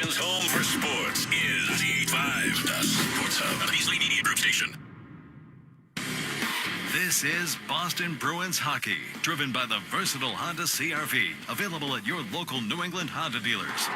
Boston's home for sports is 85, the Sports Hub, the Easley Media Group station. This is Boston Bruins hockey, driven by the versatile Honda CR-V, available at your local New England Honda dealers.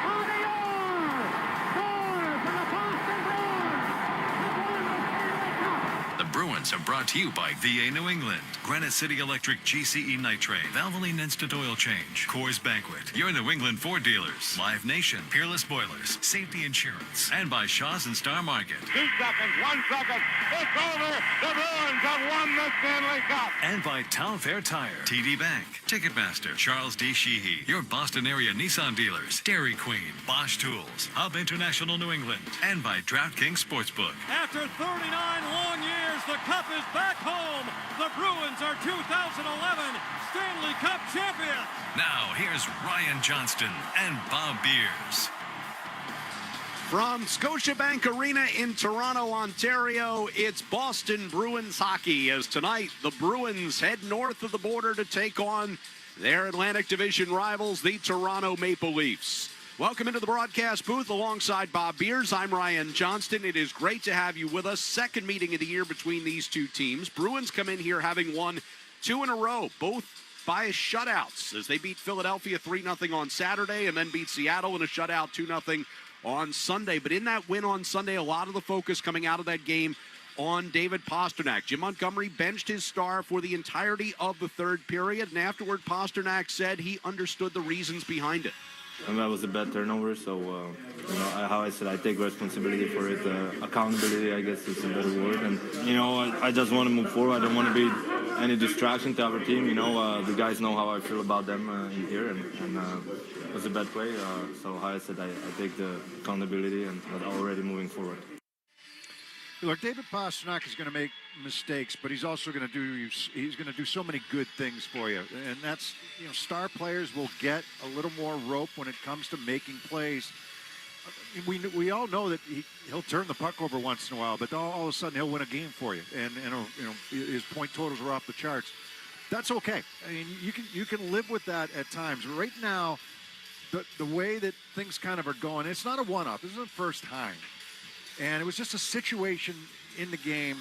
Bruins are brought to you by VA New England, Granite City Electric GCE Nitrate, Valvoline Instant Oil Change, Coors Banquet, your New England Ford dealers, Live Nation, Peerless Boilers, Safety Insurance, and by Shaw's and Star Market. 2 seconds, 1 second, it's over. The Bruins have won the Stanley Cup. And by Town Fair Tire, TD Bank, Ticketmaster, Charles D. Sheehy, your Boston area Nissan dealers, Dairy Queen, Bosch Tools, Hub International New England, and by DraftKings Sportsbook. After 39 long years, the Cup is back home. The Bruins are 2011 Stanley Cup champions. Now, here's Ryan Johnston and Bob Beers. From Scotiabank Arena in Toronto, Ontario, it's Boston Bruins hockey as tonight the Bruins head north of the border to take on their Atlantic Division rivals, the Toronto Maple Leafs. Welcome into the broadcast booth alongside Bob Beers. I'm Ryan Johnston. It is great to have you with us. Second meeting of the year between these two teams. Bruins come in here having won 2 in a row, both by shutouts, as they beat Philadelphia 3-0 on Saturday and then beat Seattle in a shutout 2-0 on Sunday. But in that win on Sunday, a lot of the focus coming out of that game on David Pastrnak. Jim Montgomery benched his star for the entirety of the third period, and afterward Pastrnak said he understood the reasons behind it. And that was a bad turnover, so how I said, I take responsibility for it. Accountability, I guess, is a better word. And I just want to move forward. I don't want to be any distraction to our team. The guys know how I feel about them in here, and it was a bad play. So how I said, I take the accountability and already moving forward. Look, David Pastrnak is going to make mistakes, but he's also going to do so many good things for you. And that's, star players will get a little more rope when it comes to making plays. We all know that he'll turn the puck over once in a while, but all of a sudden he'll win a game for you. And his point totals are off the charts. That's okay. I mean, you can live with that at times. Right now, the way that things kind of are going, it's not a one-off. This isn't the first time. And it was just a situation in the game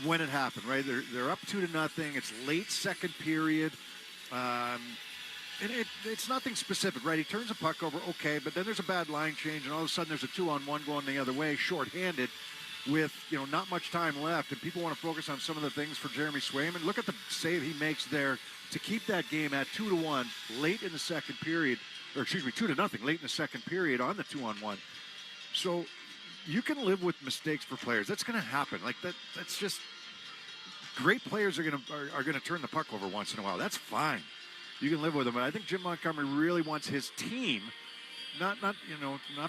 when it happened, right? They're up 2-0. It's late second period. And it's nothing specific, right? He turns the puck over, okay, but then there's a bad line change, and all of a sudden there's a 2-on-1 going the other way, shorthanded, with not much time left. And people want to focus on some of the things for Jeremy Swayman. Look at the save he makes there to keep that game at 2-1 late in the second period, or excuse me, 2-0 late in the second period on the 2-on-1. So you can live with mistakes for players. That's going to happen. Like that's just great players are going to turn the puck over once in a while. That's fine. You can live with them. But I think Jim Montgomery really wants his team, not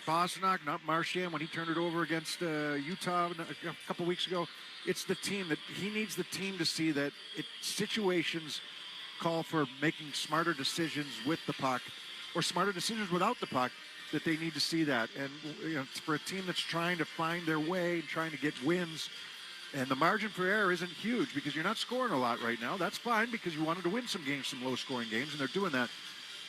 Pastrnak, not Marchand when he turned it over against Utah a couple weeks ago. It's the team that he needs the team to see that situations call for making smarter decisions with the puck or smarter decisions without the puck. That they need to see that. And for a team that's trying to find their way and trying to get wins, and the margin for error isn't huge because you're not scoring a lot right now. That's fine because you wanted to win some games, some low-scoring games, and they're doing that.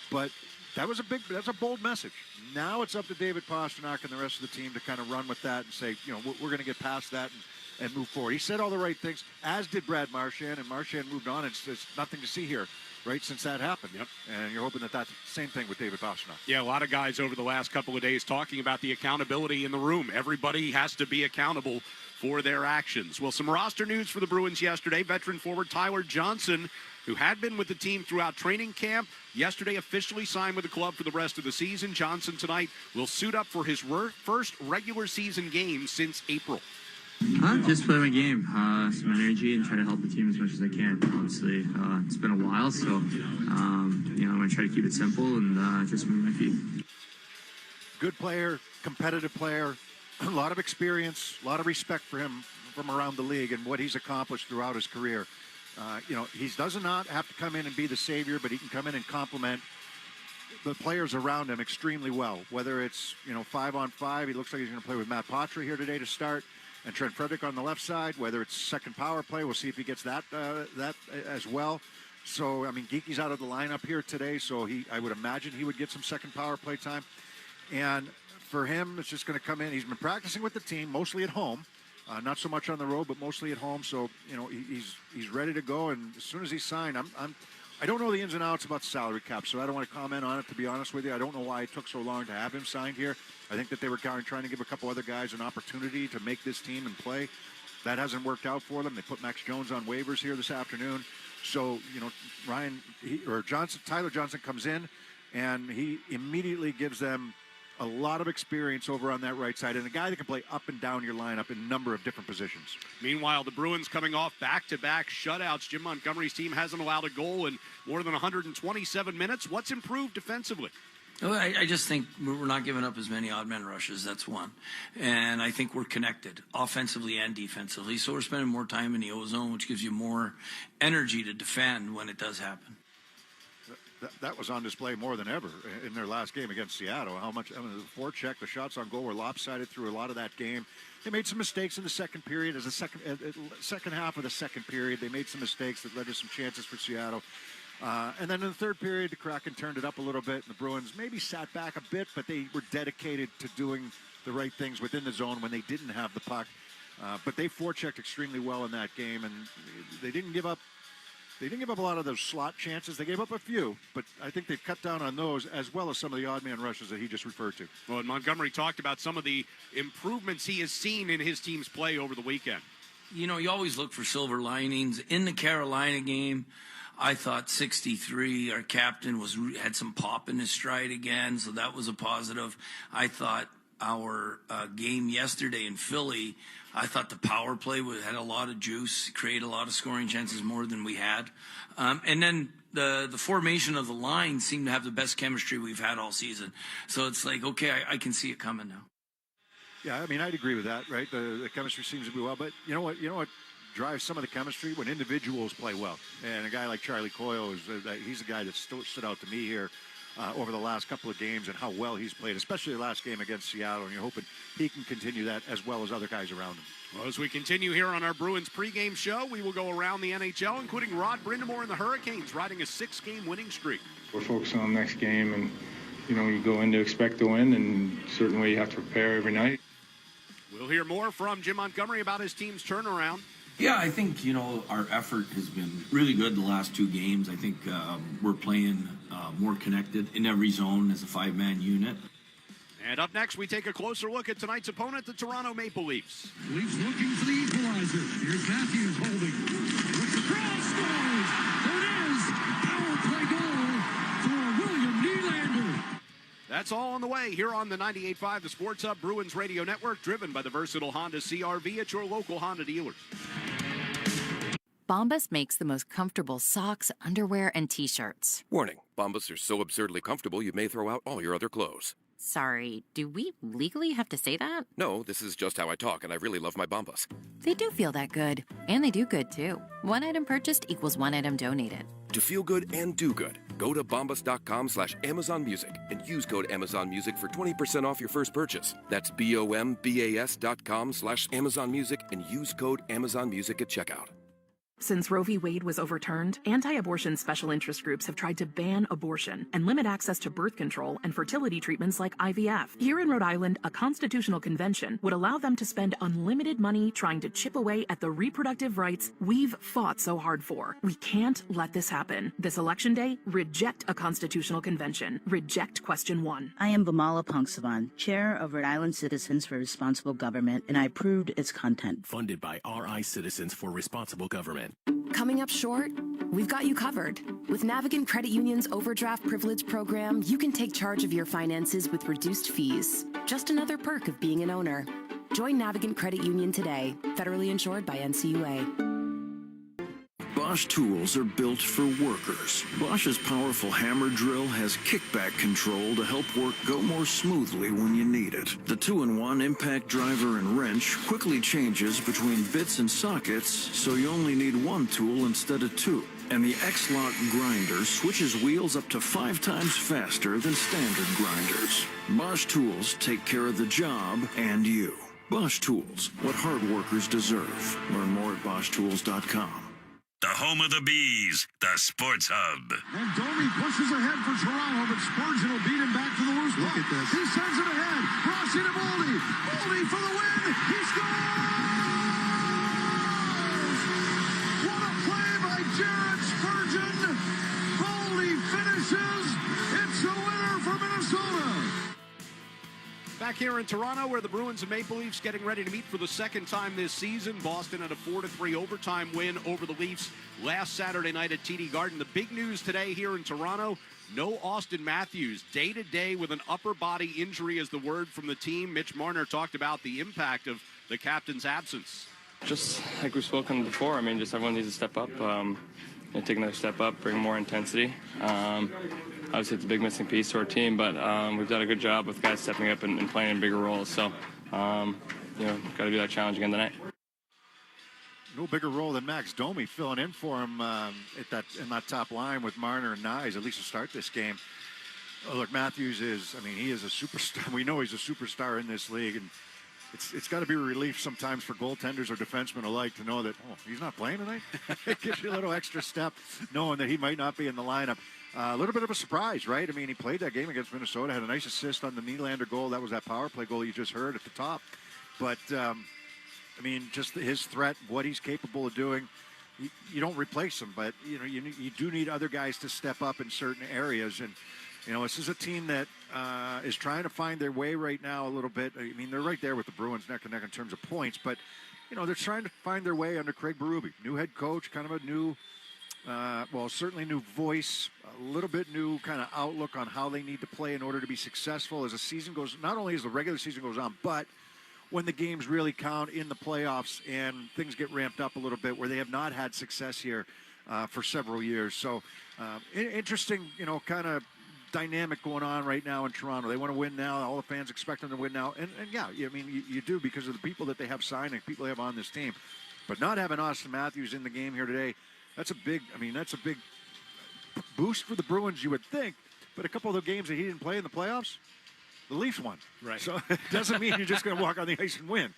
But that's a bold message. Now it's up to David Pastrnak and the rest of the team to kind of run with that and say, we're going to get past that and move forward. He said all the right things, as did Brad Marchand, and Marchand moved on. It's nothing to see here. Right, since that happened. Yep. And you're hoping that's the same thing with David Pastrnak. Yeah, a lot of guys over the last couple of days talking about the accountability in the room. Everybody has to be accountable for their actions. Well, some roster news for the Bruins yesterday. Veteran forward Tyler Johnson, who had been with the team throughout training camp, yesterday officially signed with the club for the rest of the season. Johnson tonight will suit up for his first regular season game since April. Just play my game, some energy, and try to help the team as much as I can. Obviously, it's been a while, so I'm going to try to keep it simple and just move my feet. Good player, competitive player, a lot of experience, a lot of respect for him from around the league and what he's accomplished throughout his career. He does not have to come in and be the savior, but he can come in and complement the players around him extremely well. Whether it's 5-on-5, he looks like he's going to play with Matt Poitras here today to start. And Trent Frederick on the left side, whether it's second power play, we'll see if he gets that as well. So, I mean, Geeky's out of the lineup here today, so I would imagine he would get some second power play time. And for him, it's just going to come in. He's been practicing with the team, mostly at home. Not so much on the road, but mostly at home. So, he's ready to go. And as soon as he's signed, I don't know the ins and outs about the salary cap, so I don't want to comment on it, to be honest with you. I don't know why it took so long to have him signed here. I think that they were trying to give a couple other guys an opportunity to make this team and play. That hasn't worked out for them. They put Max Jones on waivers here this afternoon. So, Tyler Johnson comes in, and he immediately gives them a lot of experience over on that right side, and a guy that can play up and down your lineup in a number of different positions. Meanwhile, the Bruins coming off back-to-back shutouts. Jim Montgomery's team hasn't allowed a goal in more than 127 minutes. What's improved defensively? Well, I just think we're not giving up as many odd man rushes. That's one. And I think we're connected offensively and defensively. So we're spending more time in the O-zone, which gives you more energy to defend when it does happen. That was on display more than ever in their last game against Seattle. The forecheck, the shots on goal were lopsided through a lot of that game. They made some mistakes in the second period. Second half of the second period, they made some mistakes that led to some chances for Seattle. And then in the third period, the Kraken turned it up a little bit, and the Bruins maybe sat back a bit, but they were dedicated to doing the right things within the zone when they didn't have the puck. But they forechecked extremely well in that game, and they didn't give up. They didn't give up a lot of those slot chances. They gave up a few, but I think they've cut down on those as well as some of the odd man rushes that he just referred to. Well, and Montgomery talked about some of the improvements he has seen in his team's play over the weekend. You always look for silver linings. In the Carolina game, I thought 63, our captain had some pop in his stride again, so that was a positive. I thought our game yesterday in Philly, I thought the power play had a lot of juice, created a lot of scoring chances more than we had. And then the formation of the line seemed to have the best chemistry we've had all season. So it's like, okay, I can see it coming now. Yeah, I'd agree with that, right? The chemistry seems to be well, but you know what drives some of the chemistry? When individuals play well. And a guy like Charlie Coyle, he's a guy that stood out to me here over the last couple of games and how well he's played, especially the last game against Seattle, and you're hoping he can continue that as well as other guys around him. Well, as we continue here on our Bruins pregame show, we will go around the NHL, including Rod Brindamore and the Hurricanes, riding a 6-game winning streak. We're focusing on the next game, and, you go in to expect to win, and certainly you have to prepare every night. We'll hear more from Jim Montgomery about his team's turnaround. Yeah, I think, our effort has been really good the last two games. I think we're playing more connected in every zone as a five-man unit. And up next, we take a closer look at tonight's opponent, the Toronto Maple Leafs. Leafs looking for the equalizer. Here's Matthews holding. With the cross scores. There it is. Power play goal for William Nylander. That's all on the way here on the 98.5 The Sports Hub Bruins Radio Network, driven by the versatile Honda CR-V at your local Honda dealers. Bombas makes the most comfortable socks, underwear, and T-shirts. Warning, Bombas are so absurdly comfortable you may throw out all your other clothes. Sorry, do we legally have to say that? No, this is just how I talk, and I really love my Bombas. They do feel that good. And they do good, too. One item purchased equals one item donated. To feel good and do good, go to bombas.com/Amazon Music and use code Amazon Music for 20% off your first purchase. That's BOMBAS.com/Amazon Music and use code Amazon Music at checkout. Since Roe v. Wade was overturned, anti-abortion special interest groups have tried to ban abortion and limit access to birth control and fertility treatments like IVF. Here in Rhode Island, a constitutional convention would allow them to spend unlimited money trying to chip away at the reproductive rights we've fought so hard for. We can't let this happen. This election day, reject a constitutional convention. Reject question 1. I am Bamala Pongsavan, chair of Rhode Island Citizens for Responsible Government, and I approved its content. Funded by RI Citizens for Responsible Government. Coming up short? We've got you covered. With Navigant Credit Union's Overdraft Privilege program, you can take charge of your finances with reduced fees. Just another perk of being an owner. Join Navigant Credit Union today, federally insured by NCUA. Bosch tools are built for workers. Bosch's powerful hammer drill has kickback control to help work go more smoothly when you need it. The 2-in-1 impact driver and wrench quickly changes between bits and sockets, so you only need one tool instead of two. And the X-Lock grinder switches wheels up to 5 times faster than standard grinders. Bosch tools take care of the job and you. Bosch Tools, what hard workers deserve. Learn more at BoschTools.com. The home of the Bees, the Sports Hub. And Domi pushes ahead for Toronto, but Spurgeon will beat him back to the loose Look at this. He sends it ahead. Rossi to Boldy. Boldy for the win. He scores! What a play by Jared Spurgeon. Boldy finishes. It's a winner for Minnesota. Back here in Toronto, where the Bruins and Maple Leafs getting ready to meet for the second time this season. Boston had a 4-3 overtime win over the Leafs last Saturday night at TD Garden. The big news today here in Toronto, no Austin Matthews. Day-to-day with an upper body injury is the word from the team. Mitch Marner talked about the impact of the captain's absence. Just like we've spoken before, I mean, just everyone needs to step up, take another step up, bring more intensity. Obviously, it's a big missing piece to our team, but we've done a good job with guys stepping up and playing in bigger roles. So, got to do that challenge again tonight. No bigger role than Max Domi filling in for him in that top line with Marner and Nyes, at least to start this game. Oh, look, Matthews he is a superstar. We know he's a superstar in this league, and it's got to be a relief sometimes for goaltenders or defensemen alike to know that, he's not playing tonight. It gives you a little extra step knowing that he might not be in the lineup. A little bit of a surprise, right? I mean, he played that game against Minnesota, had a nice assist on the Nylander goal. That was that power play goal you just heard at the top. But, just his threat, what he's capable of doing, you don't replace him. But, you do need other guys to step up in certain areas. And, this is a team that is trying to find their way right now a little bit. I mean, they're right there with the Bruins neck and neck in terms of points. But, they're trying to find their way under Craig Berube. New head coach, kind of a new... certainly new voice, a little bit new kind of outlook on how they need to play in order to be successful as the season goes, not only as the regular season goes on, but when the games really count in the playoffs and things get ramped up a little bit where they have not had success here for several years. So interesting, kind of dynamic going on right now in Toronto. They want to win now. All the fans expect them to win now. And you do because of the people that they have signed and people they have on this team. But not having Austin Matthews in the game here today, that's a big boost for the Bruins, you would think. But a couple of the games that he didn't play in the playoffs, the Leafs won. Right. So it doesn't mean you're just going to walk on the ice and win.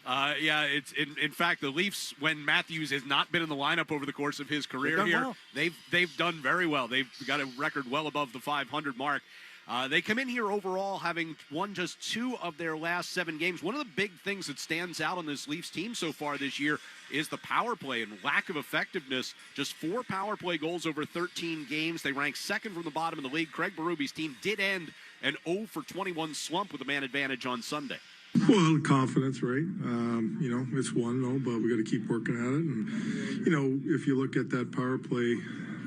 It's in fact, the Leafs, when Matthews has not been in the lineup over the course of his career here, well. they've done very well. They've got a record well above the 500 mark. They come in here overall having won just 2 of their last 7 games. One of the big things that stands out on this Leafs team so far this year is the power play and lack of effectiveness. Just 4 power play goals over 13 games. They rank second from the bottom of the league. Craig Berube's team did end an 0-for-21 slump with a man advantage on Sunday. Well, confidence, right? It's 1-0, but we got to keep working at it. And, if you look at that power play,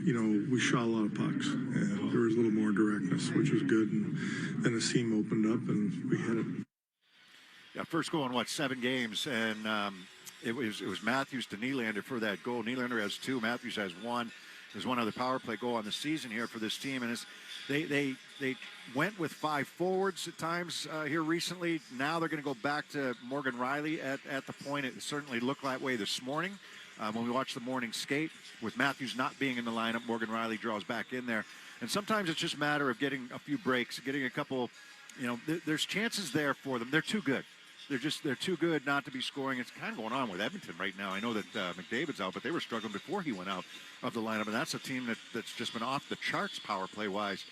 we shot a lot of pucks. And there was a little more directness, which was good. And then the seam opened up and we hit it. Yeah, first goal in 7 games, and it was Matthews to Nylander for that goal. Nylander has 2, Matthews has 1. There's one other power play goal on the season here for this team, and they went with 5 forwards at times here recently. Now they're going to go back to Morgan Riley at the point. It certainly looked that way this morning when we watched the morning skate. With Matthews not being in the lineup, Morgan Riley draws back in there. And sometimes it's just a matter of getting a few breaks, getting a couple, there's chances there for them. They're too good. They're too good not to be scoring. It's kind of going on with Edmonton right now. I know that McDavid's out, but they were struggling before he went out of the lineup. And that's a team that's just been off the charts power play-wise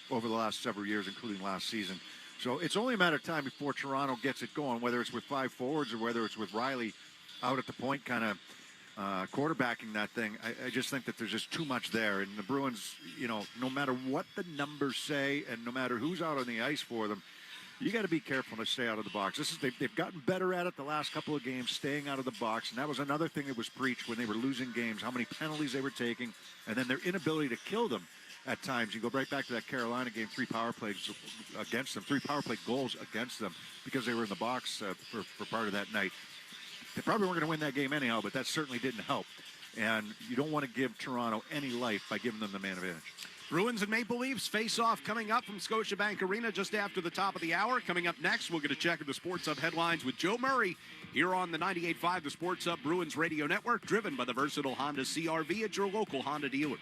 over the last several years, including last season. So it's only a matter of time before Toronto gets it going, whether it's with 5 forwards or whether it's with Riley out at the point kind of quarterbacking that thing. I just think that there's just too much there. And the Bruins, no matter what the numbers say and no matter who's out on the ice for them, you got to be careful to stay out of the box. They've gotten better at it the last couple of games, staying out of the box. And that was another thing that was preached when they were losing games, how many penalties they were taking, and then their inability to kill them at times. You go right back to that Carolina game, 3 power plays against them, 3 power play goals against them because they were in the box for part of that night. They probably weren't going to win that game anyhow, but that certainly didn't help. And you don't want to give Toronto any life by giving them the man advantage. Bruins and Maple Leafs face off coming up from Scotiabank Arena just after the top of the hour. Coming up next, we'll get a check of the Sports Hub headlines with Joe Murray here on the 98.5 The Sports Hub Bruins Radio Network, driven by the versatile Honda CR-V at your local Honda dealer.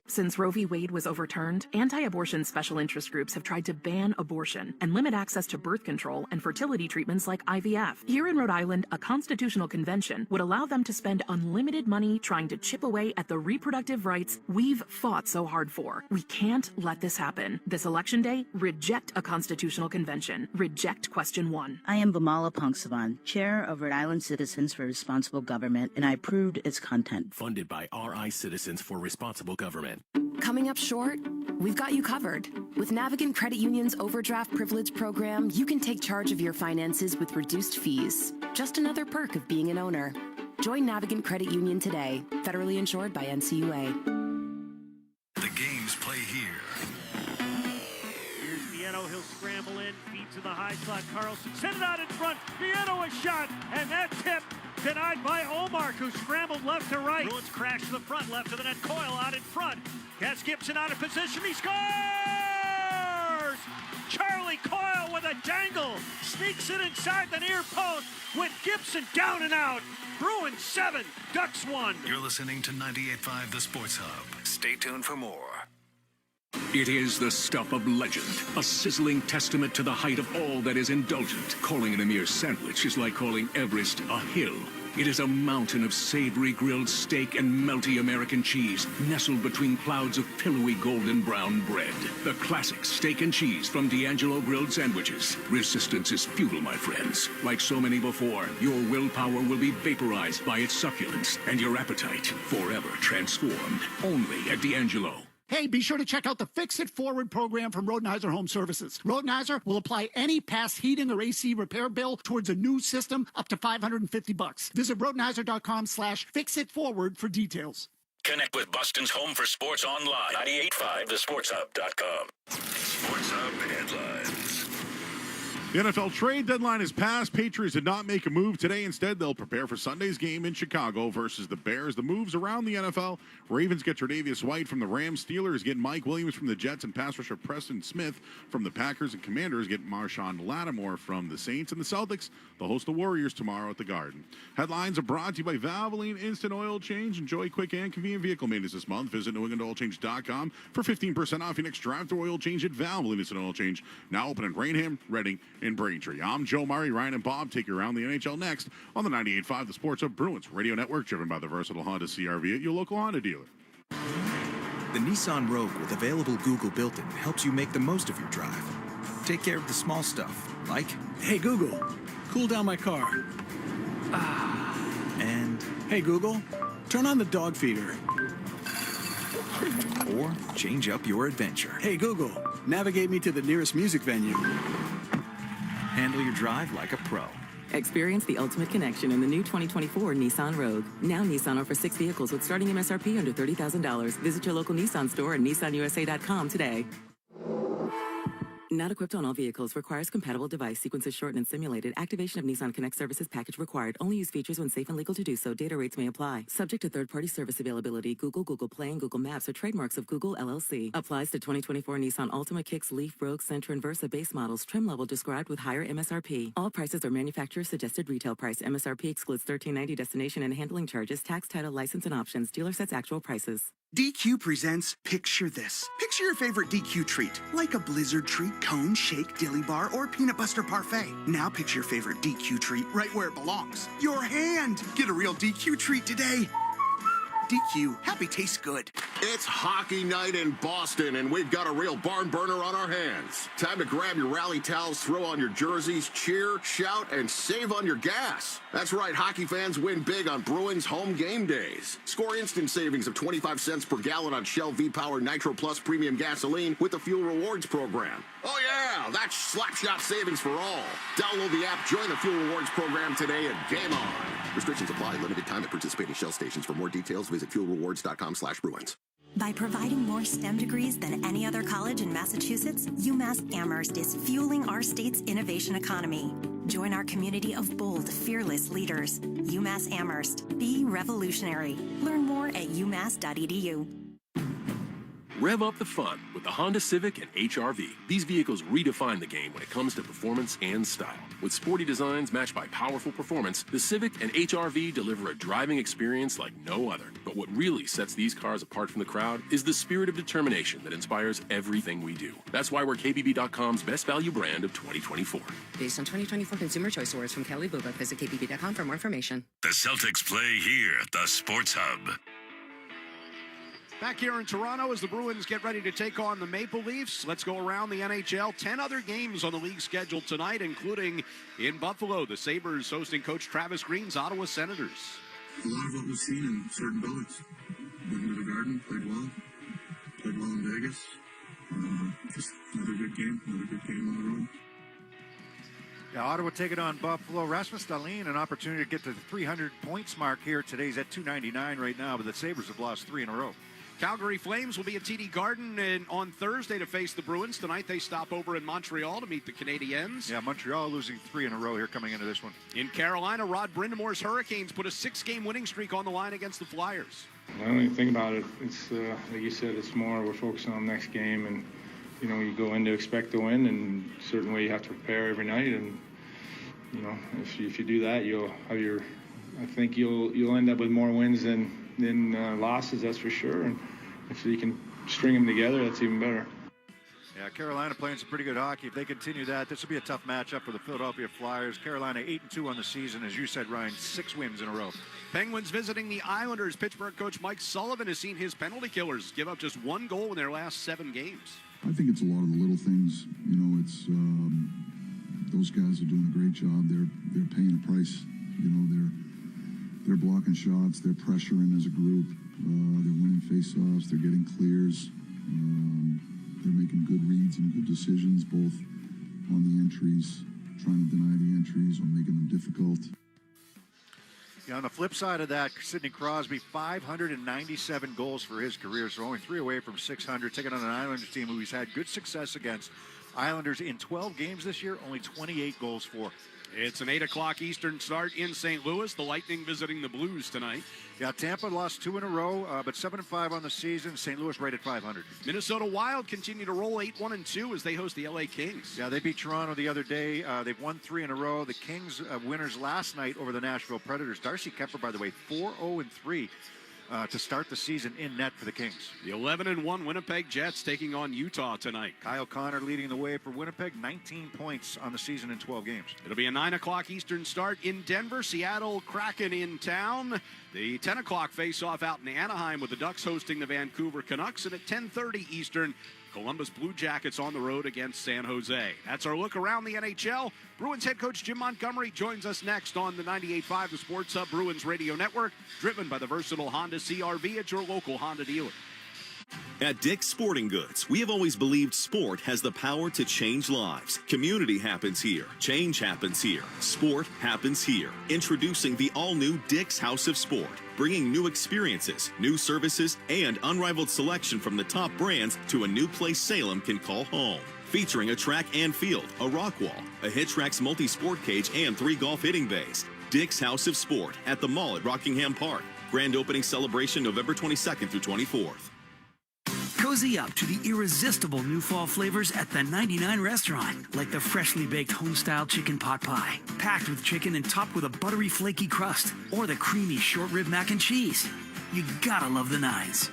Since Roe v. Wade was overturned, anti-abortion special interest groups have tried to ban abortion and limit access to birth control and fertility treatments like IVF. Here in Rhode Island, a constitutional convention would allow them to spend unlimited money trying to chip away at the reproductive rights we've fought so hard for. We can't let this happen. This election day, reject a constitutional convention. Reject question 1. I am Bamala Pongsavan, Chair of Rhode Island Citizens for Responsible Government, and I approved its content. Funded by RI Citizens for Responsible Government. Coming up short? We've got you covered. With Navigant Credit Union's overdraft privilege program, you can take charge of your finances with reduced fees. Just another perk of being an owner. Join Navigant Credit Union today. Federally insured by NCUA. The games play here. Here's Vienno. He'll scramble in. Feed to the high slot. Carlson sent it out in front. Vienno a shot. And that tip denied by Omar, who scrambled left to right. Bruins crash to the front, left to the net. Coyle out in front. Gets Gibson out of position. He scores! Charlie Coyle with a dangle. Sneaks it inside the near post with Gibson down and out. Bruins 7, Ducks 1. You're listening to 98.5 The Sports Hub. Stay tuned for more. It is the stuff of legend, a sizzling testament to the height of all that is indulgent. Calling it a mere sandwich is like calling Everest a hill. It is a mountain of savory grilled steak and melty American cheese, nestled between clouds of pillowy golden brown bread. The classic steak and cheese from D'Angelo Grilled Sandwiches. Resistance is futile, my friends. Like so many before, your willpower will be vaporized by its succulence, and your appetite forever transformed. Only at D'Angelo. Hey, be sure to check out the Fix It Forward program from Rodenheiser Home Services. Rodenheiser will apply any past heating or AC repair bill towards a new system up to $550. Visit Rodenheiser.com/fixitforward for details. Connect with Boston's home for sports online. 98.5 thesportshub.com. Sports Hub headlines. The NFL trade deadline is passed. Patriots did not make a move today. Instead, they'll prepare for Sunday's game in Chicago versus the Bears. The moves around the NFL: Ravens get Tre'Davious White from the Rams. Steelers get Mike Williams from the Jets and pass rusher Preston Smith from the Packers. And Commanders get Marshawn Lattimore from the Saints. And the Celtics, they'll host the Warriors tomorrow at the Garden. Headlines are brought to you by Valvoline Instant Oil Change. Enjoy quick and convenient vehicle maintenance this month. Visit NewEnglandOilChange.com for 15% off your next drive-through oil change at Valvoline Instant Oil Change. Now open in Rainham, Reading, in Braintree. I'm Joe Murray. Ryan and Bob take you around the NHL next on the 98.5 The Sports Hub Bruins Radio Network, driven by the versatile Honda CR-V at your local Honda dealer. The Nissan Rogue with available Google built-in helps you make the most of your drive. Take care of the small stuff, like, hey Google, cool down my car. And hey Google, turn on the dog feeder. Or change up your adventure. Hey Google, navigate me to the nearest music venue. Handle your drive like a pro. Experience the ultimate connection in the new 2024 Nissan Rogue. Now Nissan offers 6 vehicles with starting MSRP under $30,000. Visit your local Nissan store and nissanusa.com today. Not equipped on all vehicles. Requires compatible device. Sequences shortened and simulated. Activation of Nissan Connect services package required. Only use features when safe and legal to do so. Data rates may apply. Subject to third-party service availability. Google, Google Play, and Google Maps are trademarks of Google LLC. Applies to 2024 Nissan Altima, Kicks, Leaf, Rogue, Sentra, and Versa base models. Trim level described with higher MSRP. All prices are manufacturer suggested retail price. MSRP excludes $13.90 destination and handling charges, tax, title, license, and options. Dealer sets actual prices. DQ presents Picture This. Picture your favorite DQ treat, like a Blizzard treat, cone, shake, dilly bar, or peanut butter parfait. Now picture your favorite DQ treat right where it belongs. Your hand. Get a real DQ treat today. DQ, happy tastes good. It's hockey night in Boston, and we've got a real barn burner on our hands. Time to grab your rally towels, throw on your jerseys, cheer, shout, and save on your gas. That's right, hockey fans win big on Bruins home game days. Score instant savings of 25 cents per gallon on Shell V-Power Nitro Plus Premium Gasoline with the Fuel Rewards program. Oh yeah, that's slapshot savings for all. Download the app, join the Fuel Rewards program today, and game on. Restrictions apply. Limited time at participating Shell stations. For more details, visit fuelrewards.com/Bruins. By providing more STEM degrees than any other college in Massachusetts, UMass Amherst is fueling our state's innovation economy. Join our community of bold, fearless leaders. UMass Amherst. Be revolutionary. Learn more at umass.edu. Rev up the fun with the Honda Civic and HR-V. These vehicles redefine the game when it comes to performance and style. With sporty designs matched by powerful performance, the Civic and HR-V deliver a driving experience like no other. But what really sets these cars apart from the crowd is the spirit of determination that inspires everything we do. That's why we're KBB.com's best value brand of 2024. Based on 2024 Consumer Choice Awards from Kelly Blue Book, visit KBB.com for more information. The Celtics play here at the Sports Hub. Back here in Toronto as the Bruins get ready to take on the Maple Leafs. Let's go around the NHL. 10 other games on the league schedule tonight, including in Buffalo, the Sabres hosting Coach Travis Green's Ottawa Senators. A lot of what we've seen in certain bullets. Went into the Garden, played well in Vegas. Just another good game on the road. Yeah, Ottawa taking on Buffalo. Rasmus Dahlin, an opportunity to get to the 300 points mark here. Today's at 299 right now, but the Sabres have lost 3 in a row. Calgary Flames will be at TD Garden on Thursday to face the Bruins. Tonight they stop over in Montreal to meet the Canadiens. Yeah, Montreal losing 3 in a row here coming into this one. In Carolina, Rod Brindamore's Hurricanes put a 6-game winning streak on the line against the Flyers. I don't even think about it. It's like you said, it's more we're focusing on the next game, and you go in to expect to win, and certainly you have to prepare every night, and if you do that, I think you'll end up with more wins than losses, that's for sure. And if you can string them together, that's even better. Yeah, Carolina playing some pretty good hockey. If they continue that, this will be a tough matchup for the Philadelphia Flyers. Carolina 8-2 on the season. As you said, Ryan, 6 wins in a row. Penguins visiting the Islanders. Pittsburgh coach Mike Sullivan has seen his penalty killers give up just 1 goal in their last 7 games. I think it's a lot of the little things. It's those guys are doing a great job. They're paying a price. They're blocking shots. They're pressuring as a group. They're winning faceoffs. They're getting clears. They're making good reads and good decisions, both on the entries, trying to deny the entries or making them difficult. Yeah, on the flip side of that, Sidney Crosby, 597 goals for his career, so only 3 away from 600, taking on an Islanders team who he's had good success against. Islanders in 12 games this year, only 28 goals for. It's an 8 o'clock Eastern start in St. Louis. The Lightning visiting the Blues tonight. Yeah, Tampa lost 2 in a row, but 7-5 on the season. St. Louis right at 500. Minnesota Wild continue to roll 8-1-2 as they host the LA Kings. Yeah, they beat Toronto the other day. They've won 3 in a row. The Kings winners last night over the Nashville Predators. Darcy Kemper, by the way, 4-0-3. To start the season in net for the Kings. The 11-1 Winnipeg Jets taking on Utah tonight. Kyle Connor leading the way for Winnipeg, 19 points on the season in 12 games. It'll be a 9 o'clock Eastern start in Denver. Seattle Kraken in town. The 10 o'clock face-off out in Anaheim with the Ducks hosting the Vancouver Canucks. And at 10:30 Eastern, Columbus Blue Jackets on the road against San Jose. That's our look around the NHL. Bruins head coach Jim Montgomery joins us next on the 98.5 The Sports Hub Bruins Radio Network, driven by the versatile Honda CR-V at your local Honda dealer. At Dick's Sporting Goods, we have always believed sport has the power to change lives. Community happens here. Change happens here. Sport happens here. Introducing the all-new Dick's House of Sport, bringing new experiences, new services, and unrivaled selection from the top brands to a new place Salem can call home. Featuring a track and field, a rock wall, a Hitchrax multi-sport cage, and 3 golf hitting bays. Dick's House of Sport at the mall at Rockingham Park. Grand opening celebration November 22nd through 24th. Cozy up to the irresistible new fall flavors at the 99 restaurant, like the freshly baked home-style chicken pot pie, packed with chicken and topped with a buttery flaky crust, or the creamy short rib mac and cheese. You gotta love the nines.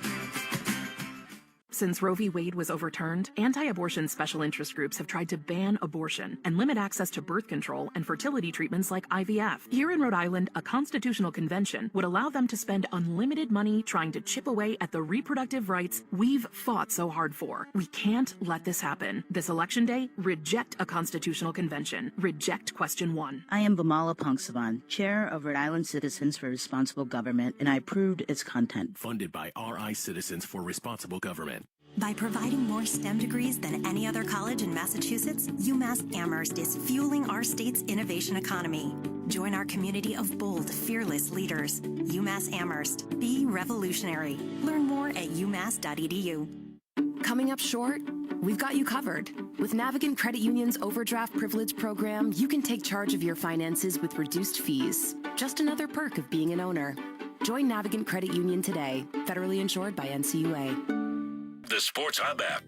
Since Roe v. Wade was overturned, anti-abortion special interest groups have tried to ban abortion and limit access to birth control and fertility treatments like IVF. Here in Rhode Island, a constitutional convention would allow them to spend unlimited money trying to chip away at the reproductive rights we've fought so hard for. We can't let this happen. This election day, reject a constitutional convention. Reject question 1. I am Bamala Pongsavan, Chair of Rhode Island Citizens for Responsible Government, and I approved its content. Funded by RI Citizens for Responsible Government. By providing more STEM degrees than any other college in Massachusetts, UMass Amherst is fueling our state's innovation economy. Join our community of bold, fearless leaders. UMass Amherst. Be revolutionary. Learn more at umass.edu. Coming up short? We've got you covered. With Navigant Credit Union's Overdraft Privilege program, you can take charge of your finances with reduced fees. Just another perk of being an owner. Join Navigant Credit Union today. Federally insured by NCUA. the Sports Hub app.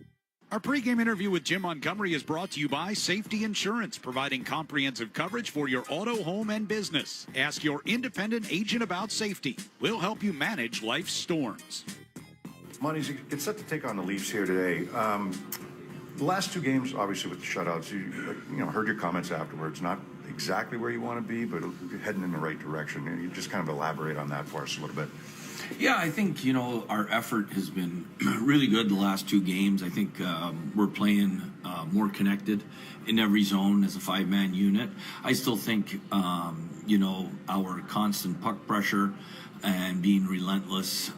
Our pregame interview with Jim Montgomery is brought to you by Safety Insurance, providing comprehensive coverage for your auto, home, and business. Ask your independent agent about safety. We'll help you manage life's storms. Monty, it's set to take on the Leafs here today. The last two games, obviously with the shutouts, you heard your comments afterwards. Not exactly where you want to be, but heading in the right direction. And you just kind of elaborate on that for us a little bit. Yeah, I think, our effort has been really good the last two games. I think we're playing more connected in every zone as a five-man unit. I still think, our constant puck pressure and being relentless,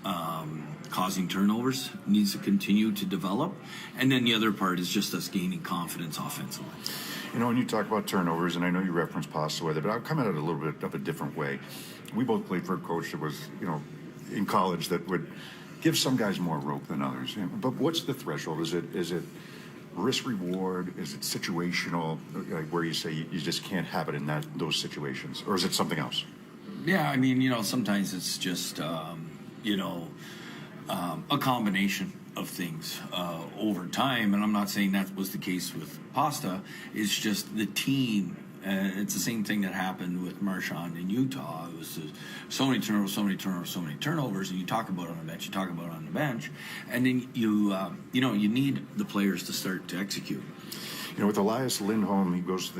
causing turnovers needs to continue to develop. And then the other part is just us gaining confidence offensively. When you talk about turnovers, and I know you referenced Pasta with it, but I'll come at it a little bit of a different way. We both played for a coach that was, in college that would give some guys more rope than others. But what's the threshold? Is it risk reward? Is it situational, where you say you just can't have it in those situations, or is it something else? Yeah, I mean, sometimes it's just a combination of things over time, and I'm not saying that was the case with Pasta. It's just the team. It's the same thing that happened with Marchand in Utah. It was so many turnovers, and you talk about it on the bench, and then you need the players to start to execute. With Elias Lindholm, he goes to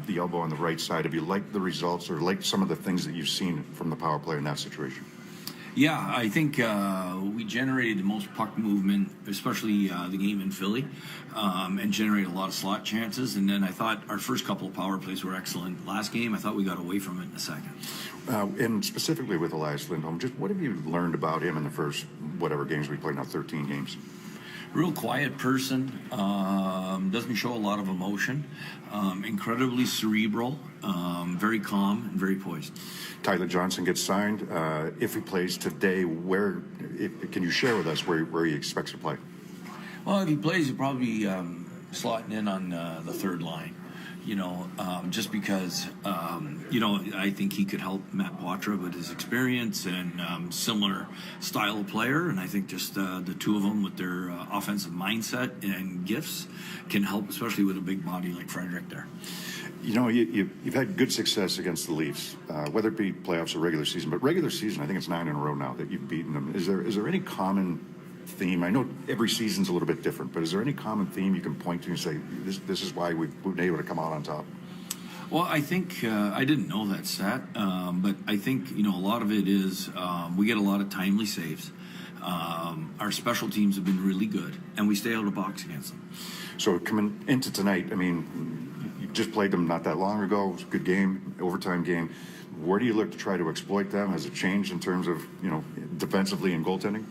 the elbow on the right side. Have you liked the results or liked some of the things that you've seen from the power play in that situation? Yeah, I think we generated the most puck movement, especially the game in Philly, and generated a lot of slot chances. And then I thought our first couple of power plays were excellent. Last game, I thought we got away from it in a second. And specifically with Elias Lindholm, just what have you learned about him in the first whatever games we played now, 13 games? Real quiet person, doesn't show a lot of emotion, incredibly cerebral, very calm and very poised. Tyler Johnson gets signed. If he plays today, can you share with us where he expects to play? Well, if he plays, he'll probably be slotting in on the third line. Just because, I think he could help Matt Poitras with his experience and similar style of player. And I think just the two of them with their offensive mindset and gifts can help, especially with a big body like Frederick there. You've had good success against the Leafs, whether it be playoffs or regular season. But regular season, I think it's 9 in a row now that you've beaten them. Is there any common theme? I know every season's a little bit different, but is there any common theme you can point to and say, this is why we've been able to come out on top? Well, I think I didn't know that stat, but I think, a lot of it is we get a lot of timely saves. Our special teams have been really good, and we stay out of the box against them. So coming into tonight, I mean, you just played them not that long ago. It was a good game, overtime game. Where do you look to try to exploit them? Has it changed in terms of, defensively and goaltending?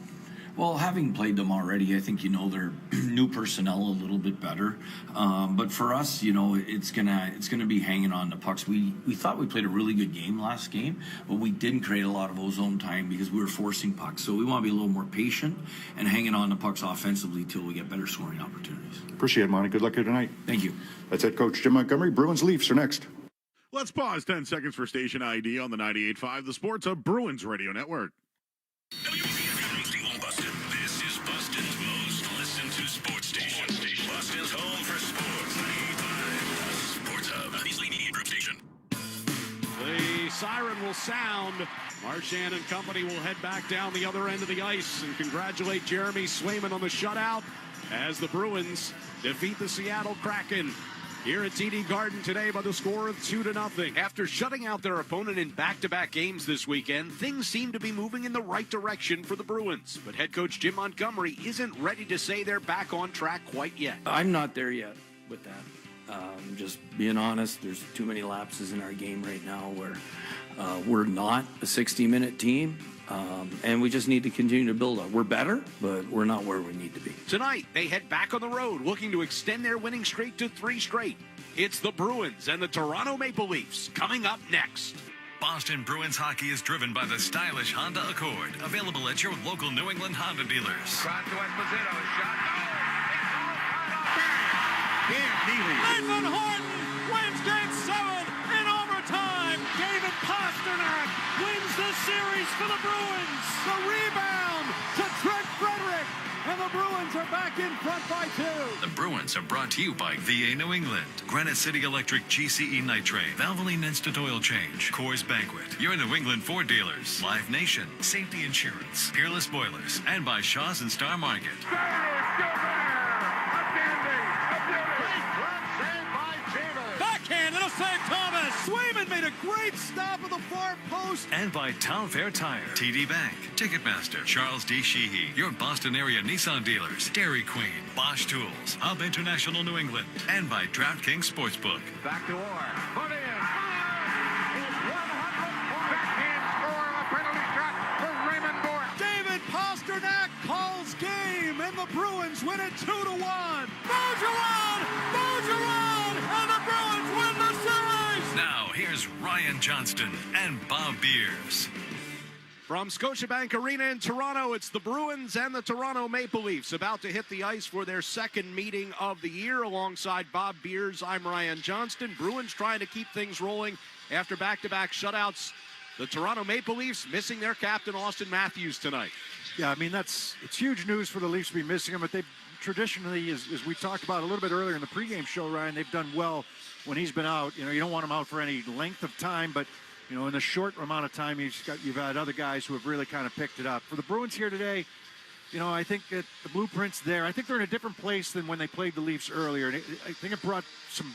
Well, having played them already, I think their new personnel a little bit better. But for us, it's gonna be hanging on the pucks. We thought we played a really good game last game, but we didn't create a lot of ozone time because we were forcing pucks. So we want to be a little more patient and hanging on the pucks offensively till we get better scoring opportunities. Appreciate it, Monty. Good luck here tonight. Thank you. That's head coach Jim Montgomery. Bruins Leafs are next. Let's pause 10 seconds for station ID on the 98.5, the Sports Hub Bruins Radio Network. This is Boston's most listened to sports station. Boston's home for sports. 98.5 Sports Hub. Beasley Media Group station. The siren will sound. Marchand and company will head back down the other end of the ice and congratulate Jeremy Swayman on the shutout as the Bruins defeat the Seattle Kraken here at TD Garden today by the score of 2-0. After shutting out their opponent in back-to-back games this weekend, things seem to be moving in the right direction for the Bruins. But head coach Jim Montgomery isn't ready to say they're back on track quite yet. I'm not there yet with that. Just being honest, there's too many lapses in our game right now where we're not a 60-minute team. And we just need to continue to build up. We're better, but we're not where we need to be. Tonight, they head back on the road, looking to extend their winning streak to 3 straight. It's the Bruins and the Toronto Maple Leafs coming up next. Boston Bruins hockey is driven by the stylish Honda Accord, available at your local New England Honda dealers. Shot to Esposito. Shot. Nathan Horton wins Game 7 in overtime. David Pastrnak wins the series for the Bruins. The rebound to Trent Frederick, and and the Bruins are back in front by 2. The Bruins are brought to you by VA New England, Granite City Electric GCE Nitrate, Valvoline Instant Oil Change, Coors Banquet, your New England Ford dealers, Live Nation, Safety Insurance, Peerless Boilers, and by Shaw's and Star Market. Backhand, it'll save Thomas. Swayman made a great stop at the far post. And by Town Fair Tire, TD Bank, Ticketmaster, Charles D. Sheehy, your Boston area Nissan dealers, Dairy Queen, Bosch Tools, Hub International New England, and by DraftKings Sportsbook. Back to Orr. Put in. He's 100 backhand score, a penalty shot for Raymond Bourque. David Pasternak calls game, and the Bruins win it 2-1. Bergeron! Bergeron! And the Bruins win the series! Now, here's Ryan Johnston and Bob Beers. From Scotiabank Arena in Toronto, it's the Bruins and the Toronto Maple Leafs about to hit the ice for their second meeting of the year. Alongside Bob Beers, I'm Ryan Johnston. Bruins trying to keep things rolling after back-to-back shutouts. The Toronto Maple Leafs missing their captain, Austin Matthews, tonight. Yeah, I mean, it's huge news for the Leafs to be missing him, but they traditionally, as we talked about a little bit earlier in the pregame show, Ryan, they've done well when he's been out. You know, you don't want him out for any length of time, but you know, in a short amount of time, you've had other guys who have really kind of picked it up. For the Bruins here today, you know, I think that the blueprint's there. I think they're in a different place than when they played the Leafs earlier. And I think it brought some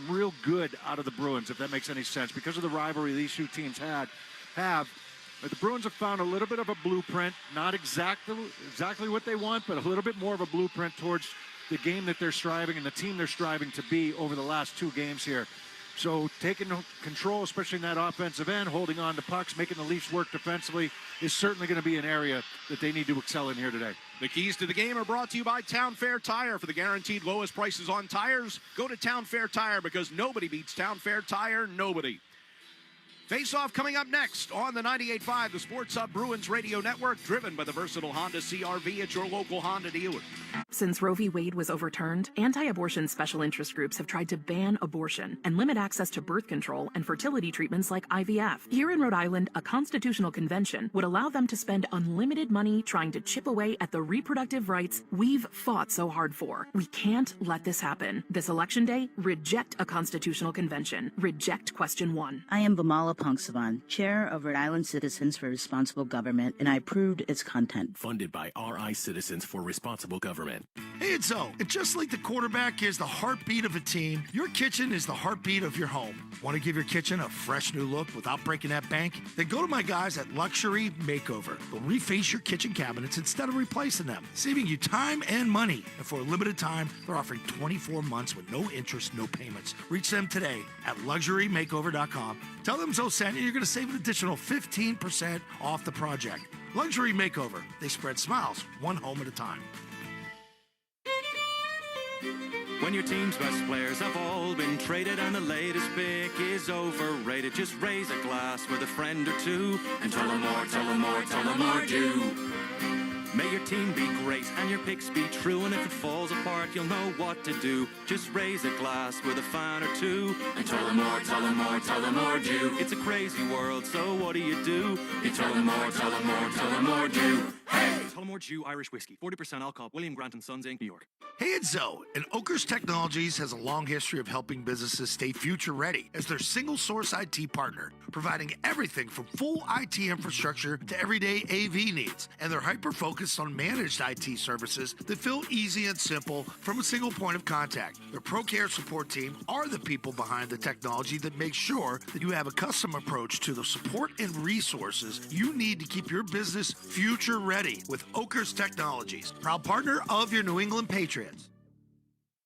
real good out of the Bruins, if that makes any sense, because of the rivalry these two teams have. But the Bruins have found a little bit of a blueprint, not exactly what they want, but a little bit more of a blueprint towards the game that they're striving and the team they're striving to be over the last two games here. So taking control, especially in that offensive end, holding on to pucks, making the Leafs work defensively is certainly going to be an area that they need to excel in here today. The keys to the game are brought to you by Town Fair Tire. For the guaranteed lowest prices on tires, go to Town Fair Tire, because nobody beats Town Fair Tire, nobody. Face-off coming up next on the 98.5, the Sports Hub Bruins Radio Network, driven by the versatile Honda CR-V at your local Honda dealer. Since Roe v. Wade was overturned, anti-abortion special interest groups have tried to ban abortion and limit access to birth control and fertility treatments like IVF. Here in Rhode Island, a constitutional convention would allow them to spend unlimited money trying to chip away at the reproductive rights we've fought so hard for. We can't let this happen. This election day, reject a constitutional convention. Reject question 1. I am Bamala Pongsavan, Chair of Rhode Island Citizens for Responsible Government, and I approved its content. Funded by RI Citizens for Responsible Government. Hey, it's Zoe. And just like the quarterback is the heartbeat of a team, your kitchen is the heartbeat of your home. Want to give your kitchen a fresh new look without breaking that bank? Then go to my guys at Luxury Makeover. They'll reface your kitchen cabinets instead of replacing them, saving you time and money. And for a limited time, they're offering 24 months with no interest, no payments. Reach them today at luxurymakeover.com. Tell them Zoe sent you. You're going to save an additional 15% off the project. Luxury Makeover. They spread smiles one home at a time. When your team's best players have all been traded and the latest pick is overrated, just raise a glass with a friend or two and tell them more, tell them more, tell them more, do. May your team be great and your picks be true, and if it falls apart, you'll know what to do. Just raise a glass with a fan or two and tell them more, tell them more, tell them more, do. It's a crazy world, so what do? You tell them more, tell them more, tell them more, do. Hey! Tullamore Dew Irish Whiskey, 40% alcohol, William Grant & Sons Inc., New York. Hey, it's Zoe, and Oakers Technologies has a long history of helping businesses stay future-ready as their single-source IT partner, providing everything from full IT infrastructure to everyday AV needs. And they're hyper-focused on managed IT services that feel easy and simple from a single point of contact. Their ProCare support team are the people behind the technology that makes sure that you have a custom approach to the support and resources you need to keep your business future-ready with Oakers Technologies, proud partner of your New England Patriots.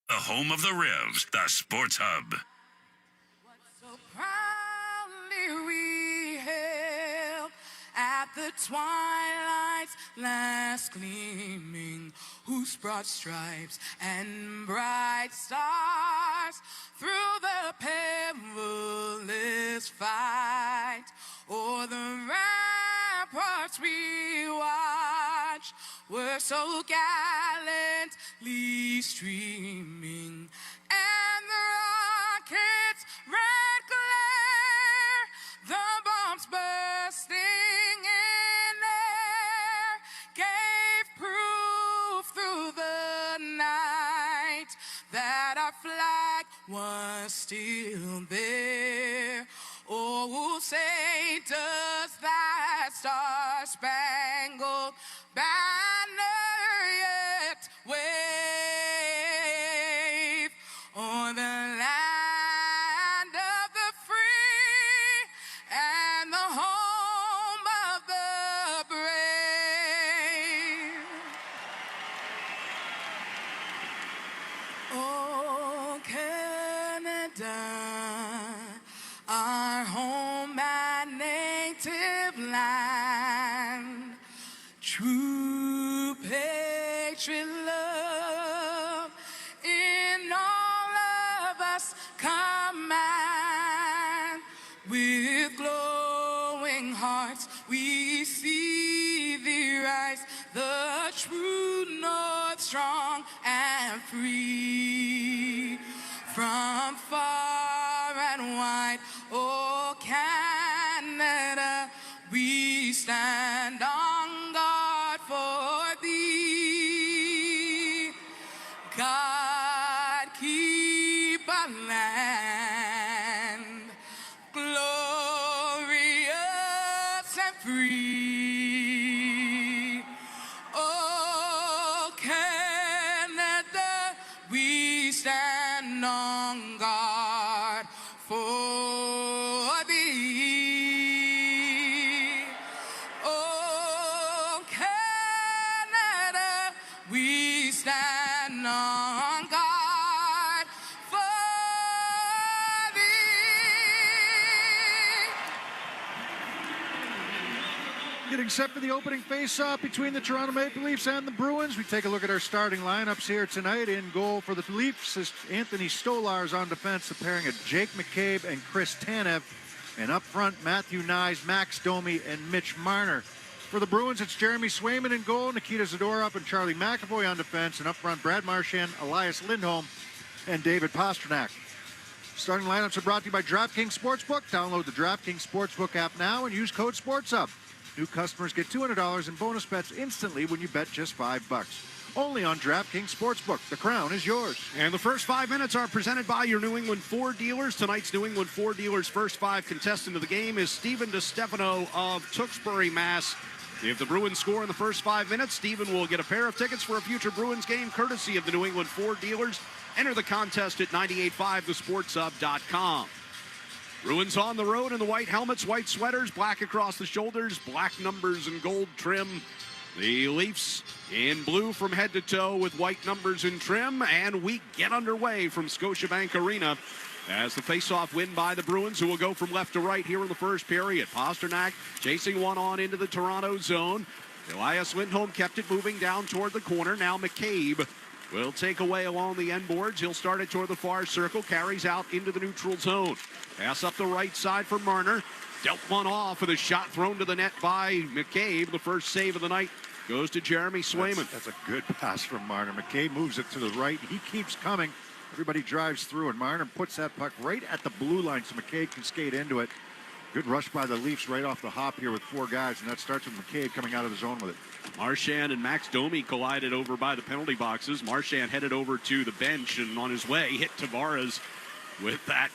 The home of the Revs, the Sports Hub. Proudly we hailed at the twilight's last gleaming, whose broad stripes and bright stars through the perilous fight o'er the ramparts we watched were so gallantly streaming, and the rockets' red glare, the bombs bursting in air, gave proof through was still there. Oh, say does that star-spangled banner yet wave o'er the land of the free and the home of the brave? Oh, Canada, our home and native land, true patriot love in all of us command. With glowing hearts we see thee rise, the true north, strong and free. From far and wide, oh Canada, we stand on guard for thee. God keep our land glorious and free. Oh, Canada, we stand on guard for thee. Oh, Canada, we stand on guard for thee. Getting set for the opening face-off between the Toronto Maple Leafs and the Bruins. We take a look at our starting lineups here tonight. In goal for the Leafs is Anthony Stolarz on defense, the pairing of Jake McCabe and Chris Tanev. And up front, Matthew Nyes, Max Domi, and Mitch Marner. For the Bruins, it's Jeremy Swayman in goal, Nikita Zadorov and Charlie McAvoy on defense. And up front, Brad Marchand, Elias Lindholm, and David Pastrnak. Starting lineups are brought to you by DraftKings Sportsbook. Download the DraftKings Sportsbook app now and use code SPORTSUP. New customers get $200 in bonus bets instantly when you bet just $5. Only on DraftKings Sportsbook. The crown is yours. And the first 5 minutes are presented by your New England Ford dealers. Tonight's New England Ford dealers' first 5 contestant of the game is Stephen DeStefano of Tewksbury, Mass. If the Bruins score in the first 5 minutes, Stephen will get a pair of tickets for a future Bruins game courtesy of the New England Ford dealers. Enter the contest at 985thesportshub.com. Bruins on the road in the white helmets, white sweaters, black across the shoulders, black numbers and gold trim. The Leafs in blue from head to toe with white numbers and trim, and we get underway from Scotiabank Arena as the faceoff win by the Bruins, who will go from left to right here in the first period. Pastrnak chasing one on into the Toronto zone. Elias Lindholm kept it moving down toward the corner. Now McCabe will take away along the end boards. He'll start it toward the far circle, carries out into the neutral zone. Pass up the right side for Marner. Dealt one off with a shot thrown to the net by McCabe. The first save of the night goes to Jeremy Swayman. That's a good pass from Marner. McCabe moves it to the right. He keeps coming. Everybody drives through, and Marner puts that puck right at the blue line so McCabe can skate into it. Good rush by the Leafs right off the hop here with 4 guys, and that starts with McCabe coming out of the zone with it. Marchand and Max Domi collided over by the penalty boxes. Marchand headed over to the bench, and on his way hit Tavares with that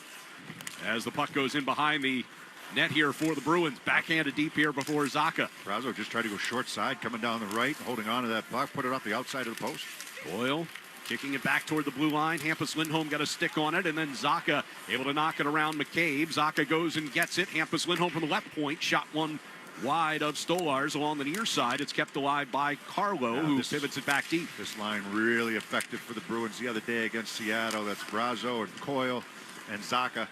as the puck goes in behind the net here for the Bruins. Backhanded deep here before Zacha. Brazo just tried to go short side, coming down the right, holding on to that puck, put it off the outside of the post. Boyle kicking it back toward the blue line. Hampus Lindholm got a stick on it, and then Zacha able to knock it around McCabe. Zacha goes and gets it. Hampus Lindholm from the left point, shot one wide of Stolarz along the near side. It's kept alive by Carlo, who pivots it back deep. This line really effective for the Bruins the other day against Seattle. That's Brazo and Coyle and Zacha.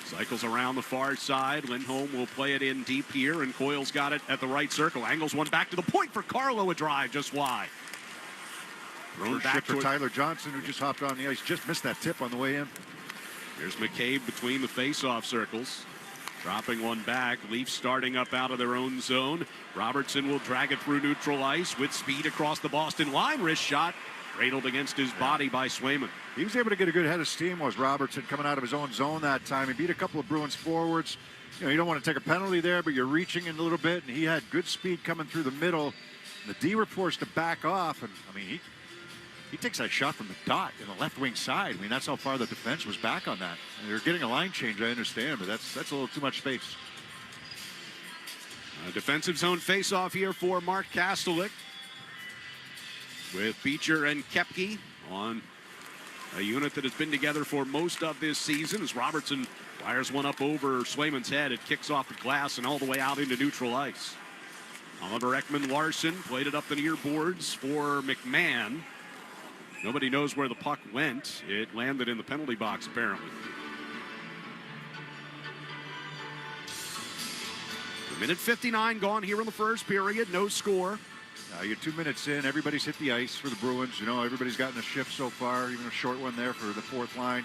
Cycles around the far side. Lindholm will play it in deep here, and Coyle's got it at the right circle. Angles one back to the point for Carlo, a drive just wide. Thrown back for Tyler Johnson, who just hopped on the ice. Just missed that tip on the way in. Here's McCabe between the face-off circles. Dropping one back. Leafs starting up out of their own zone. Robertson will drag it through neutral ice with speed across the Boston line. Wrist shot cradled against his body by Swayman. He was able to get a good head of steam, was Robertson, coming out of his own zone that time. He beat a couple of Bruins forwards. You know, you don't want to take a penalty there, but you're reaching in a little bit, and he had good speed coming through the middle. The D were forced to back off, and I mean, he He takes that shot from the dot in the left wing side. I mean, that's how far the defense was back on that. And they're getting a line change, I understand, but that's a little too much space. A defensive zone face-off here for Mark Kastelik, with Beecher and Koepke on a unit that has been together for most of this season, as Robertson fires one up over Swayman's head. It kicks off the glass and all the way out into neutral ice. Oliver Ekman-Larsson played it up the near boards for McMahon. Nobody knows where the puck went. It landed in the penalty box, apparently. A minute 59 gone here in the first period. No score. You're 2 minutes in. Everybody's hit the ice for the Bruins. You know, everybody's gotten a shift so far, even a short one there for the fourth line.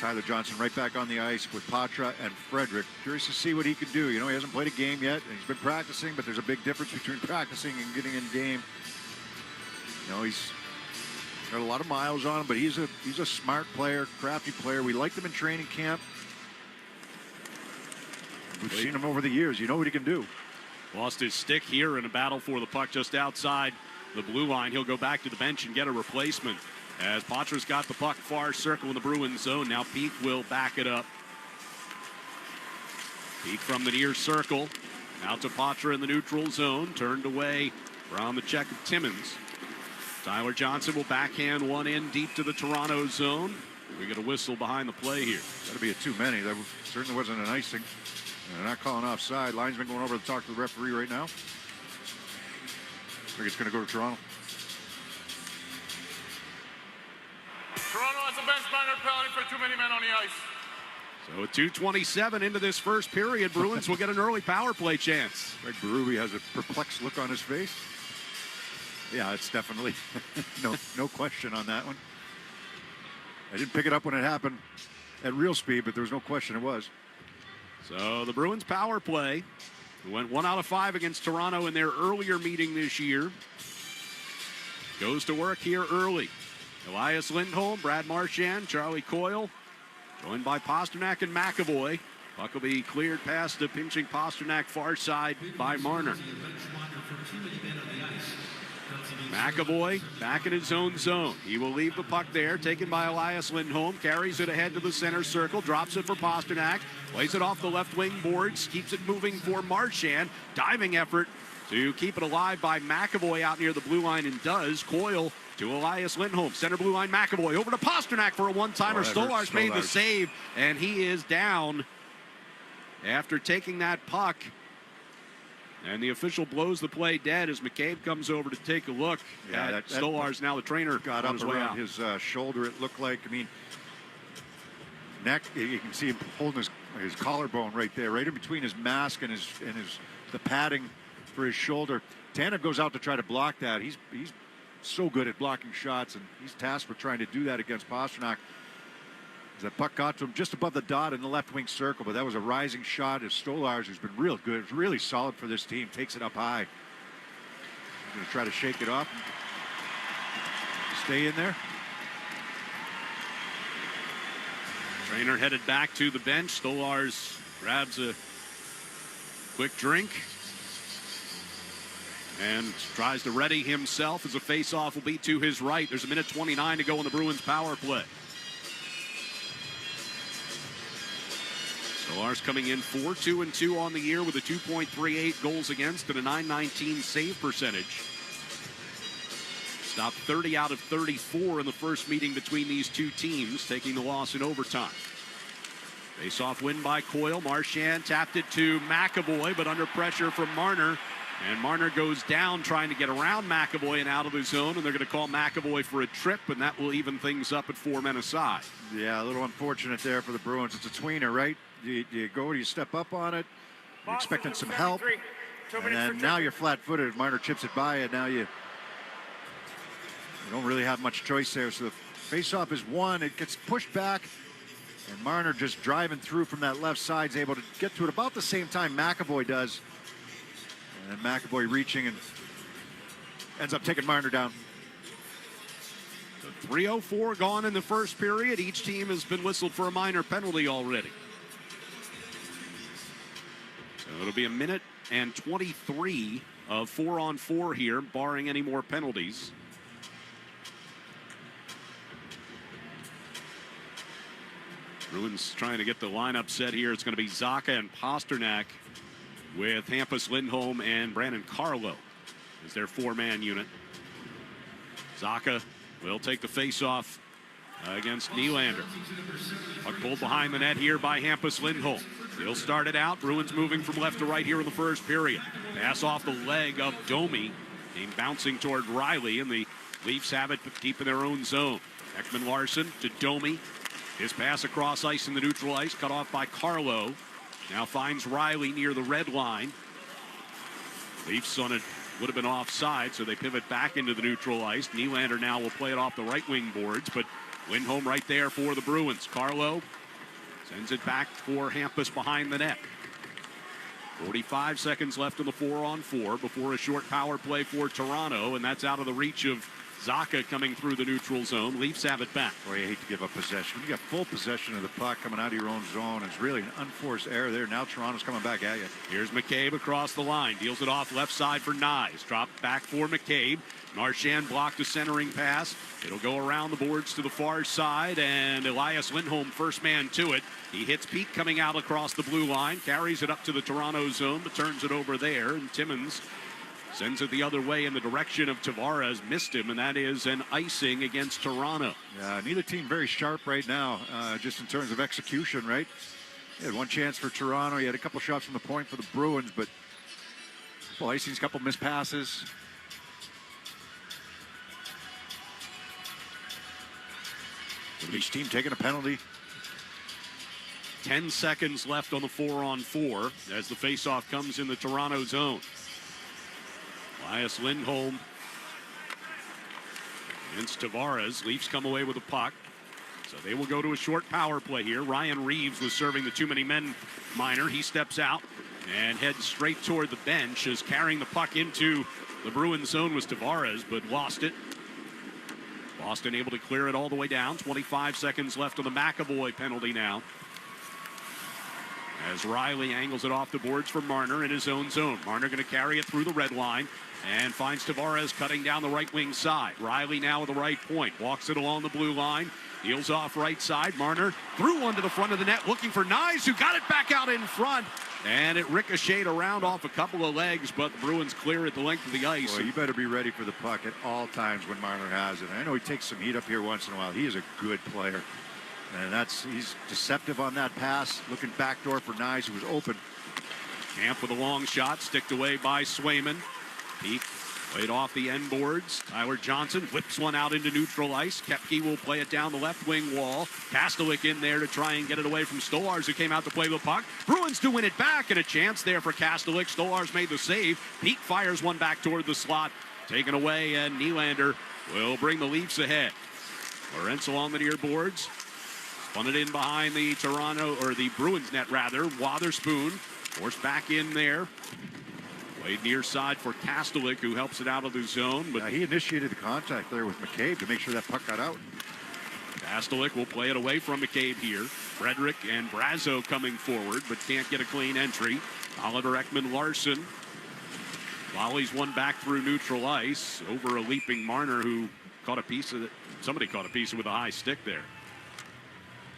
Tyler Johnson right back on the ice with Patra and Frederick. Curious to see what he can do. You know, he hasn't played a game yet. He's been practicing, but there's a big difference between practicing and getting in game. You know, he's got a lot of miles on him, but he's a smart player, crafty player. We liked him in training camp. We've seen him over the years. You know what he can do. Lost his stick here in a battle for the puck just outside the blue line. He'll go back to the bench and get a replacement, as Patra's got the puck far circle in the Bruins zone. Now Peak will back it up. Peak from the near circle. Out to Patra in the neutral zone. Turned away from the check of Timmins. Tyler Johnson will backhand one in deep to the Toronto zone. We get a whistle behind the play here. Got to be a too many. That certainly wasn't an icing. They're not calling offside. Linesman going over to talk to the referee right now. I think it's going to go to Toronto. Toronto has a bench minor penalty for too many men on the ice. So with 2:27 into this first period, Bruins will get an early power play chance. Greg Berube has a perplexed look on his face. Yeah, it's definitely no question on that one. I didn't pick it up when it happened at real speed, but there was no question it was. So the Bruins power play went 1 out of 5 against Toronto in their earlier meeting this year. Goes to work here early. Elias Lindholm, Brad Marchand, Charlie Coyle, joined by Pasternak and McAvoy. Puck will be cleared past the pinching Pasternak far side by Marner. McAvoy back in his own zone. He will leave the puck there, taken by Elias Lindholm, carries it ahead to the center circle, drops it for Pasternak, plays it off the left wing boards, keeps it moving for Marchand. Diving effort to keep it alive by McAvoy out near the blue line, and does. Coyle to Elias Lindholm, center blue line, McAvoy over to Pasternak for a one-timer. Stolarz made the save, and he is down after taking that puck. And the official blows the play dead as McCabe comes over to take a look at Stolarz. Now the trainer got up around his shoulder, it looked like. I mean, neck, you can see him holding his collarbone right there, right in between his mask and the padding for his shoulder. Tanev goes out to try to block that. He's so good at blocking shots, and he's tasked with trying to do that against Pasternak. That puck got to him just above the dot in the left wing circle, but that was a rising shot as Stolarz, who's been real good, really solid for this team, takes it up high. He's going to try to shake it off and stay in there. Trainer headed back to the bench. Stolarz grabs a quick drink and tries to ready himself as a face-off will be to his right. There's a minute 29 to go in the Bruins power play. Stolarz coming in 4-2-2 on the year with a 2.38 goals against and a .919 save percentage. Stopped 30 out of 34 in the first meeting between these two teams, taking the loss in overtime. Face-off win by Coyle. Marchand tapped it to McAvoy, but under pressure from Marner. And Marner goes down trying to get around McAvoy and out of the zone, and they're going to call McAvoy for a trip, and that will even things up at 4 men aside. Yeah, a little unfortunate there for the Bruins. It's a tweener, right? Do you go, do you step up on it? You're expecting some help, and then now you're flat-footed. Marner chips it by you. Now you don't really have much choice there. So the face-off is won. It gets pushed back, and Marner just driving through from that left side is able to get to it about the same time McAvoy does. And McAvoy reaching and ends up taking Marner down. 3:04 gone in the first period. Each team has been whistled for a minor penalty already. So it'll be a minute and 23 of 4-on-4 here, barring any more penalties. Bruins trying to get the lineup set here. It's going to be Zacha and Pasternak with Hampus Lindholm and Brandon Carlo as their 4-man unit. Zacha will take the face-off against Nylander. Puck pulled behind the net here by Hampus Lindholm. He'll start it out. Bruins moving from left to right here in the first period. Pass off the leg of Domi. Came bouncing toward Riley, and the Leafs have it deep in their own zone. Ekman Larsson to Domi. His pass across ice in the neutral ice, cut off by Carlo. Now finds Riley near the red line. Leafs on it would have been offside, so they pivot back into the neutral ice. Nylander now will play it off the right wing boards, but Lindholm right there for the Bruins. Carlo sends it back for Hampus behind the net. 45 seconds left in the 4-on-4 before a short power play for Toronto, and that's out of the reach of Zacha coming through the neutral zone. Leafs have it back. Boy, you hate to give up possession. You got full possession of the puck coming out of your own zone. It's really an unforced error there. Now Toronto's coming back at you. Here's McCabe across the line. Deals it off left side for Nyes. Dropped back for McCabe. Marchand blocked a centering pass. It'll go around the boards to the far side, and Elias Lindholm first man to it. He hits Pete coming out across the blue line, carries it up to the Toronto zone, but turns it over there, and Timmins sends it the other way in the direction of Tavares. Missed him, and that is an icing against Toronto. Yeah, neither team very sharp right now, just in terms of execution, right? You had one chance for Toronto. You had a couple shots from the point for the Bruins, but well, icings, a couple missed passes. Each team taking a penalty. 10 seconds left on the 4-on-4 as the faceoff comes in the Toronto zone. Elias Lindholm against Tavares. Leafs come away with a puck, so they will go to a short power play here. Ryan Reeves was serving the too many men minor. He steps out and heads straight toward the bench as carrying the puck into the Bruins zone was Tavares, but lost it. Boston able to clear it all the way down. 25 seconds left on the McAvoy penalty now, as Riley angles it off the boards for Marner in his own zone. Marner going to carry it through the red line and finds Tavares cutting down the right wing side. Riley now at the right point. Walks it along the blue line. Deals off right side. Marner threw one to the front of the net looking for Nyes, who got it back out in front. And it ricocheted around off a couple of legs, but the Bruins clear it the length of the ice. Boy, you better be ready for the puck at all times when Marner has it. I know he takes some heat up here once in a while. He is a good player. And he's deceptive on that pass. Looking backdoor for Nyes, who was open. Camp with a long shot, sticked away by Swayman. Peak played off the end boards. Tyler Johnson whips one out into neutral ice. Koepke will play it down the left wing wall. Kastelik in there to try and get it away from Stolars, who came out to play the puck. Bruins do win it back, and a chance there for Kastelik. Stolars made the save. Peak fires one back toward the slot. Taken away, and Nylander will bring the Leafs ahead. Lorentz along the near boards. Spun it in behind the the Bruins net rather. Wotherspoon forced back in there. Played near side for Kastelik, who helps it out of the zone. But he initiated the contact there with McCabe to make sure that puck got out. Kastelik will play it away from McCabe here. Frederick and Brazo coming forward, but can't get a clean entry. Oliver Ekman Larsson volleys one back through neutral ice over a leaping Marner, who caught a piece of it. Somebody caught a piece of it with a high stick there.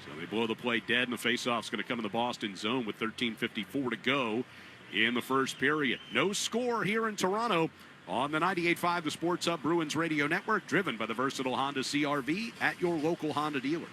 So they blow the play dead, and the faceoff's going to come in the Boston zone with 13:54 to go in the first period. No score here in Toronto on the 98.5 The Sports Hub Bruins Radio Network, driven by the versatile Honda CR-V at your local Honda dealer.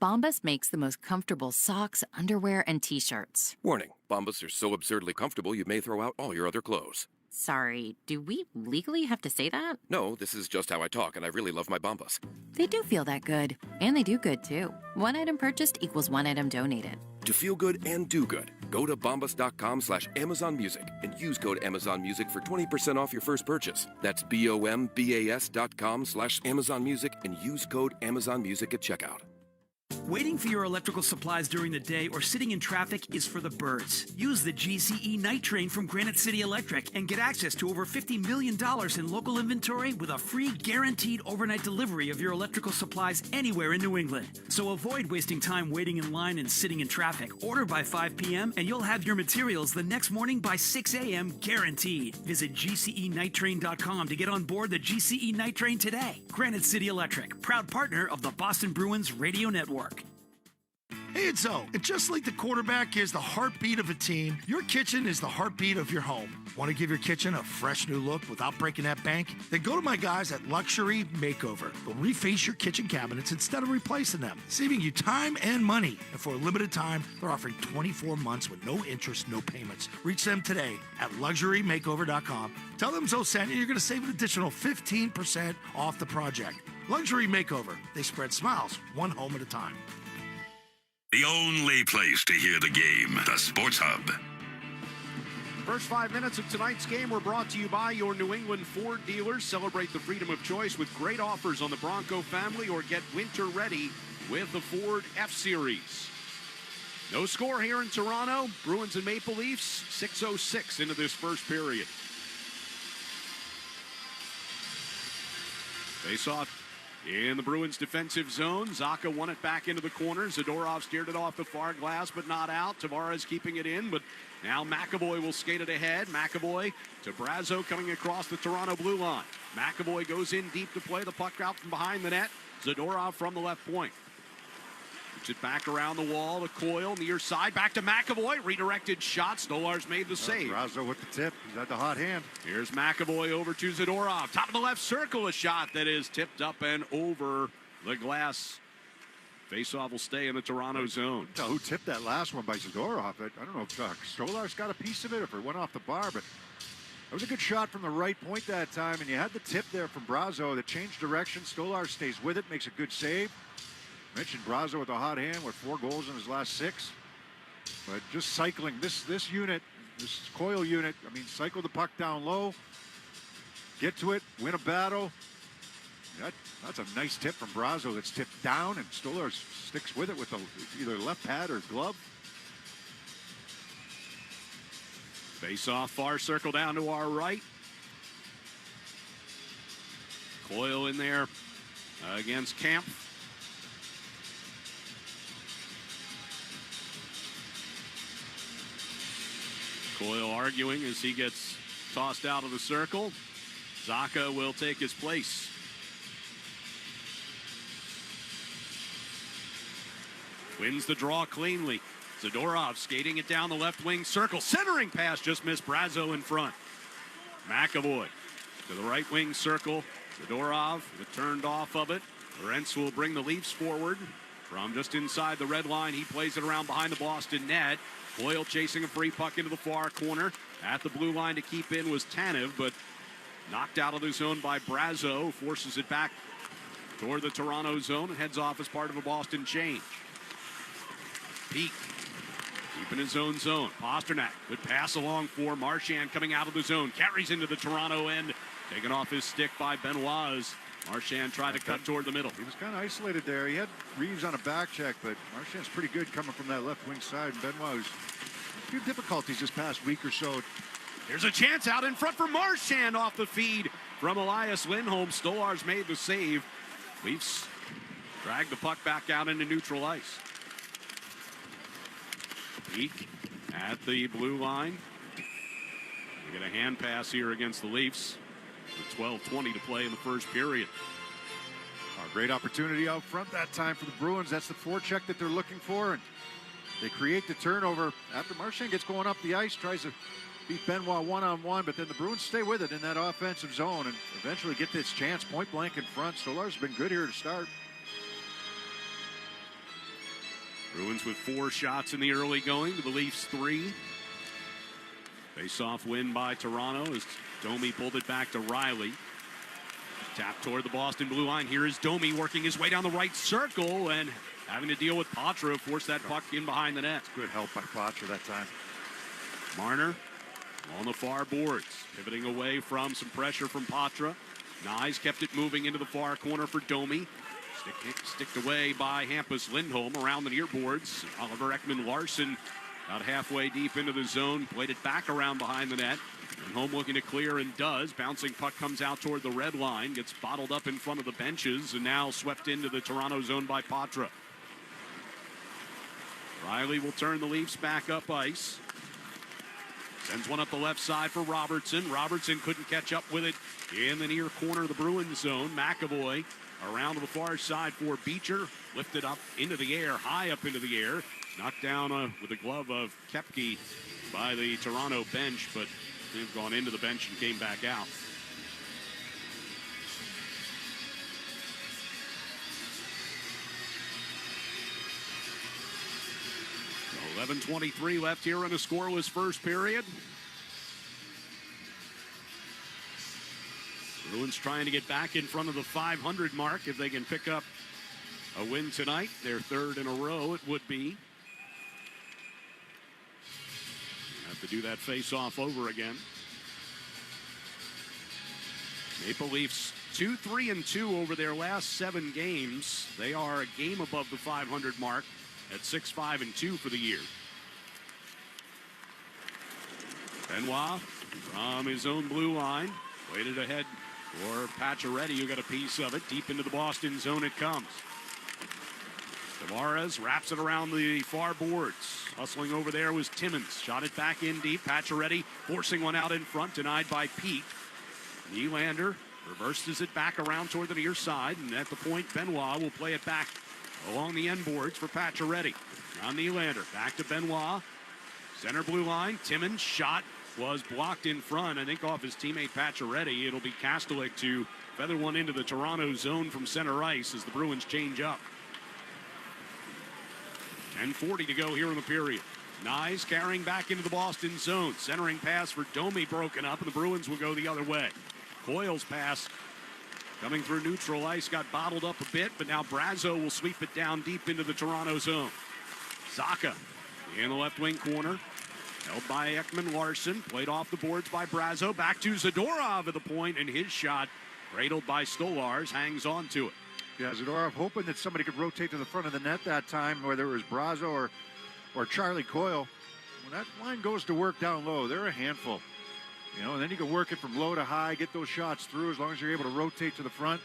Bombas makes the most comfortable socks, underwear, and T-shirts. Warning, Bombas are so absurdly comfortable you may throw out all your other clothes. Sorry, do we legally have to say that? No, this is just how I talk, and I really love my Bombas. They do feel that good. And they do good, too. One item purchased equals one item donated. To feel good and do good, go to bombas.com/Amazon Music and use code Amazon Music for 20% off your first purchase. That's BOMBAS.com/Amazon Music and use code Amazon Music at checkout. Waiting for your electrical supplies during the day or sitting in traffic is for the birds. Use the GCE Night Train from Granite City Electric and get access to over $50 million in local inventory with a free guaranteed overnight delivery of your electrical supplies anywhere in New England. So avoid wasting time waiting in line and sitting in traffic. Order by 5 p.m. and you'll have your materials the next morning by 6 a.m. guaranteed. Visit GCENightTrain.com to get on board the GCE Night Train today. Granite City Electric, proud partner of the Boston Bruins Radio Network. Hey, it's Zoe, and just like the quarterback is the heartbeat of a team, your kitchen is the heartbeat of your home. Want to give your kitchen a fresh new look without breaking that bank? Then go to my guys at Luxury Makeover. They'll reface your kitchen cabinets instead of replacing them, saving you time and money. And for a limited time, they're offering 24 months with no interest, no payments. Reach them today at luxurymakeover.com. Tell them Zoe sent you, you're going to save an additional 15% off the project. Luxury Makeover. They spread smiles, one home at a time. The only place to hear the game, the Sports Hub. First 5 minutes of tonight's game were brought to you by your New England Ford dealers. Celebrate the freedom of choice with great offers on the Bronco family, or get winter ready with the Ford F-Series. No score here in Toronto. Bruins and Maple Leafs, 6:06 into this first period. Face-off in the Bruins' defensive zone. Zacha won it back into the corner. Zadorov steered it off the far glass, but not out. Tavares keeping it in, but now McAvoy will skate it ahead. McAvoy to Brazo coming across the Toronto blue line. McAvoy goes in deep to play the puck out from behind the net. Zadorov from the left point. Puts it back around the wall to Coyle, near side, back to McAvoy. Redirected shot. Stolarz made the save. Brazo with the tip. He's at the hot hand. Here's McAvoy over to Zadorov. Top of the left circle, a shot that is tipped up and over the glass. Faceoff will stay in the Toronto zone. Tell who tipped that last one by Zadorov. I don't know if Stolarz got a piece of it, if it went off the bar, but that was a good shot from the right point that time, and you had the tip there from Brazo that changed direction. Stolarz stays with it, makes a good save. Mentioned Brazo with a hot hand with 4 goals in his last 6. But just cycling this unit, this Coyle unit, I mean, cycle the puck down low, get to it, win a battle. That's a nice tip from Brazo that's tipped down, and Stolarz sticks with it with either left pad or glove. Face off, far circle down to our right. Coyle in there against Camp. Coyle arguing as he gets tossed out of the circle. Zacha will take his place. Wins the draw cleanly. Zadorov skating it down the left wing circle. Centering pass just missed Brazo in front. McAvoy to the right wing circle. Zadorov turned off of it. Lorentz will bring the Leafs forward from just inside the red line. He plays it around behind the Boston net. Coyle chasing a free puck into the far corner. At the blue line to keep in was Tanev, but knocked out of the zone by Brazo. Forces it back toward the Toronto zone and heads off as part of a Boston change. Peak deep in his own zone. Pasternak, good pass along for Marchand coming out of the zone. Carries into the Toronto end. Taken off his stick by Benoit. Marchand tried to cut toward the middle. He was kind of isolated there. He had Reeves on a back check, but Marchand's pretty good coming from that left wing side. And Benoit was a few difficulties this past week or so. There's a chance out in front for Marchand off the feed from Elias Lindholm. Stolarz made the save. Leafs drag the puck back out into neutral ice. Peak at the blue line. We get a hand pass here against the Leafs. With 12:20 to play in the first period. A great opportunity out front that time for the Bruins. That's the forecheck that they're looking for. And they create the turnover after Marchand gets going up the ice, tries to beat Benoit one-on-one, but then the Bruins stay with it in that offensive zone and eventually get this chance point blank in front. Stolar's been good here to start. Bruins with 4 shots in the early going to the Leafs 3. Face-off win by Toronto as Domi pulled it back to Riley. Tap toward the Boston blue line. Here is Domi working his way down the right circle and having to deal with Patra, force that puck in behind the net. Good help by Patra that time. Marner on the far boards, pivoting away from some pressure from Patra. Nyes kept it moving into the far corner for Domi. Sticked away by Hampus Lindholm around the near boards. Oliver Ekman-Larsson about halfway deep into the zone, played it back around behind the net. Lindholm looking to clear and does. Bouncing puck comes out toward the red line, gets bottled up in front of the benches, and now swept into the Toronto zone by Patra. Riley will turn the Leafs back up ice. Sends one up the left side for Robertson. Robertson couldn't catch up with it in the near corner of the Bruins zone. McAvoy around to the far side for Beecher. Lifted up into the air, high up into the air. Knocked down with the glove of Koepke by the Toronto bench, but they've gone into the bench and came back out. So 11:23 left here in a scoreless first period. Bruins trying to get back in front of the 500 mark if they can pick up a win tonight. Their third in a row, it would be. Have to do that face-off over again. Maple Leafs 2-3-2 over their last 7 games. They are a game above the 500 mark at 6-5-2 for the year. Benoit from his own blue line. Waited ahead for Pacioretty, who got a piece of it. Deep into the Boston zone it comes. Tavares wraps it around the far boards. Hustling over there was Timmins. Shot it back in deep. Pacioretty forcing one out in front, denied by Pete. Nylander reverses it back around toward the near side, and at the point, Benoit will play it back along the end boards for Pacioretty. Now Nylander, back to Benoit. Center blue line, Timmins shot was blocked in front, I think off his teammate Pacioretty. It'll be Kastelik to feather one into the Toronto zone from center ice as the Bruins change up. 10:40 to go here in the period. Nyes carrying back into the Boston zone. Centering pass for Domi broken up, and the Bruins will go the other way. Coyle's pass coming through neutral ice got bottled up a bit, but now Brazo will sweep it down deep into the Toronto zone. Zacha in the left wing corner. Held by Ekman Larson. Played off the boards by Brazo. Back to Zadorov at the point, and his shot, cradled by Stolars, hangs on to it. Yeah, Zadorov hoping that somebody could rotate to the front of the net that time, whether it was Brazo or Charlie Coyle. When that line goes to work down low, they're a handful. You know, and then you can work it from low to high, get those shots through as long as you're able to rotate to the front.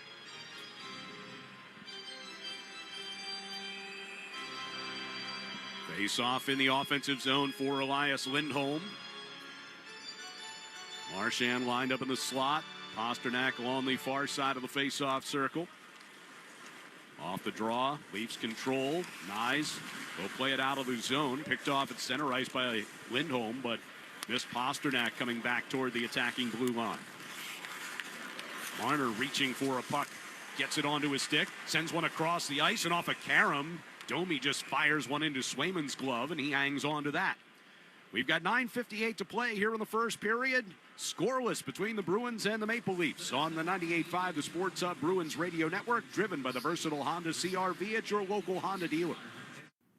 Face off in the offensive zone for Elias Lindholm. Marchand lined up in the slot. Pasternak along the far side of the face-off circle. Off the draw, Leafs control. Nyes will play it out of the zone. Picked off at center ice by Lindholm, but missed Pasternak coming back toward the attacking blue line. Marner reaching for a puck. Gets it onto his stick. Sends one across the ice and off a Karam. Domi just fires one into Swayman's glove, and he hangs on to that. We've got 9:58 to play here in the first period. Scoreless between the Bruins and the Maple Leafs on the 98.5 The Sports Hub Bruins Radio Network, driven by the versatile Honda CR-V at your local Honda dealer.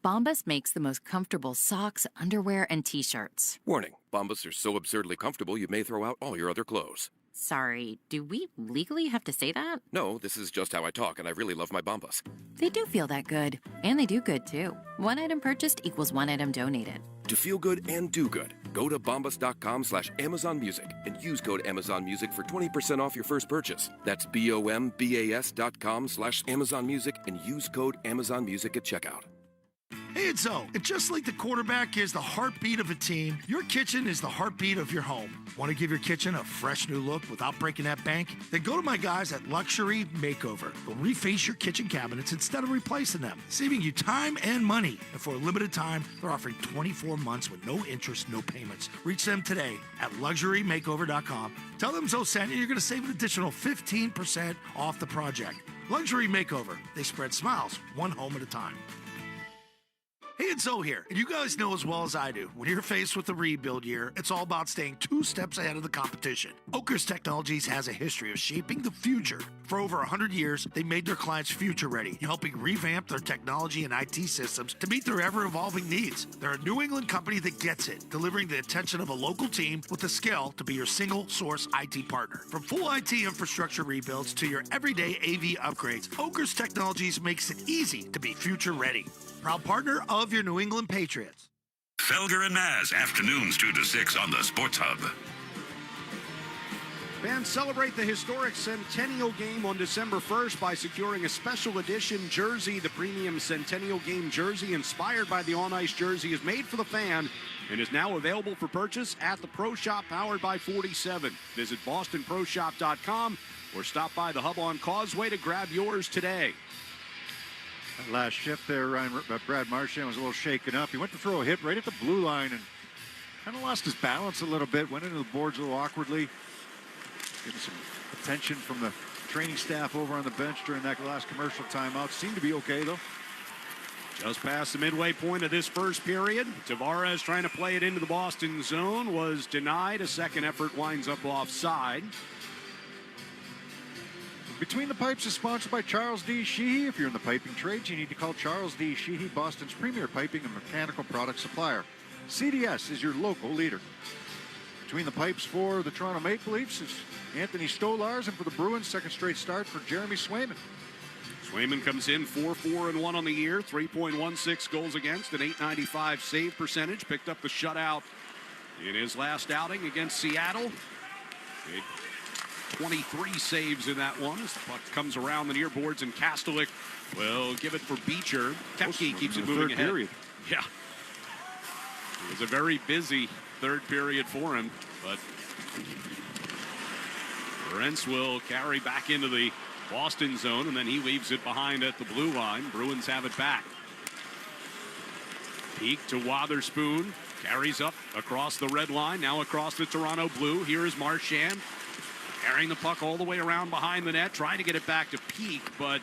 Bombas makes the most comfortable socks, underwear, and T-shirts. Warning, Bombas are so absurdly comfortable you may throw out all your other clothes. Sorry, do we legally have to say that? No, this is just how I talk, and I really love my Bombas. They do feel that good. And they do good, too. One item purchased equals one item donated. To feel good and do good, go to bombas.com/Amazon Music and use code Amazon Music for 20% off your first purchase. That's BOMBAS.com/Amazon Music and use code Amazon Music at checkout. Hey, it's Zoe. And just like the quarterback is the heartbeat of a team, your kitchen is the heartbeat of your home. Want to give your kitchen a fresh new look without breaking that bank? Then go to my guys at Luxury Makeover. They'll reface your kitchen cabinets instead of replacing them, saving you time and money. And for a limited time, they're offering 24 months with no interest, no payments. Reach them today at luxurymakeover.com. Tell them Zoe sent you. You're going to save an additional 15% off the project. Luxury Makeover. They spread smiles one home at a time. Hey, it's Zoe here, and you guys know as well as I do, when you're faced with a rebuild year, it's all about staying 2 steps ahead of the competition. Oakers Technologies has a history of shaping the future. For over 100 years, they made their clients future ready, helping revamp their technology and IT systems to meet their ever-evolving needs. They're a New England company that gets it, delivering the attention of a local team with the skill to be your single-source IT partner. From full IT infrastructure rebuilds to your everyday AV upgrades, Oakers Technologies makes it easy to be future ready. Proud partner of your New England Patriots. Felger and Maz, afternoons 2 to 6 on the Sports Hub. Fans celebrate the historic Centennial Game on December 1st by securing a special edition jersey. The premium Centennial Game jersey, inspired by the on-ice jersey, is made for the fan and is now available for purchase at the Pro Shop powered by 47. Visit bostonproshop.com or stop by the Hub on Causeway to grab yours today. That last shift there, Brad Marchand was a little shaken up. He went to throw a hit right at the blue line and kind of lost his balance a little bit, went into the boards a little awkwardly. Getting some attention from the training staff over on the bench during that last commercial timeout. Seemed to be okay, though. Just past the midway point of this first period, Tavares trying to play it into the Boston zone was denied. A second effort winds up offside. Between the Pipes is sponsored by Charles D. Sheehy. If you're in the piping trades, you need to call Charles D. Sheehy, Boston's premier piping and mechanical product supplier. CDS is your local leader. Between the Pipes for the Toronto Maple Leafs is Anthony Stolars, and for the Bruins, second straight start for Jeremy Swayman. Swayman comes in 4-4-1 on the year, 3.16 goals against, an .895 save percentage. Picked up the shutout in his last outing against Seattle. Made 23 saves in that one as the puck comes around the near boards, and Kastelik will give it for Beecher. Kepke keeps it moving ahead. Period. Yeah. It was a very busy third period for him, but Brents will carry back into the Boston zone, and then he leaves it behind at the blue line. Bruins have it back. Peak to Wotherspoon. Carries up across the red line, now across the Toronto blue. Here is Marchand. Carrying the puck all the way around behind the net. Trying to get it back to Peak, but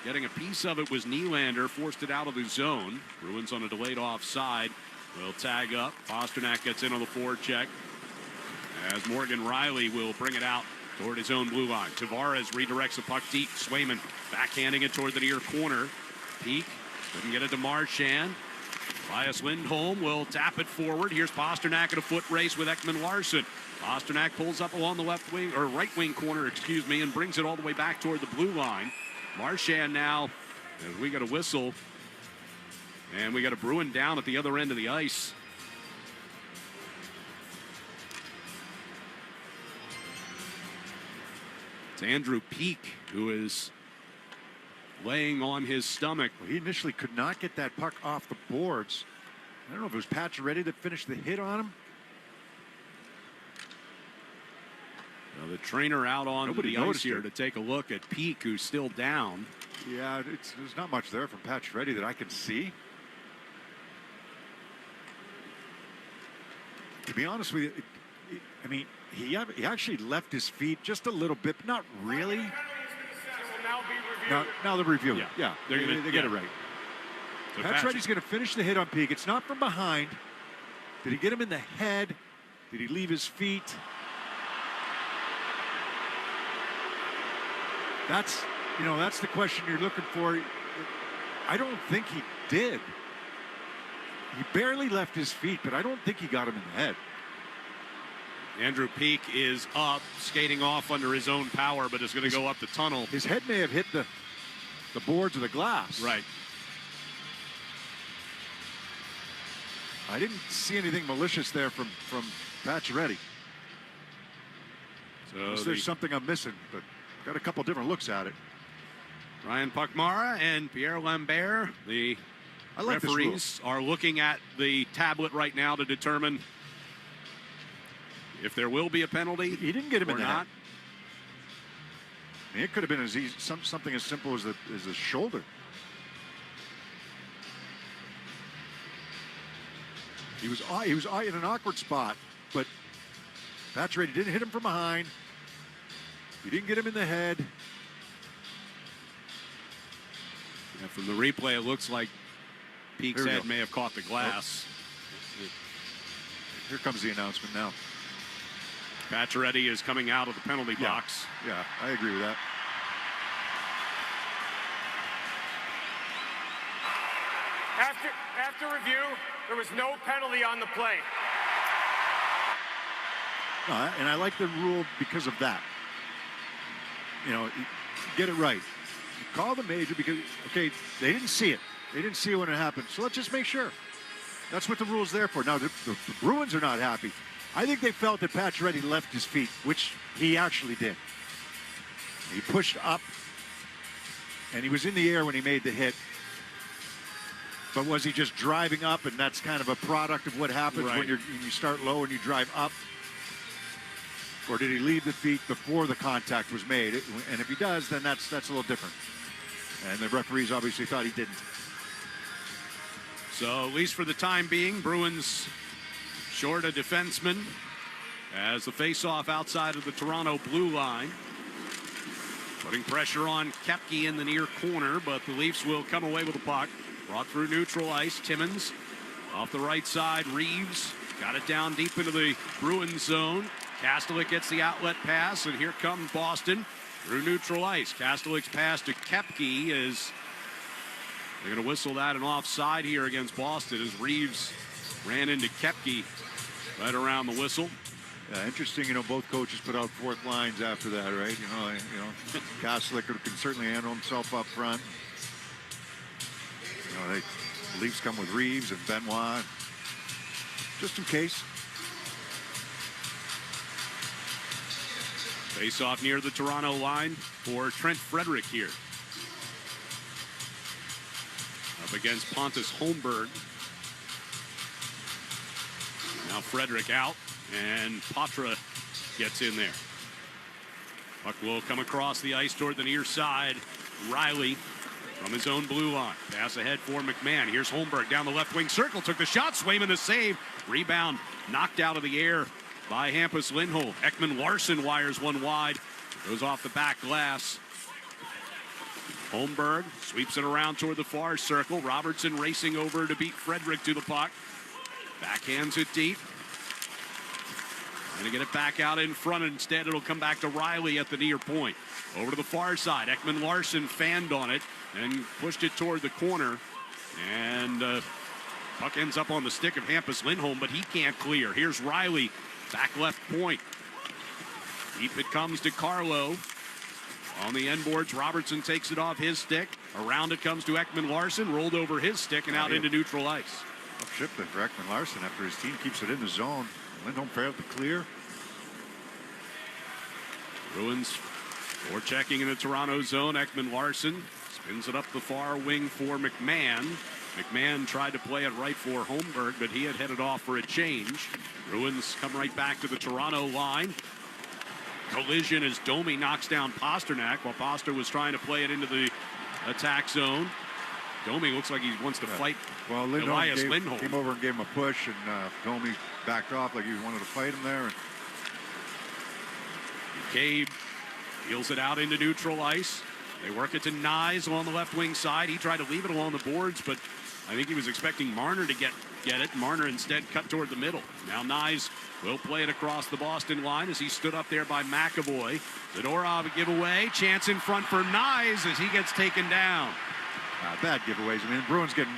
getting a piece of it was Nylander. Forced it out of the zone. Bruins on a delayed offside. Will tag up. Pasternak gets in on the forecheck, as Morgan Riley will bring it out toward his own blue line. Tavares redirects the puck deep. Swayman backhanding it toward the near corner. Peak couldn't get it to Marchand. Elias Lindholm will tap it forward. Here's Pasternak in a foot race with Ekman Larsson. Pasternak pulls up along the left wing, or right wing corner, excuse me, and brings it all the way back toward the blue line. Marchand now, as we got a whistle, and we got a Bruin down at the other end of the ice. It's Andrew Peak who is laying on his stomach. Well, he initially could not get that puck off the boards. I don't know if it was Pacioretty that finished the hit on him. Now the trainer out on the ice here to take a look at Peak, who's still down. Yeah, there's not much there from Pacioretty that I can see. To be honest with you, I mean, he actually left his feet just a little bit, but not really. Now the review. Yeah, they get it right. So Pacioretty's going to finish the hit on Peak. It's not from behind. Did he get him in the head? Did he leave his feet? That's the question you're looking for. I don't think he did. He barely left his feet, but I don't think he got him in the head. Andrew Peak is up, skating off under his own power, but is going to go up the tunnel. His head may have hit the boards of the glass. Right. I didn't see anything malicious there from Pacioretty. So there's something I'm missing, but got a couple different looks at it. Ryan Puckmara and Pierre Lambert, the referees, are looking at the tablet right now to determine if there will be a penalty. He didn't get him in the not. head. I mean, it could have been as easy, something as simple as the shoulder. He was in an awkward spot, but Pacioretty didn't hit him from behind. He didn't get him in the head. Yeah, from the replay, it looks like Peak's head may have caught the glass. Oh. Here comes the announcement now. Pacioretty is coming out of the penalty box. Yeah, I agree with that. After review, there was no penalty on the play. No, and I like the rule because of that. You know, get it right. You call the major because, okay, they didn't see it. They didn't see it when it happened. So let's just make sure. That's what the rule's there for. Now, the Bruins are not happy. I think they felt that Pacioretty left his feet, which he actually did. He pushed up, and he was in the air when he made the hit. But was he just driving up, and that's kind of a product of what happens when you start low and you drive up? or did he leave the feet before the contact was made? And if he does, then that's a little different. And the referees obviously thought he didn't. So at least for the time being, Bruins short a defenseman as the face-off outside of the Toronto blue line. Putting pressure on Koepke in the near corner, but the Leafs will come away with the puck. Brought through neutral ice. Timmins off the right side. Reeves got it down deep into the Bruins zone. Kastelik gets the outlet pass, and here comes Boston through neutral ice. Kastelik's pass to Koepke is they're going to whistle that an offside here against Boston as Reeves ran into Koepke right around the whistle. Interesting, both coaches put out fourth lines after that, right? Kastelik can certainly handle himself up front. The Leafs come with Reeves and Benoit, just in case. Face off near the Toronto line for Trent Frederick here. Up against Pontus Holmberg. Now Frederick out, and Patra gets in there. Puck will come across the ice toward the near side. Riley from his own blue line. Pass ahead for McMahon. Here's Holmberg down the left wing circle. Took the shot. Swayman the save. Rebound knocked out of the air by Hampus Lindholm. Ekman Larson wires one wide. Goes off the back glass. Holmberg sweeps it around toward the far circle. Robertson racing over to beat Frederick to the puck. Backhands it deep. Going to get it back out in front. Instead, it'll come back to Riley at the near point. Over to the far side. Ekman Larson fanned on it and pushed it toward the corner. And puck ends up on the stick of Hampus Lindholm, but he can't clear. Here's Riley, back left point. Deep it comes to Carlo. On the end boards, Robertson takes it off his stick. Around it comes to Ekman Larson, rolled over his stick and out into neutral ice. Tough ship for Ekman Larson after his team keeps it in the zone. Lindholm failed to clear. Bruins forechecking in the Toronto zone. Ekman Larson spins it up the far wing for McMahon. McMahon tried to play it right for Holmberg, but he had headed off for a change. Bruins come right back to the Toronto line. Collision as Domi knocks down Pasternak while Paster was trying to play it into the attack zone. Domi looks like he wants to fight Elias Lindholm. Came over and gave him a push, and Domi backed off like he wanted to fight him there. McCabe deals it out into neutral ice. They work it to Nyes on the left wing side. He tried to leave it along the boards, but I think he was expecting Marner to get it. Marner instead cut toward the middle. Now Nyes will play it across the Boston line as he stood up there by McAvoy. Zadorov giveaway. Chance in front for Nyes as he gets taken down. Bad giveaways. I mean, the Bruins getting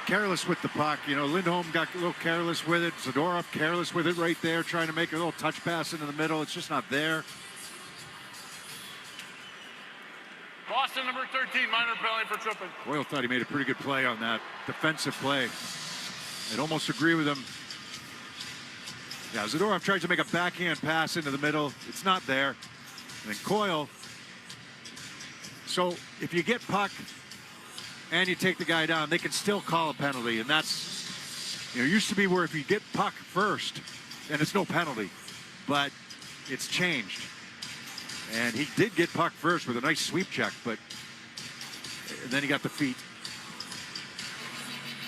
careless with the puck. Lindholm got a little careless with it. Zadorov careless with it right there, trying to make a little touch pass into the middle. It's just not there. Boston number 13, minor penalty for tripping. Boyle thought he made a pretty good play on that defensive play. I'd almost agree with him. Yeah, Zadorov tries to make a backhand pass into the middle. It's not there. And then Coyle. So if you get puck and you take the guy down, they can still call a penalty. And that's, it used to be where if you get puck first, and it's no penalty. But it's changed. And he did get puck first with a nice sweep check, but then he got the feet.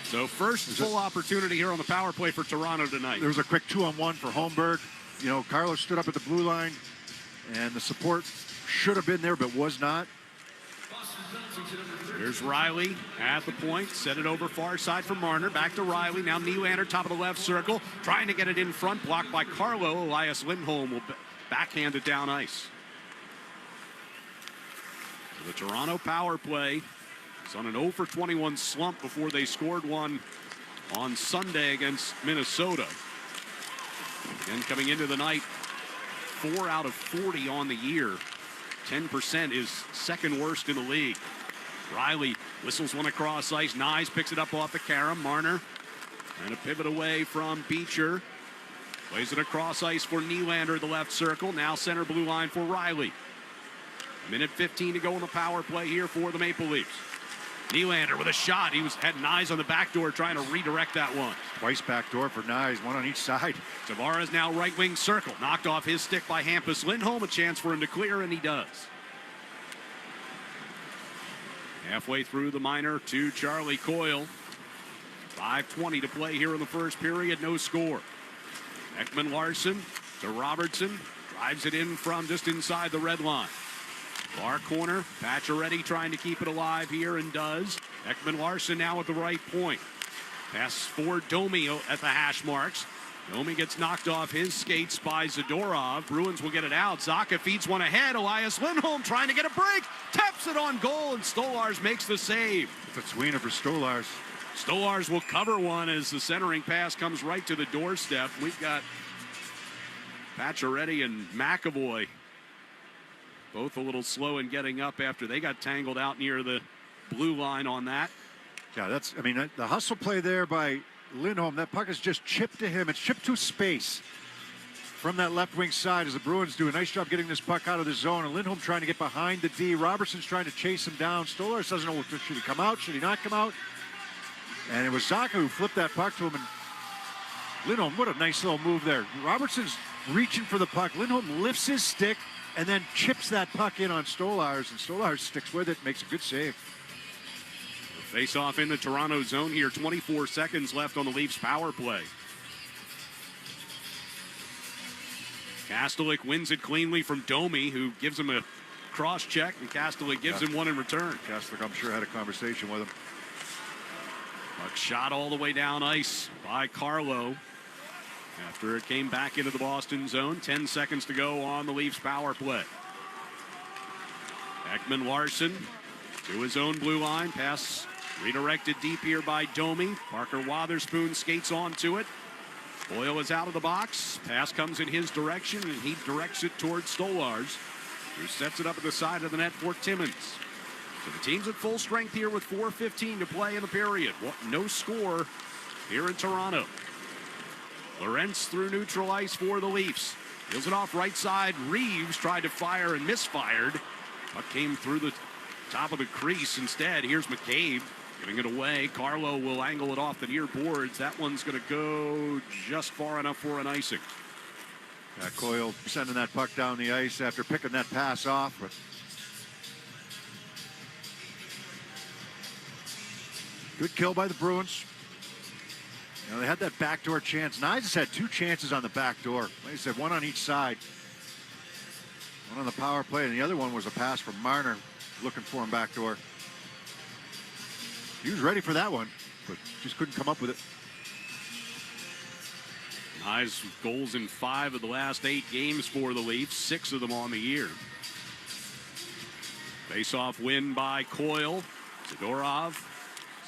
So first full opportunity here on the power play for Toronto tonight. There was a quick 2-on-1 for Holmberg. Carlos stood up at the blue line, and the support should have been there, but was not. Here's Riley at the point. Set it over far side for Marner. Back to Riley. Now Nylander, top of the left circle. Trying to get it in front. Blocked by Carlo. Elias Lindholm will backhand it down ice. The Toronto power play is on an 0-for-21 slump before they scored one on Sunday against Minnesota. And coming into the night, 4 out of 40 on the year. 10% is second worst in the league. Riley whistles one across ice. Nyes picks it up off the carom. Marner and a pivot away from Beecher. Plays it across ice for Nylander, the left circle. Now center blue line for Riley. 1:15 to go in the power play here for the Maple Leafs. Nylander with a shot. He had eyes on the back door trying to redirect that one. Twice back door for Nyes, one on each side. Tavares now right wing circle. Knocked off his stick by Hampus Lindholm. A chance for him to clear, and he does. Halfway through the minor to Charlie Coyle. 5:20 to play here in the first period. No score. Ekman Larsson to Robertson. Drives it in from just inside the red line. Far corner. Pacioretty trying to keep it alive here and does. Ekman Larsson now at the right point. Pass for Domi at the hash marks. Domi gets knocked off his skates by Zadorov. Bruins will get it out. Zacha feeds one ahead. Elias Lindholm trying to get a break. Taps it on goal, and Stolarz makes the save. It's a tweener for Stolarz. Stolarz will cover one as the centering pass comes right to the doorstep. We've got Pacioretty and McAvoy both a little slow in getting up after they got tangled out near the blue line on that. Yeah, the hustle play there by Lindholm. That puck is just chipped to him. It's chipped to space from that left wing side as the Bruins do a nice job getting this puck out of the zone. And Lindholm trying to get behind the D. Robertson's trying to chase him down. Stolarz doesn't know, should he come out? Should he not come out? And it was Zacha who flipped that puck to him. And Lindholm, what a nice little move there. Robertson's reaching for the puck. Lindholm lifts his stick and then chips that puck in on Stolarz. And Stolarz sticks with it, makes a good save. Face off in the Toronto zone here. 24 seconds left on the Leafs power play. Kastelik wins it cleanly from Domi, who gives him a cross check, and Kastelik gives him one in return. Kastelik, I'm sure, had a conversation with him. Puck shot all the way down ice by Carlo after it came back into the Boston zone. 10 seconds to go on the Leafs power play. Ekman Larsson to his own blue line. Pass redirected deep here by Domi. Parker Wotherspoon skates onto it. Boyle is out of the box. Pass comes in his direction, and he directs it towards Stolarz, who sets it up at the side of the net for Timmins. So the team's at full strength here with 4:15 to play in the period. No score here in Toronto. Lorentz through neutral ice for the Leafs. Deals it off right side. Reeves tried to fire and misfired. Puck came through the top of the crease instead. Here's McCabe giving it away. Carlo will angle it off the near boards. That one's going to go just far enough for an icing. Coyle sending that puck down the ice after picking that pass off. But good kill by the Bruins. You know, they had that backdoor chance. Nyes has had 2 chances on the back door. Like I said, one on each side. One on the power play, and the other one was a pass from Marner looking for him backdoor. He was ready for that one, but just couldn't come up with it. Nyes goals in 5 of the last 8 games for the Leafs, 6 of them on the year. Face-off win by Coyle. Zadorov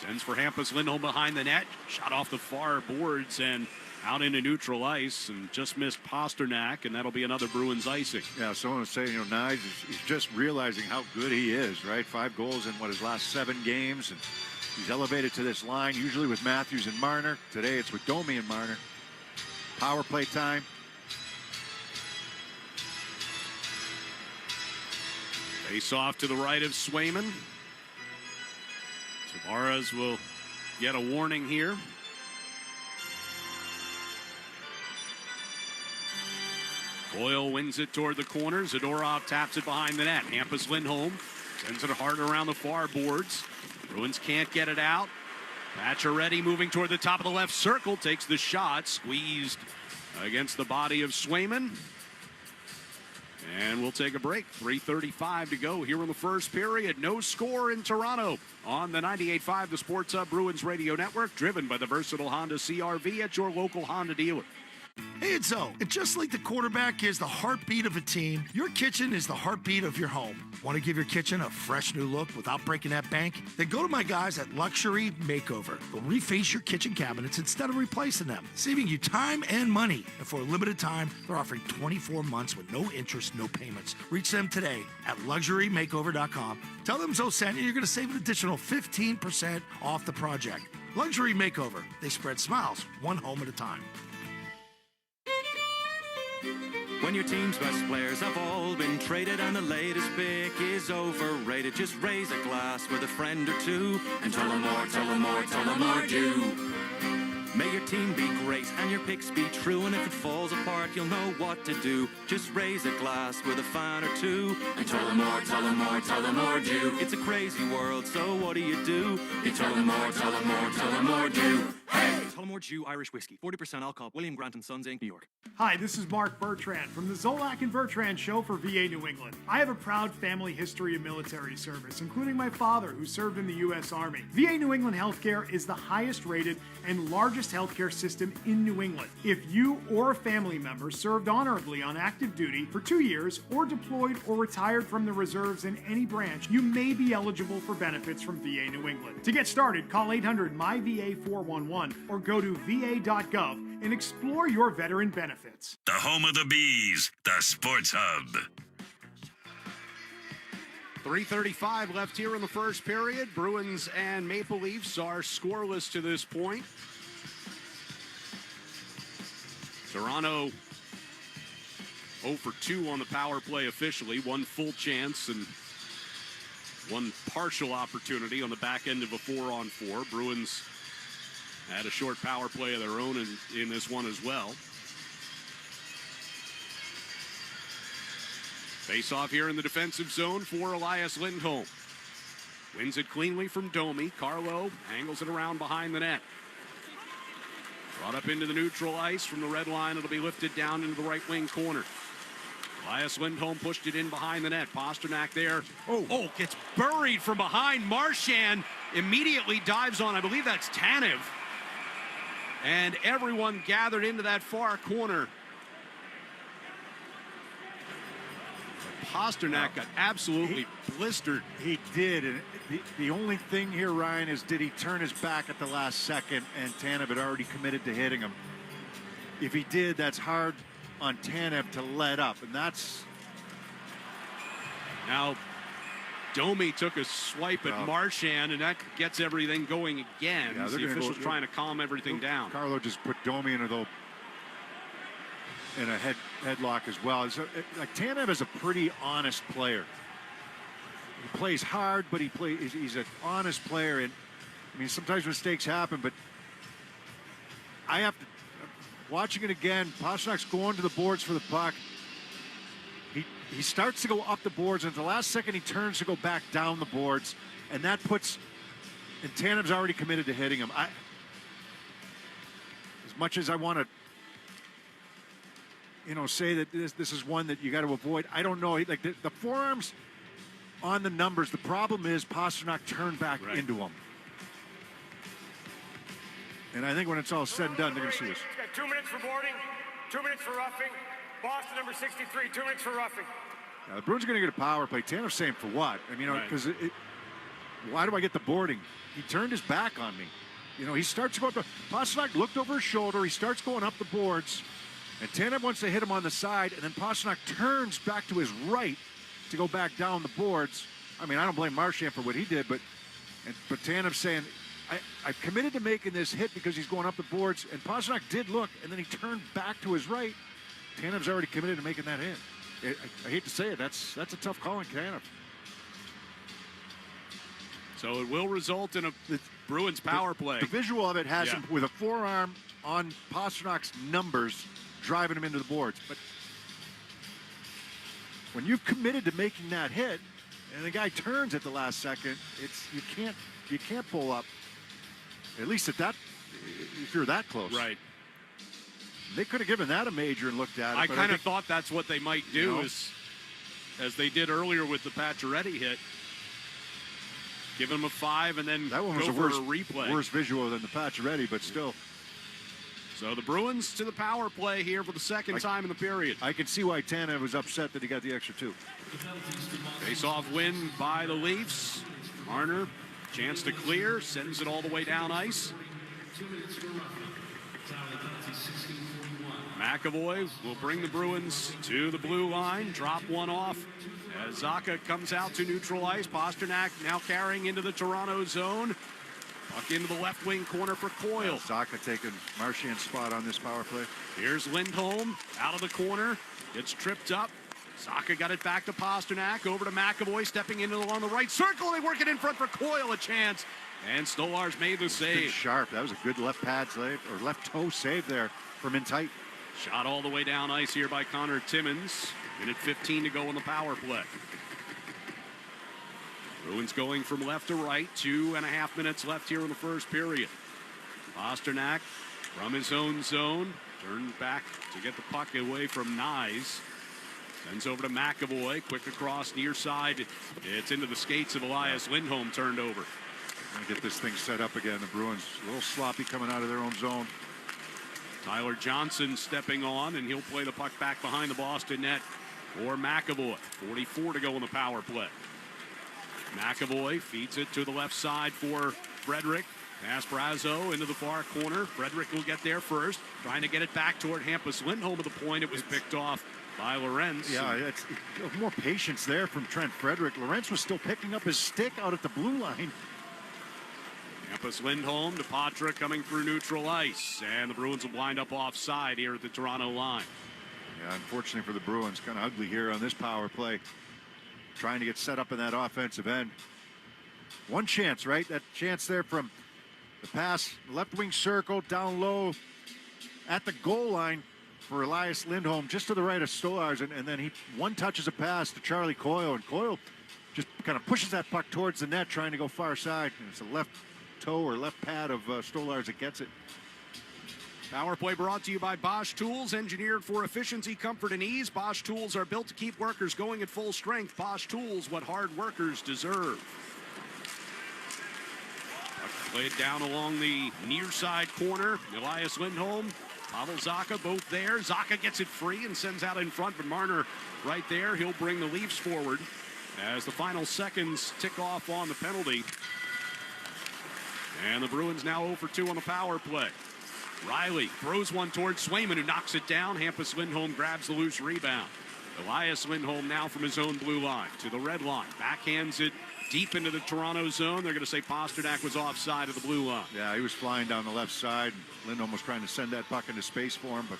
sends for Hampus Lindholm behind the net. Shot off the far boards and out into neutral ice and just missed Pasternak, and that'll be another Bruins icing. Yeah, someone was saying, Nyes is just realizing how good he is, right? 5 goals in, his last 7 games, and he's elevated to this line, usually with Matthews and Marner. Today it's with Domi and Marner. Power play time. Face off to the right of Swayman. Tavares will get a warning here. Boyle wins it toward the corner. Zadorov taps it behind the net. Hampus Lindholm sends it hard around the far boards. Bruins can't get it out. Pacioretty moving toward the top of the left circle. Takes the shot. Squeezed against the body of Swayman. And we'll take a break. 3:35 to go here in the first period. No score in Toronto on the 98.5 The Sports Hub Bruins Radio Network, driven by the versatile Honda CR-V at your local Honda dealer. Hey, it's Zoe. And just like the quarterback is the heartbeat of a team, your kitchen is the heartbeat of your home. Want to give your kitchen a fresh new look without breaking that bank? Then go to my guys at Luxury Makeover. They'll reface your kitchen cabinets instead of replacing them, saving you time and money. And for a limited time, they're offering 24 months with no interest, no payments. Reach them today at LuxuryMakeover.com. Tell them Zoe sent you. You're going to save an additional 15% off the project. Luxury Makeover. They spread smiles one home at a time. When your team's best players have all been traded and the latest pick is overrated, just raise a glass with a friend or two and tell them more, tell them more, tell them more do. May your team be great and your picks be true, and if it falls apart, you'll know what to do. Just raise a glass with a fan or two and tell them more, tell them more, tell them more do. It's a crazy world, so what do? You tell them more, tell them more, tell them more do. Hey! Tullamore Dew Irish Whiskey, 40% alcohol, William Grant & Sons Inc., New York. Hi, this is Mark Bertrand from the Zolak and Bertrand Show for VA New England. I have a proud family history of military service, including my father, who served in the U.S. Army. VA New England Healthcare is the highest rated and largest healthcare system in New England. If you or a family member served honorably on active duty for 2 years or deployed or retired from the reserves in any branch, you may be eligible for benefits from VA New England. To get started, call 800-MY-VA-411 or go to va.gov and explore your veteran benefits. The home of the Bees, the Sports Hub. 3:35 left here in the first period. Bruins and Maple Leafs are scoreless to this point. Toronto 0 for 2 on the power play officially. One full chance and one partial opportunity on the back end of a 4-on-4. Bruins had a short power play of their own in this one as well. Face off here in the defensive zone for Elias Lindholm. Wins it cleanly from Domi. Carlo angles it around behind the net. Brought up into the neutral ice from the red line. It'll be lifted down into the right wing corner. Elias Lindholm pushed it in behind the net. Pasternak there. Oh, gets buried from behind. Marchand immediately dives on. I believe that's Tanev. And everyone gathered into that far corner. Pasternak got absolutely blistered. He did. And the only thing here, Ryan, is did he turn his back at the last second and Tanev had already committed to hitting him? If he did, that's hard on Tanev to let up. And that's... Now, Domi took a swipe at Marchand, and that gets everything going again. Yeah, the officials trying to calm everything down. Carlo just put Domi in a headlock as well. So, like, Tanev is a pretty honest player. He plays hard, but he's an honest player. And I mean, sometimes mistakes happen, but I have to, watching it again, Pasternak's going to the boards for the puck. He starts to go up the boards, and at the last second he turns to go back down the boards, and that puts, and Tanev's already committed to hitting him. As much as I want to, say that this is one that you got to avoid, I don't know. Like the forearms on the numbers, the problem is Pasternak turned back into him. And I think when it's all said and done, they're going to see this. 2 minutes for boarding, 2 minutes for roughing. Boston number 63, 2 minutes for roughing. Now, the Bruins are going to get a power play. Tanner's saying for what? I mean, because why do I get the boarding? He turned his back on me. He starts to go up. Pasternak looked over his shoulder. He starts going up the boards. And Tanev wants to hit him on the side. And then Pasternak turns back to his right to go back down the boards. I mean, I don't blame Marchand for what he did. But Tanev's saying, I've committed to making this hit because he's going up the boards. And Pasternak did look. And then he turned back to his right. Tanev's already committed to making that hit. I hate to say it, that's a tough call on Tanev. So it will result in a Bruins power play. The visual of it has him with a forearm on Pasternak's numbers, driving him into the boards. But when you've committed to making that hit, and the guy turns at the last second, you can't pull up. At least at that, if you're that close. Right. They could have given that a major and looked at it. I kind of thought that's what they might do, as they did earlier with the Pacioretty hit. Give him a 5 and then that one was go for a replay. Worse visual than the Pacioretty, but still. So the Bruins to the power play here for the second time in the period. I can see why Tanev was upset that he got the extra 2. Face-off win by the Leafs. Marner, chance to clear, sends it all the way down ice. McAvoy will bring the Bruins to the blue line, drop one off as Zacha comes out to neutral ice. Pasternak now carrying into the Toronto zone. Puck into the left wing corner for Coyle. Zaka taking Marchand's spot on this power play. Here's Lindholm out of the corner. Gets tripped up. Zaka got it back to Pasternak. Over to McAvoy, stepping into along the right circle. They work it in front for Coyle, a chance. And Stolarz made the save. Sharp. That was a good left pad save, or left toe save there from in tight. Shot all the way down ice here by Connor Timmins. Minute 15 to go in the power play. Bruins going from left to right. 2.5 minutes left here in the first period. Pasternak from his own zone. Turned back to get the puck away from Nyes. Sends over to McAvoy. Quick across near side. It's into the skates of Elias Lindholm, turned over. Gonna get this thing set up again. The Bruins a little sloppy coming out of their own zone. Tyler Johnson stepping on, and he'll play the puck back behind the Boston net for McAvoy. 44 to go in the power play. McAvoy feeds it to the left side for Frederick. Pass Brazo into the far corner. Frederick will get there first. Trying to get it back toward Hampus Lindholm at the point. It was picked off by Lorenz. Yeah, it's more patience there from Trent Frederick. Lorenz was still picking up his stick out at the blue line. Hampus Lindholm to Patra coming through neutral ice. And the Bruins will wind up offside here at the Toronto line. Yeah, unfortunately for the Bruins, kind of ugly here on this power play. Trying to get set up in that offensive end. One chance, right? That chance there from the pass, left wing circle, down low at the goal line for Elias Lindholm, just to the right of Stolarz, and then he one touches a pass to Charlie Coyle, and Coyle just kind of pushes that puck towards the net, trying to go far side. And it's a left toe or left pad of Stolarz that gets it. Power play brought to you by Bosch Tools, engineered for efficiency, comfort, and ease. Bosch Tools are built to keep workers going at full strength. Bosch Tools, what hard workers deserve. Played down along the near side corner. Elias Lindholm, Pavel Zaka, both there. Zaka gets it free and sends out in front, but Marner right there. He'll bring the Leafs forward as the final seconds tick off on the penalty. And the Bruins now 0 for 2 on the power play. Riley throws one towards Swayman, who knocks it down. Hampus Lindholm grabs the loose rebound. Elias Lindholm now from his own blue line to the red line. Backhands it deep into the Toronto zone. They're going to say Pasternak was offside of the blue line. Yeah, he was flying down the left side. Lindholm was trying to send that puck into space for him, but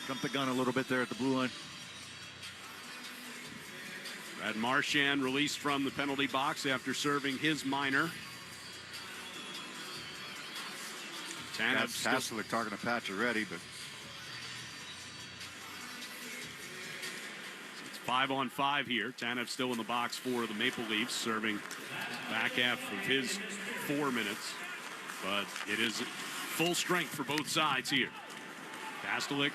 jumped the gun a little bit there at the blue line. Brad Marchand released from the penalty box after serving his minor. That's Haselik talking to Pacioretty, but it's 5-on-5 here. Tanev still in the box for the Maple Leafs, serving back half of his 4 minutes. But it is full strength for both sides here. Pastelik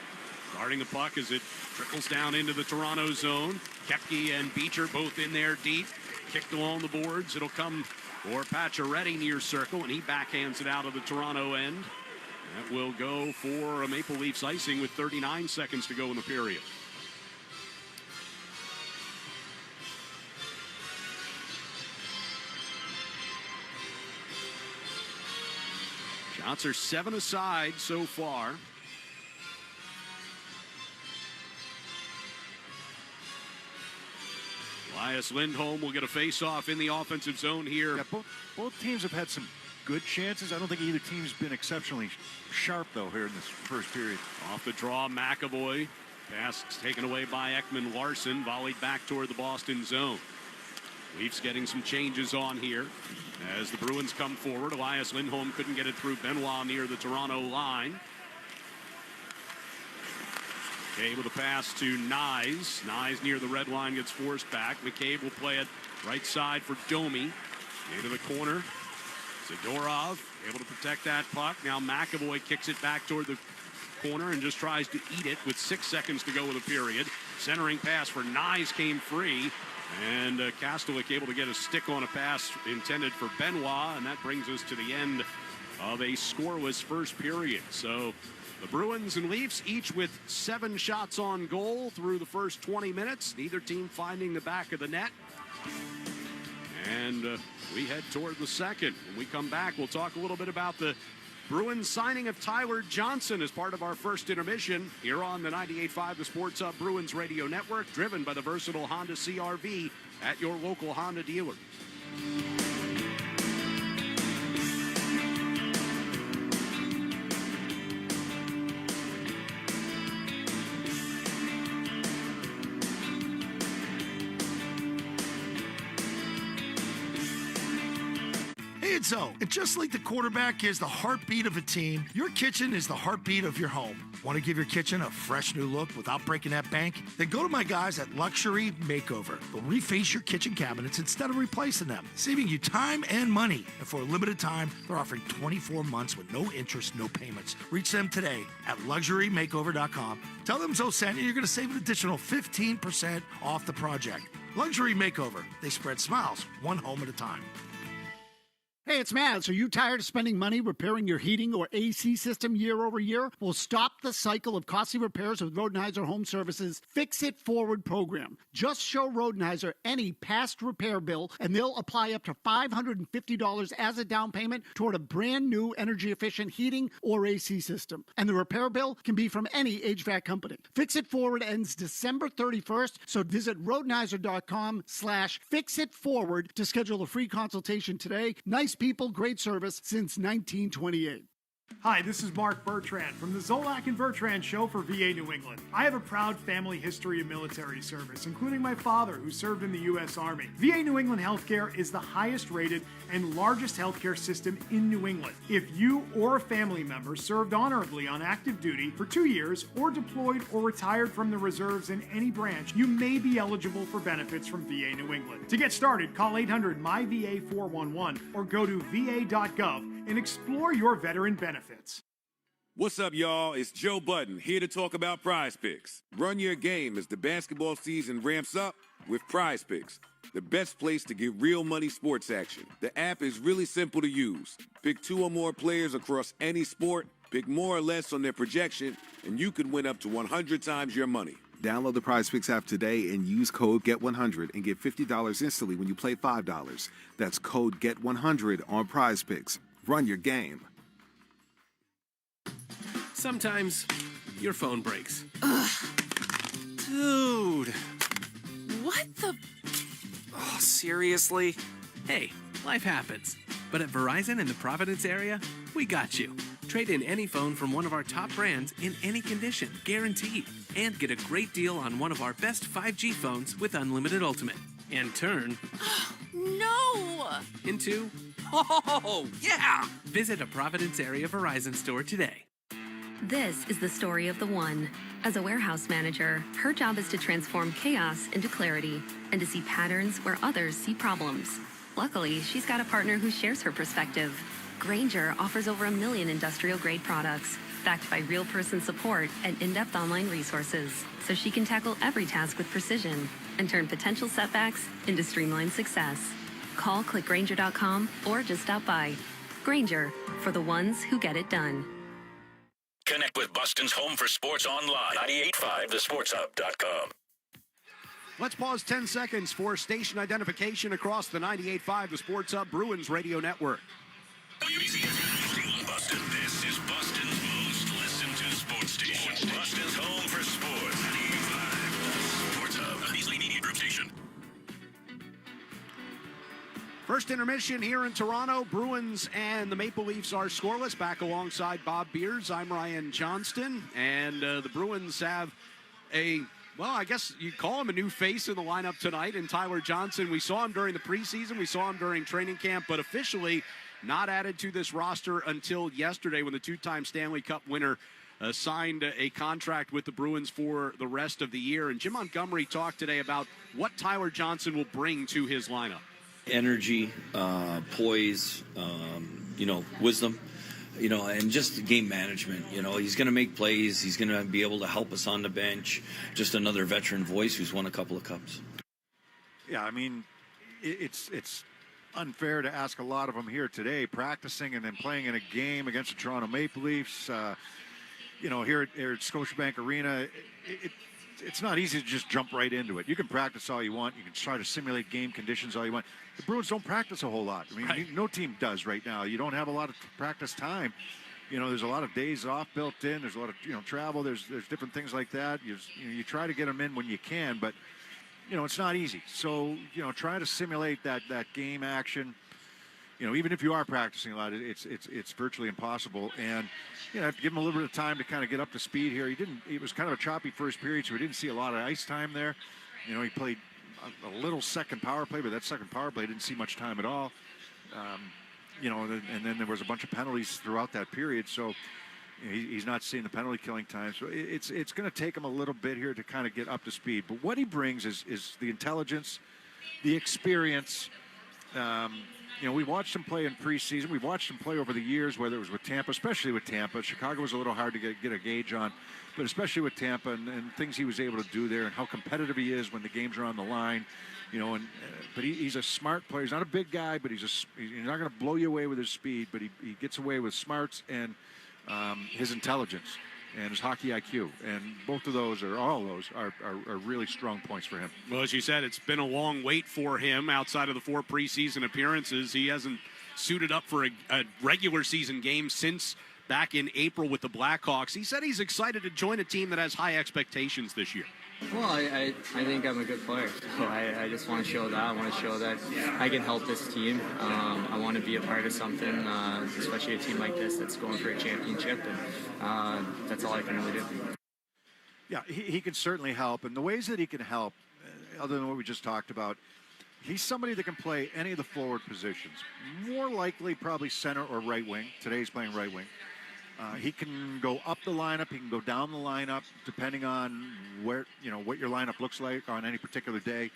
guarding the puck as it trickles down into the Toronto zone. Koepke and Beecher both in there deep. Kicked along the boards. It'll come for Pacioretty near circle, and he backhands it out of the Toronto end. That will go for a Maple Leafs icing with 39 seconds to go in the period. Shots are 7 aside so far. Elias Lindholm will get a face-off in the offensive zone here. Yeah, both teams have had some good chances. I don't think either team's been exceptionally sharp, though, here in this first period. Off the draw, McAvoy. Pass taken away by Ekman Larson. Volleyed back toward the Boston zone. Leafs getting some changes on here as the Bruins come forward. Elias Lindholm couldn't get it through Benoit near the Toronto line. McCabe with a pass to Nyes. Nyes near the red line gets forced back. McCabe will play it right side for Domi. Into the corner. Zadorov able to protect that puck. Now McAvoy kicks it back toward the corner and just tries to eat it with 6 seconds to go in the period. Centering pass for Nyes came free. And Kastelik able to get a stick on a pass intended for Benoit. And that brings us to the end of a scoreless first period. So the Bruins and Leafs each with 7 shots on goal through the first 20 minutes. Neither team finding the back of the net. And we head toward the second. When we come back, we'll talk a little bit about the Bruins signing of Tyler Johnson as part of our first intermission here on the 98.5 The Sports Hub Bruins Radio Network, driven by the versatile Honda CR-V at your local Honda dealer. so. And just like the quarterback is the heartbeat of a team, your kitchen is the heartbeat of your home. Want to give your kitchen a fresh new look without breaking that bank? Then go to my guys at Luxury Makeover. They'll reface your kitchen cabinets instead of replacing them, saving you time and money. And for a limited time, they're offering 24 months with no interest, no payments. Reach them today at luxurymakeover.com. Tell them Zoe sent you. You're going to save an additional 15% off the project. Luxury Makeover. They spread smiles one home at a time. Hey, it's Maz. Are you tired of spending money repairing your heating or AC system year over year? Well, stop the cycle of costly repairs with Rodenheiser Home Services Fix It Forward program. Just show Rodenheiser any past repair bill, and they'll apply up to $550 as a down payment toward a brand new energy-efficient heating or AC system. And the repair bill can be from any HVAC company. Fix It Forward ends December 31st, so visit Rodenheiser.com/fixitforward to schedule a free consultation today. Nice people, great service since 1928. Hi, this is Mark Bertrand from the Zolak and Bertrand Show for VA New England. I have a proud family history of military service, including my father, who served in the U.S. Army. VA New England Healthcare is the highest rated and largest healthcare system in New England. If you or a family member served honorably on active duty for 2 years or deployed or retired from the reserves in any branch, you may be eligible for benefits from VA New England. To get started, call 800-MY-VA-411 or go to va.gov and explore your veteran benefits. What's up, y'all? It's Joe Budden, here to talk about Prize Picks. Run your game as the basketball season ramps up with Prize Picks, the best place to get real money sports action. The app is really simple to use. Pick 2 or more players across any sport, pick more or less on their projection, and you can win up to 100 times your money. Download the Prize Picks app today and use code GET100 and get $50 instantly when you play $5. That's code GET100 on Prize Picks. Run your game. Sometimes your phone breaks. Ugh. Dude. What the? Oh, seriously? Hey, life happens. But at Verizon in the Providence area, we got you. Trade in any phone from one of our top brands in any condition, guaranteed. And get a great deal on one of our best 5G phones with Unlimited Ultimate. And turn... No! Into... Oh, yeah! Visit a Providence area Verizon store today. This is the story of the one. As a warehouse manager, her job is to transform chaos into clarity and to see patterns where others see problems. Luckily, she's got a partner who shares her perspective. Grainger offers over 1 million industrial-grade products, backed by real-person support and in-depth online resources, so she can tackle every task with precision and turn potential setbacks into streamlined success. Call clickgrainger.com or just stop by. Grainger, for the ones who get it done. Connect with Boston's home for sports online. 98.5thesportshub.com. Let's pause 10 seconds for station identification across the 98.5 The Sports Hub Bruins radio network. Boston, this is Boston's most listened to sports station. Boston's home for sports. 98.5 The Sports Hub. Easily needed group station. First intermission here in Toronto. Bruins and the Maple Leafs are scoreless. Back alongside Bob Beers, I'm Ryan Johnston. And the Bruins have well, I guess you'd call him a new face in the lineup tonight in Tyler Johnson. We saw him during the preseason. We saw him during training camp, but officially not added to this roster until yesterday when the two-time Stanley Cup winner signed a contract with the Bruins for the rest of the year. And Jim Montgomery talked today about what Tyler Johnson will bring to his lineup. Energy, poise, wisdom, and just game management. He's going to make plays. He's going to be able to help us on the bench. Just another veteran voice who's won a couple of cups. Yeah, I mean, it's unfair to ask a lot of them here today, practicing and then playing in a game against the Toronto Maple Leafs. Here at Scotiabank Arena, it's not easy to just jump right into it. You can practice all you want. You can try to simulate game conditions all you want. The Bruins don't practice a whole lot. I mean, no team does right now. You don't have a lot of practice time. There's a lot of days off built in. There's a lot of, travel. There's different things like that. You try to get them in when you can, but, it's not easy. So, try to simulate that game action. Even if you are practicing a lot, it's virtually impossible. And, have to give him a little bit of time to kind of get up to speed here. It was kind of a choppy first period, so we didn't see a lot of ice time there. He played a little second power play, but that second power play didn't see much time at all. and then there was a bunch of penalties throughout that period. So he's not seeing the penalty killing time. So it's going to take him a little bit here to kind of get up to speed. But what he brings is the intelligence, the experience. We watched him play in preseason. We've watched him play over the years, whether it was with Tampa, especially with Tampa. Chicago was a little hard to get a gauge on, but especially with Tampa and things he was able to do there and how competitive he is when the games are on the line. But he's a smart player. He's not a big guy, but he's not going to blow you away with his speed, but he gets away with smarts and his intelligence and his hockey IQ. And all of those are really strong points for him. Well, as you said, it's been a long wait for him outside of the 4 preseason appearances. He hasn't suited up for a regular season game since back in April with the Blackhawks. He said he's excited to join a team that has high expectations this year. Well, I think I'm a good player. So I just want to show that. I want to show that I can help this team. I want to be a part of something, especially a team like this that's going for a championship. And that's all I can really do. Yeah, he can certainly help. And the ways that he can help, other than what we just talked about, he's somebody that can play any of the forward positions. More likely probably center or right wing. Today he's playing right wing. He can go up the lineup. He can go down the lineup, depending on what your lineup looks like on any particular day.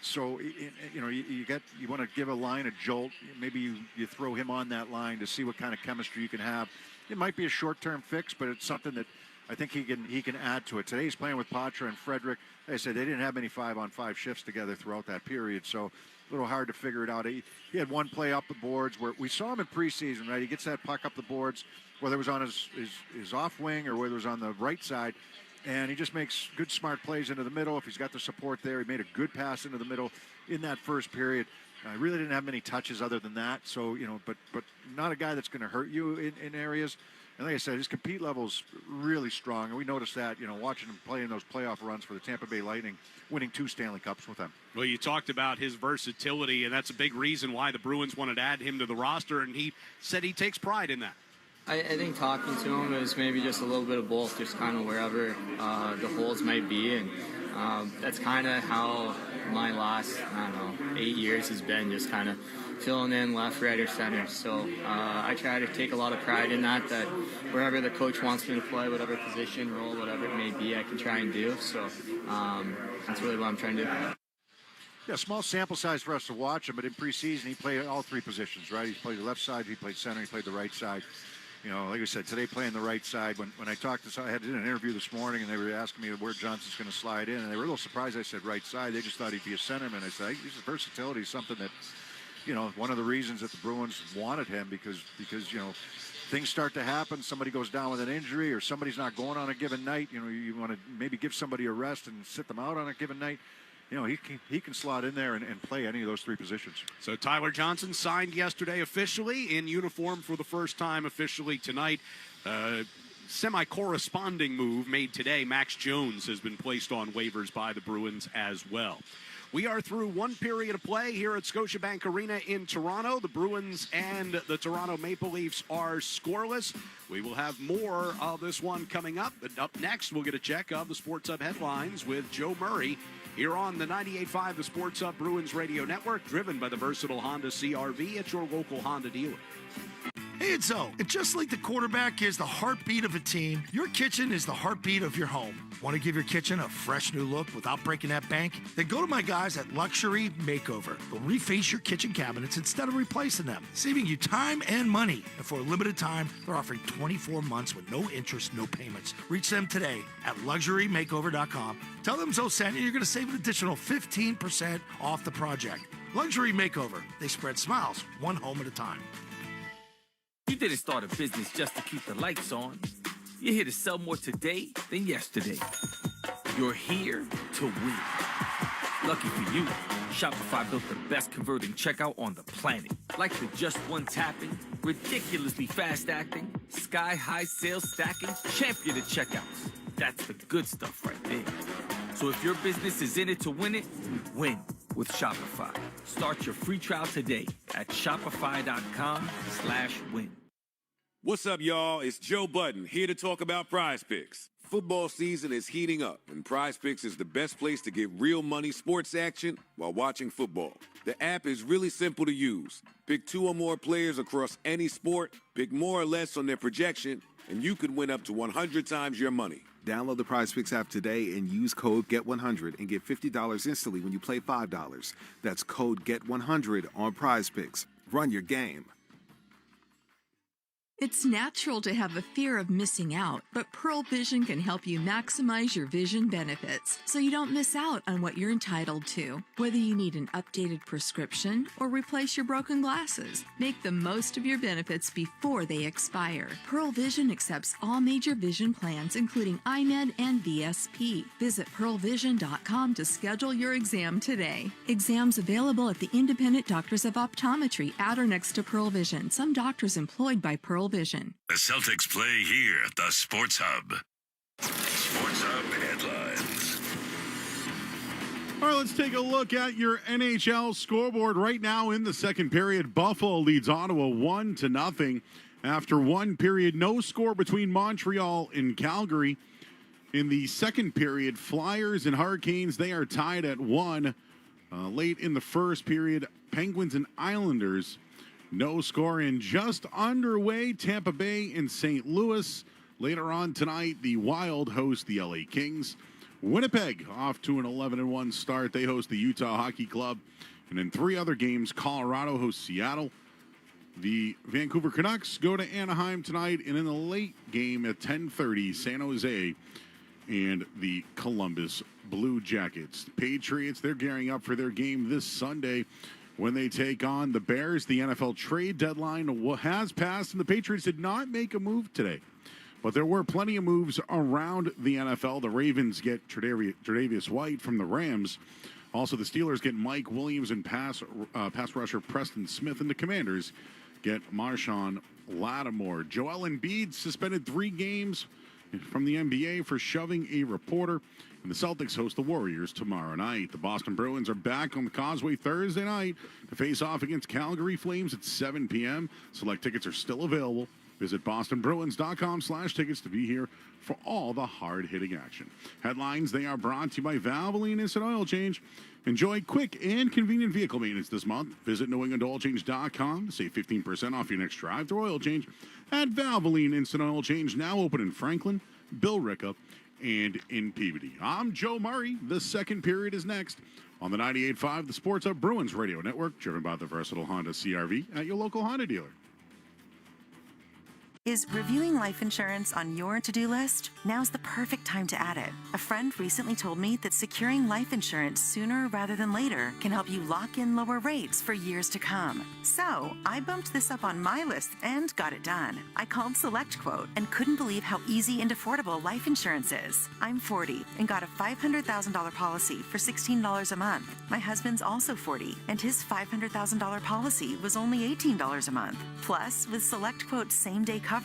So you want to give a line a jolt. Maybe you throw him on that line to see what kind of chemistry you can have. It might be a short-term fix, but it's something that I think he can add to it. Today he's playing with Patra and Frederick. Like I said, they didn't have many 5-on-5 shifts together throughout that period, so a little hard to figure it out. He had one play up the boards where we saw him in preseason, right? He gets that puck up the boards, whether it was on his off wing or whether it was on the right side, and he just makes good, smart plays into the middle. If he's got the support there, he made a good pass into the middle in that first period. I really didn't have many touches other than that, so, but not a guy that's going to hurt you in areas. And like I said, his compete level's really strong, and we noticed that, watching him play in those playoff runs for the Tampa Bay Lightning, winning 2 Stanley Cups with them. Well, you talked about his versatility, and that's a big reason why the Bruins wanted to add him to the roster, and he said he takes pride in that. I think talking to him is maybe just a little bit of both, just kind of wherever the holes might be, and that's kind of how my last, 8 years has been, just kind of filling in left, right, or center. So I try to take a lot of pride in that wherever the coach wants me to play, whatever position, role, whatever it may be, I can try and do. So that's really what I'm trying to do. Yeah, small sample size for us to watch him, but in preseason he played all 3 positions, right? He played the left side, he played center, he played the right side. Like I said, today playing the right side. When I talked to, I had an interview this morning, and they were asking me where Johnson's going to slide in, and they were a little surprised I said right side. They just thought he'd be a centerman. I said, his versatility is something that, one of the reasons that the Bruins wanted him because things start to happen. Somebody goes down with an injury, or somebody's not going on a given night. You want to maybe give somebody a rest and sit them out on a given night. He can slot in there and play any of those 3 positions. So Tyler Johnson signed yesterday officially in uniform for the first time officially tonight. Semi-corresponding move made today. Max Jones has been placed on waivers by the Bruins as well. We are through 1 period of play here at Scotiabank Arena in Toronto. The Bruins and the Toronto Maple Leafs are scoreless. We will have more of this one coming up. But up next, we'll get a check of the Sports Hub headlines with Joe Murray here on the 98.5 The Sports Hub Bruins Radio Network, driven by the versatile Honda CR-V at your local Honda dealer. Hey, it's Zoe. And just like the quarterback is the heartbeat of a team, your kitchen is the heartbeat of your home. Want to give your kitchen a fresh new look without breaking that bank? Then go to my guys at Luxury Makeover. They'll reface your kitchen cabinets instead of replacing them, saving you time and money. And for a limited time, they're offering 24 months with no interest, no payments. Reach them today at LuxuryMakeover.com. Tell them Zoe sent you. You're going to save an additional 15% off the project. Luxury Makeover. They spread smiles one home at a time. You didn't start a business just to keep the lights on. You're here to sell more today than yesterday. You're here to win. Lucky for you, Shopify built the best converting checkout on the planet. Like the just one tapping, ridiculously fast acting, sky-high sales stacking, champion of checkouts. That's the good stuff right there. So if your business is in it to win it, win with Shopify. Start your free trial today at shopify.com/win. What's up, y'all? It's Joe Budden, here to talk about Prize Picks. Football season is heating up, and PrizePicks is the best place to get real money sports action while watching football. The app is really simple to use. Pick 2 or more players across any sport, pick more or less on their projection, and you could win up to 100 times your money. Download the PrizePicks app today and use code GET100 and get $50 instantly when you play $5. That's code GET100 on PrizePicks. Run your game. It's natural to have a fear of missing out, but Pearl Vision can help you maximize your vision benefits so you don't miss out on what you're entitled to. Whether you need an updated prescription or replace your broken glasses, make the most of your benefits before they expire. Pearl Vision accepts all major vision plans, including iMed and VSP. Visit pearlvision.com to schedule your exam today. Exams available at the Independent Doctors of Optometry at or next to Pearl Vision. Some doctors employed by Pearl Vision. The Celtics play here at the Sports Hub. Sports Hub headlines. All right, let's take a look at your NHL scoreboard right now in the second period. Buffalo leads Ottawa 1-0 after one period. No score between Montreal and Calgary. In the second period, Flyers and Hurricanes, they are tied at 1. Late in the first period, Penguins and Islanders, no score and just underway. Tampa Bay and St. Louis. Later on tonight, the Wild host the LA Kings. Winnipeg off to an 11-1 start. They host the Utah Hockey Club. And in 3 other games, Colorado hosts Seattle. The Vancouver Canucks go to Anaheim tonight. And in the late game at 10:30, San Jose and the Columbus Blue Jackets. The Patriots, they're gearing up for their game this Sunday when they take on the Bears. The NFL trade deadline has passed, and the Patriots did not make a move today. But there were plenty of moves around the NFL. The Ravens get Tre'Davious White from the Rams. Also, the Steelers get Mike Williams and pass rusher Preston Smith, and the Commanders get Marshawn Lattimore. Joel Embiid suspended 3 games from the NBA for shoving a reporter. And the Celtics host the Warriors tomorrow night. The Boston Bruins are back on the Causeway Thursday night to face off against Calgary Flames at 7 p.m. Select tickets are still available. Visit bostonbruins.com/tickets to be here for all the hard-hitting action. Headlines, they are brought to you by Valvoline Instant Oil Change. Enjoy quick and convenient vehicle maintenance this month. Visit NewEnglandOilChange.com to save 15% off your next drive through oil change at Valvoline Instant Oil Change, now open in Franklin, Billerica, and in Peabody. I'm Joe Murray. The second period is next on the 98.5, the Sports Hub Bruins Radio Network, driven by the versatile Honda CR-V at your local Honda dealer. Is reviewing life insurance on your to-do list? Now's the perfect time to add it. A friend recently told me that securing life insurance sooner rather than later can help you lock in lower rates for years to come. So I bumped this up on my list and got it done. I called SelectQuote and couldn't believe how easy and affordable life insurance is. I'm 40 and got a $500,000 policy for $16 a month. My husband's also 40 and his $500,000 policy was only $18 a month. Plus, with SelectQuote's same-day coverage,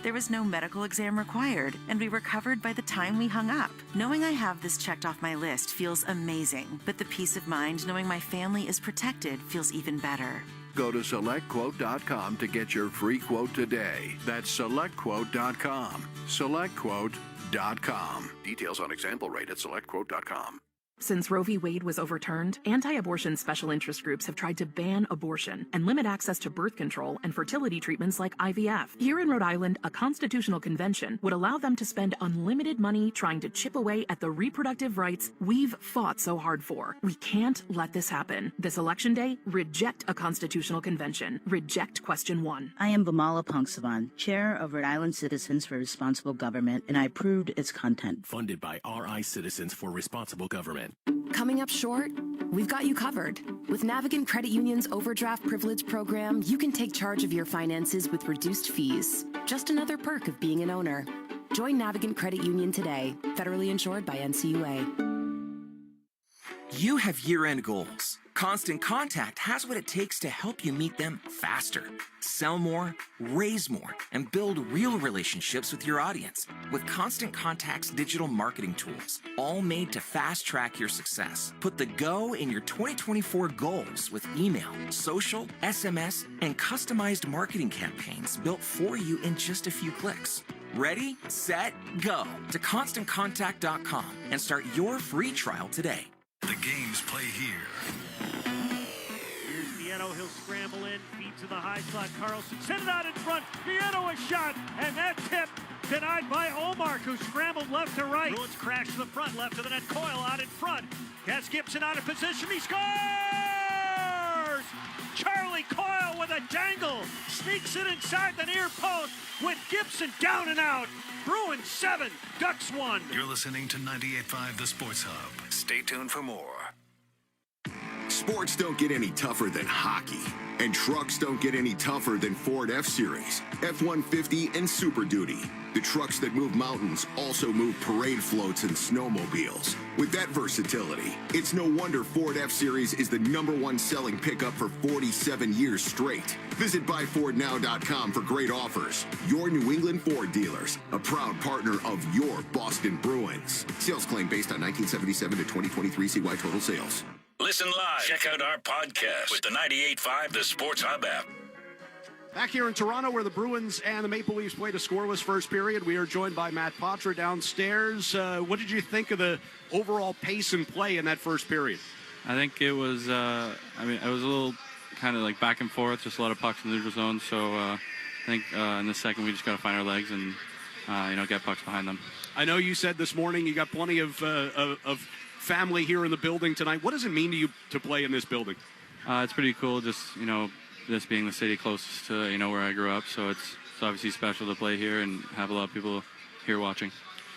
there was no medical exam required, and we were covered by the time we hung up. Knowing I have this checked off my list feels amazing, but the peace of mind knowing my family is protected feels even better. Go to SelectQuote.com to get your free quote today. That's SelectQuote.com. SelectQuote.com. Details on example rate at SelectQuote.com. Since Roe v. Wade was overturned, anti-abortion special interest groups have tried to ban abortion and limit access to birth control and fertility treatments like IVF. Here in Rhode Island, a constitutional convention would allow them to spend unlimited money trying to chip away at the reproductive rights we've fought so hard for. We can't let this happen. This election day, reject a constitutional convention. Reject question 1. I am Bamala Pongsavan, Chair of Rhode Island Citizens for Responsible Government, and I approved its content. Funded by RI Citizens for Responsible Government. Coming up short? We've got you covered. With Navigant Credit Union's Overdraft Privilege program, you can take charge of your finances with reduced fees. Just another perk of being an owner. Join Navigant Credit Union today, federally insured by NCUA. You have year-end goals. Constant Contact has what it takes to help you meet them faster. Sell more, raise more, and build real relationships with your audience with Constant Contact's digital marketing tools, all made to fast-track your success. Put the go in your 2024 goals with email, social, SMS, and customized marketing campaigns built for you in just a few clicks. Ready, set, go to ConstantContact.com and start your free trial today. The games play here. Here's Nieto. He'll scramble in, feed to the high slot. Carlson sent it out in front. Nieto a shot, and that tip denied by Omar, who scrambled left to right. Bruins crash to the front, left to the net. Coyle out in front. Has Gibson out of position. He scores! Charlie Coyle with a dangle. Sneaks it inside the near post with Gibson down and out. Bruins 7, Ducks 1. You're listening to 98.5 The Sports Hub. Stay tuned for more. Sports don't get any tougher than hockey, and trucks don't get any tougher than Ford F-Series, F-150, and Super Duty. The trucks that move mountains also move parade floats and snowmobiles. With that versatility, it's no wonder Ford F-Series is the #1 selling pickup for 47 years straight. Visit buyfordnow.com for great offers. Your New England Ford dealers, a proud partner of your Boston Bruins. Sales claim based on 1977 to 2023 CY total sales. Listen live. Check out our podcast with the 98.5 The Sports Hub app. Back here in Toronto, where the Bruins and the Maple Leafs played a scoreless first period, we are joined by Matt Poitras downstairs. What did you think of the overall pace and play in that first period? I think it was, it was a little kind of like back and forth, just a lot of pucks in the neutral zone. So I think in the second we just got to find our legs and, get pucks behind them. I know you said this morning you got plenty of family here in the building tonight. What does it mean to you to play in this building? It's pretty cool, just, this being the city closest to, where I grew up. So it's obviously special to play here and have a lot of people here watching.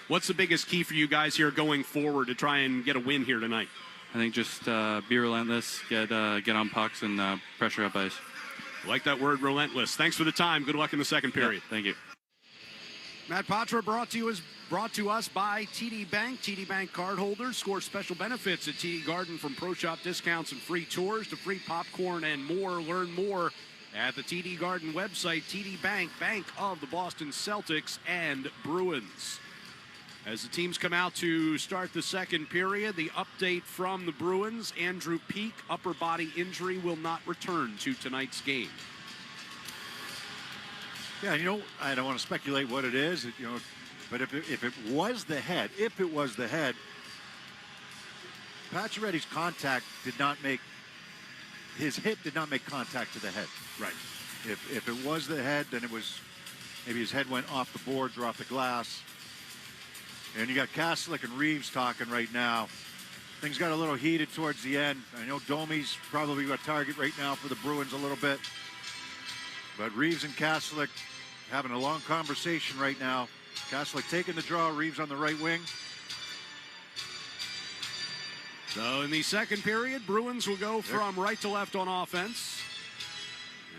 What's the biggest key for you guys here going forward to try and get a win here tonight? I think just be relentless, get on pucks, and pressure up ice. I like that word, relentless. Thanks for the time. Good luck in the second period. Yeah, thank you. Matt Poitras brought to us by TD Bank. TD Bank cardholders score special benefits at TD Garden, from pro shop discounts and free tours to free popcorn and more. Learn more at the TD Garden website. TD Bank, bank of the Boston Celtics and Bruins. As the teams come out to start the second period, the update from the Bruins: Andrew Peeke, upper body injury, will not return to tonight's game. Yeah, I don't want to speculate what it is, but if it was the head, Pacioretty's contact his hip did not make contact to the head. Right. If it was the head, then it was, maybe his head went off the boards or off the glass. And you got Kastelic and Reeves talking right now. Things got a little heated towards the end. I know Domi's probably a target right now for the Bruins a little bit. But Reeves and Kastelic having a long conversation right now. Kastelic taking the draw, Reeves on the right wing. So in the second period, Bruins will go from right to left on offense.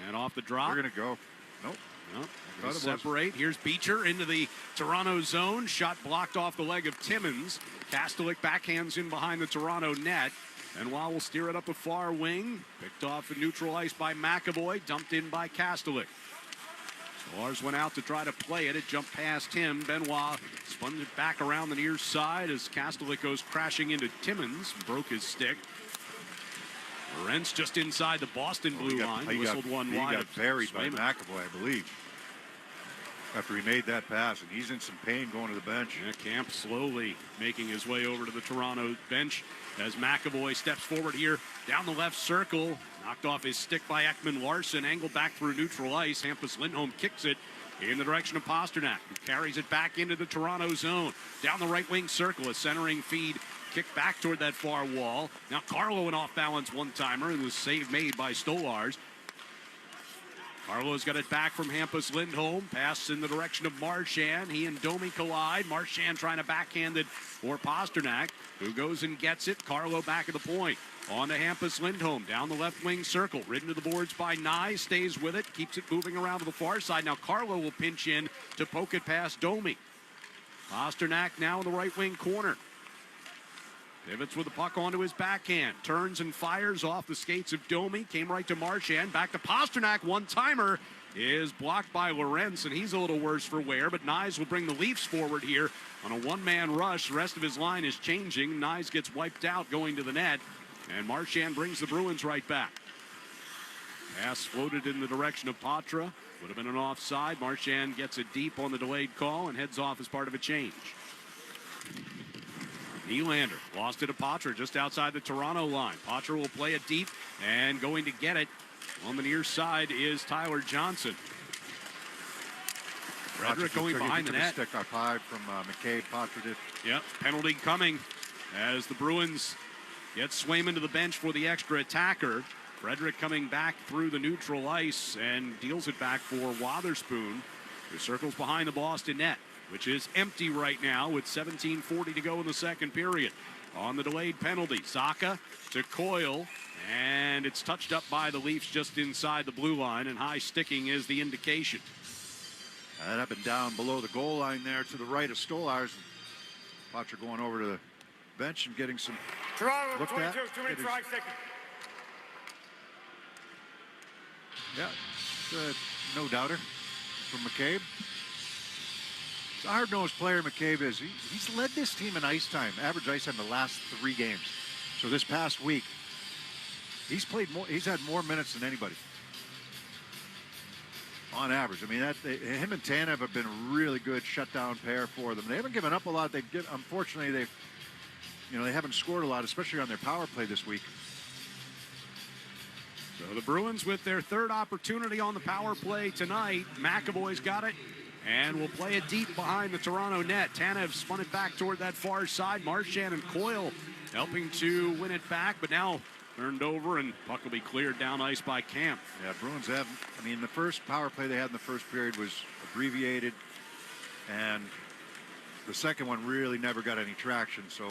And off the drop. They're going to go. Nope. Nope. Separate. Here's Beecher into the Toronto zone. Shot blocked off the leg of Timmins. Kastelic backhands in behind the Toronto net. And while we'll steer it up the far wing, picked off in neutral ice by McAvoy, dumped in by Kastelic. Lars went out to try to play it. It jumped past him. Benoit spun it back around the near side as Kastelic goes crashing into Timmins. Broke his stick. Rentz just inside the Boston blue line. Whistled one wide. He got buried by McAvoy, I believe, after he made that pass, and he's in some pain going to the bench. Yeah, Camp slowly making his way over to the Toronto bench as McAvoy steps forward here down the left circle. Knocked off his stick by Ekman Larson. Angled back through neutral ice. Hampus Lindholm kicks it in the direction of Pasternak, who carries it back into the Toronto zone. Down the right wing circle, a centering feed. Kicked back toward that far wall. Now Carlo an off-balance one-timer, and the save made by Stolars. Carlo's got it back from Hampus Lindholm. Pass in the direction of Marchand. He and Domi collide. Marchand trying to backhand it for Pasternak, who goes and gets it. Carlo back at the point. On to Hampus Lindholm. Down the left wing circle. Ridden to the boards by Nye. Stays with it. Keeps it moving around to the far side. Now Carlo will pinch in to poke it past Domi. Pasternak now in the right wing corner. Pivots with the puck onto his backhand. Turns and fires off the skates of Domi. Came right to Marchand. Back to Pasternak. One-timer is blocked by Lorenz, and he's a little worse for wear. But Nyes will bring the Leafs forward here on a one-man rush. The rest of his line is changing. Nyes gets wiped out going to the net. And Marchand brings the Bruins right back. Pass floated in the direction of Poitras. Would have been an offside. Marchand gets it deep on the delayed call and heads off as part of a change. Nylander lost it to Poitras just outside the Toronto line. Poitras will play it deep, and going to get it on the near side is Tyler Johnson. Frederick going behind the net. Stick up high from McCabe. Poitras did. Yep, penalty coming as the Bruins get Swayman to the bench for the extra attacker. Frederick coming back through the neutral ice and deals it back for Wotherspoon, who circles behind the Boston net, which is empty right now with 17:40 to go in the second period. On the delayed penalty, Zacha to Coyle, and it's touched up by the Leafs just inside the blue line, and high sticking is the indication. That up and down below the goal line there to the right of Stolarz. Poitras going over to the bench and getting some Toronto, looked 22, at. 2 minutes, 5 seconds. Yeah, no doubter from McCabe. It's a hard-nosed player McCabe is. He's led this team in ice time, average ice time, the last 3 games. So this past week, he's played more. He's had more minutes than anybody on average. I mean, him and Tanev have been a really good shutdown pair for them. They haven't given up a lot. Unfortunately, they haven't scored a lot, especially on their power play this week. So the Bruins with their third opportunity on the power play tonight. McAvoy's got it and will play it deep behind the Toronto net. Tanev spun it back toward that far side. Marchand and Coyle helping to win it back, but now turned over, and puck will be cleared down ice by Camp. Yeah, Bruins have, the first power play they had in the first period was abbreviated, and the second one really never got any traction, so.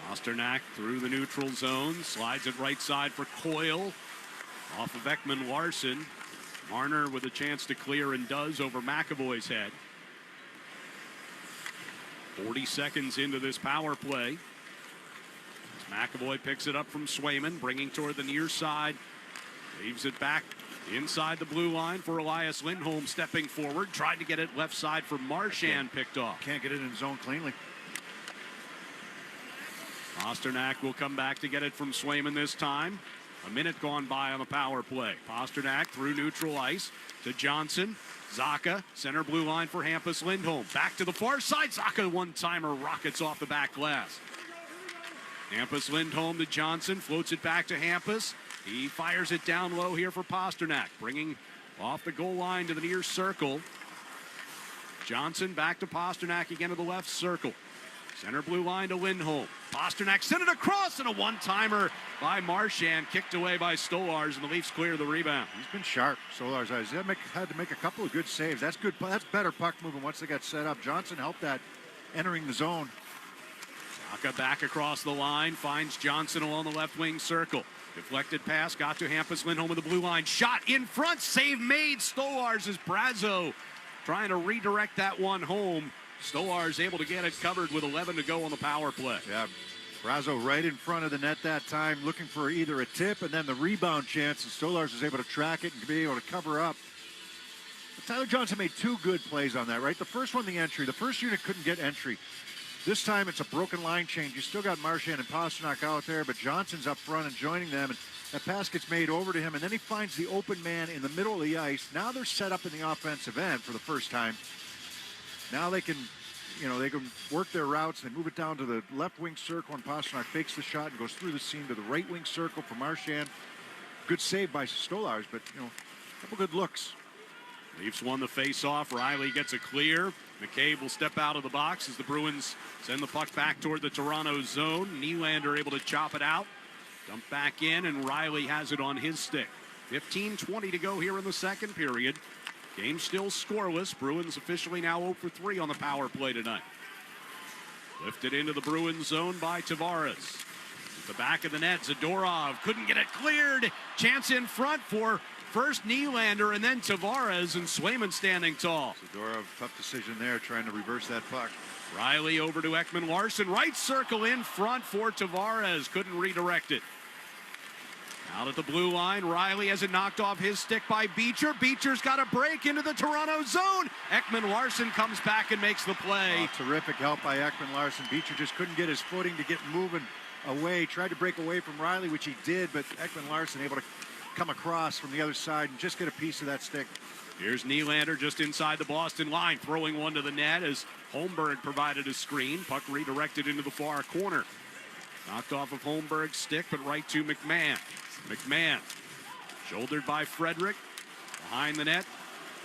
Pastrnak through the neutral zone, slides it right side for Coyle. Off of Ekman-Larsson. Marner with a chance to clear and does over McAvoy's head. 40 seconds into this power play. As McAvoy picks it up from Swayman, bringing toward the near side. Leaves it back inside the blue line for Elias Lindholm stepping forward. Tried to get it left side for Marchand, picked off. Can't get it in zone cleanly. Pastrnak will come back to get it from Swayman this time. A minute gone by on the power play. Pastrnak through neutral ice to Johnson. Zacha, center blue line for Hampus Lindholm. Back to the far side. Zacha, one-timer, rockets off the back glass. Hampus Lindholm to Johnson, floats it back to Hampus. He fires it down low here for Pastrnak, bringing off the goal line to the near circle. Johnson back to Pastrnak again to the left circle. Center blue line to Lindholm. Pastrnak sent it across, and a one-timer by Marchand, kicked away by Stolarz, and the Leafs clear the rebound. He's been sharp, Stolarz. Had to make a couple of good saves. That's good. That's better puck movement once they got set up. Johnson helped that entering the zone. Zacha back across the line, finds Johnson along the left wing circle. Deflected pass, got to Hampus Lindholm with the blue line. Shot in front, save made. Stolarz is Brazo trying to redirect that one home. Stolarz able to get it covered with 11 to go on the power play. Yeah, Brazo right in front of the net that time, looking for either a tip and then the rebound chance, and Stolarz is able to track it and be able to cover up. But Tyler Johnson made 2 good plays on that, right? The first one, the entry. The first unit couldn't get entry. This time it's a broken line change. You still got Marchand and Pastrnak out there, but Johnson's up front and joining them, and that pass gets made over to him, and then he finds the open man in the middle of the ice. Now they're set up in the offensive end for the first time. Now they can, they can work their routes. They move it down to the left wing circle, and Pastrnak fakes the shot and goes through the seam to the right wing circle for Marchand. Good save by Stolarz, but, a couple good looks. Leafs won the face-off. Riley gets a clear. McCabe will step out of the box as the Bruins send the puck back toward the Toronto zone. Nylander able to chop it out. Dump back in, and Riley has it on his stick. 15:20 to go here in the second period. Game still scoreless. Bruins officially now 0 for 3 on the power play tonight. Lifted into the Bruins zone by Tavares. At the back of the net, Zadorov couldn't get it cleared. Chance in front for first Nylander and then Tavares, and Swayman standing tall. Zadorov, tough decision there, trying to reverse that puck. Riley over to Ekman-Larsson. Right circle in front for Tavares. Couldn't redirect it. Out at the blue line, Riley has it knocked off his stick by Beecher. Beecher's got a break into the Toronto zone. Ekman-Larsson comes back and makes the play. Oh, terrific help by Ekman-Larsson. Beecher just couldn't get his footing to get moving away. Tried to break away from Riley, which he did, but Ekman-Larsson able to come across from the other side and just get a piece of that stick. Here's Nylander just inside the Boston line, throwing one to the net as Holmberg provided a screen. Puck redirected into the far corner. Knocked off of Holmberg's stick, but right to McMahon. McMahon, shouldered by Frederick, behind the net.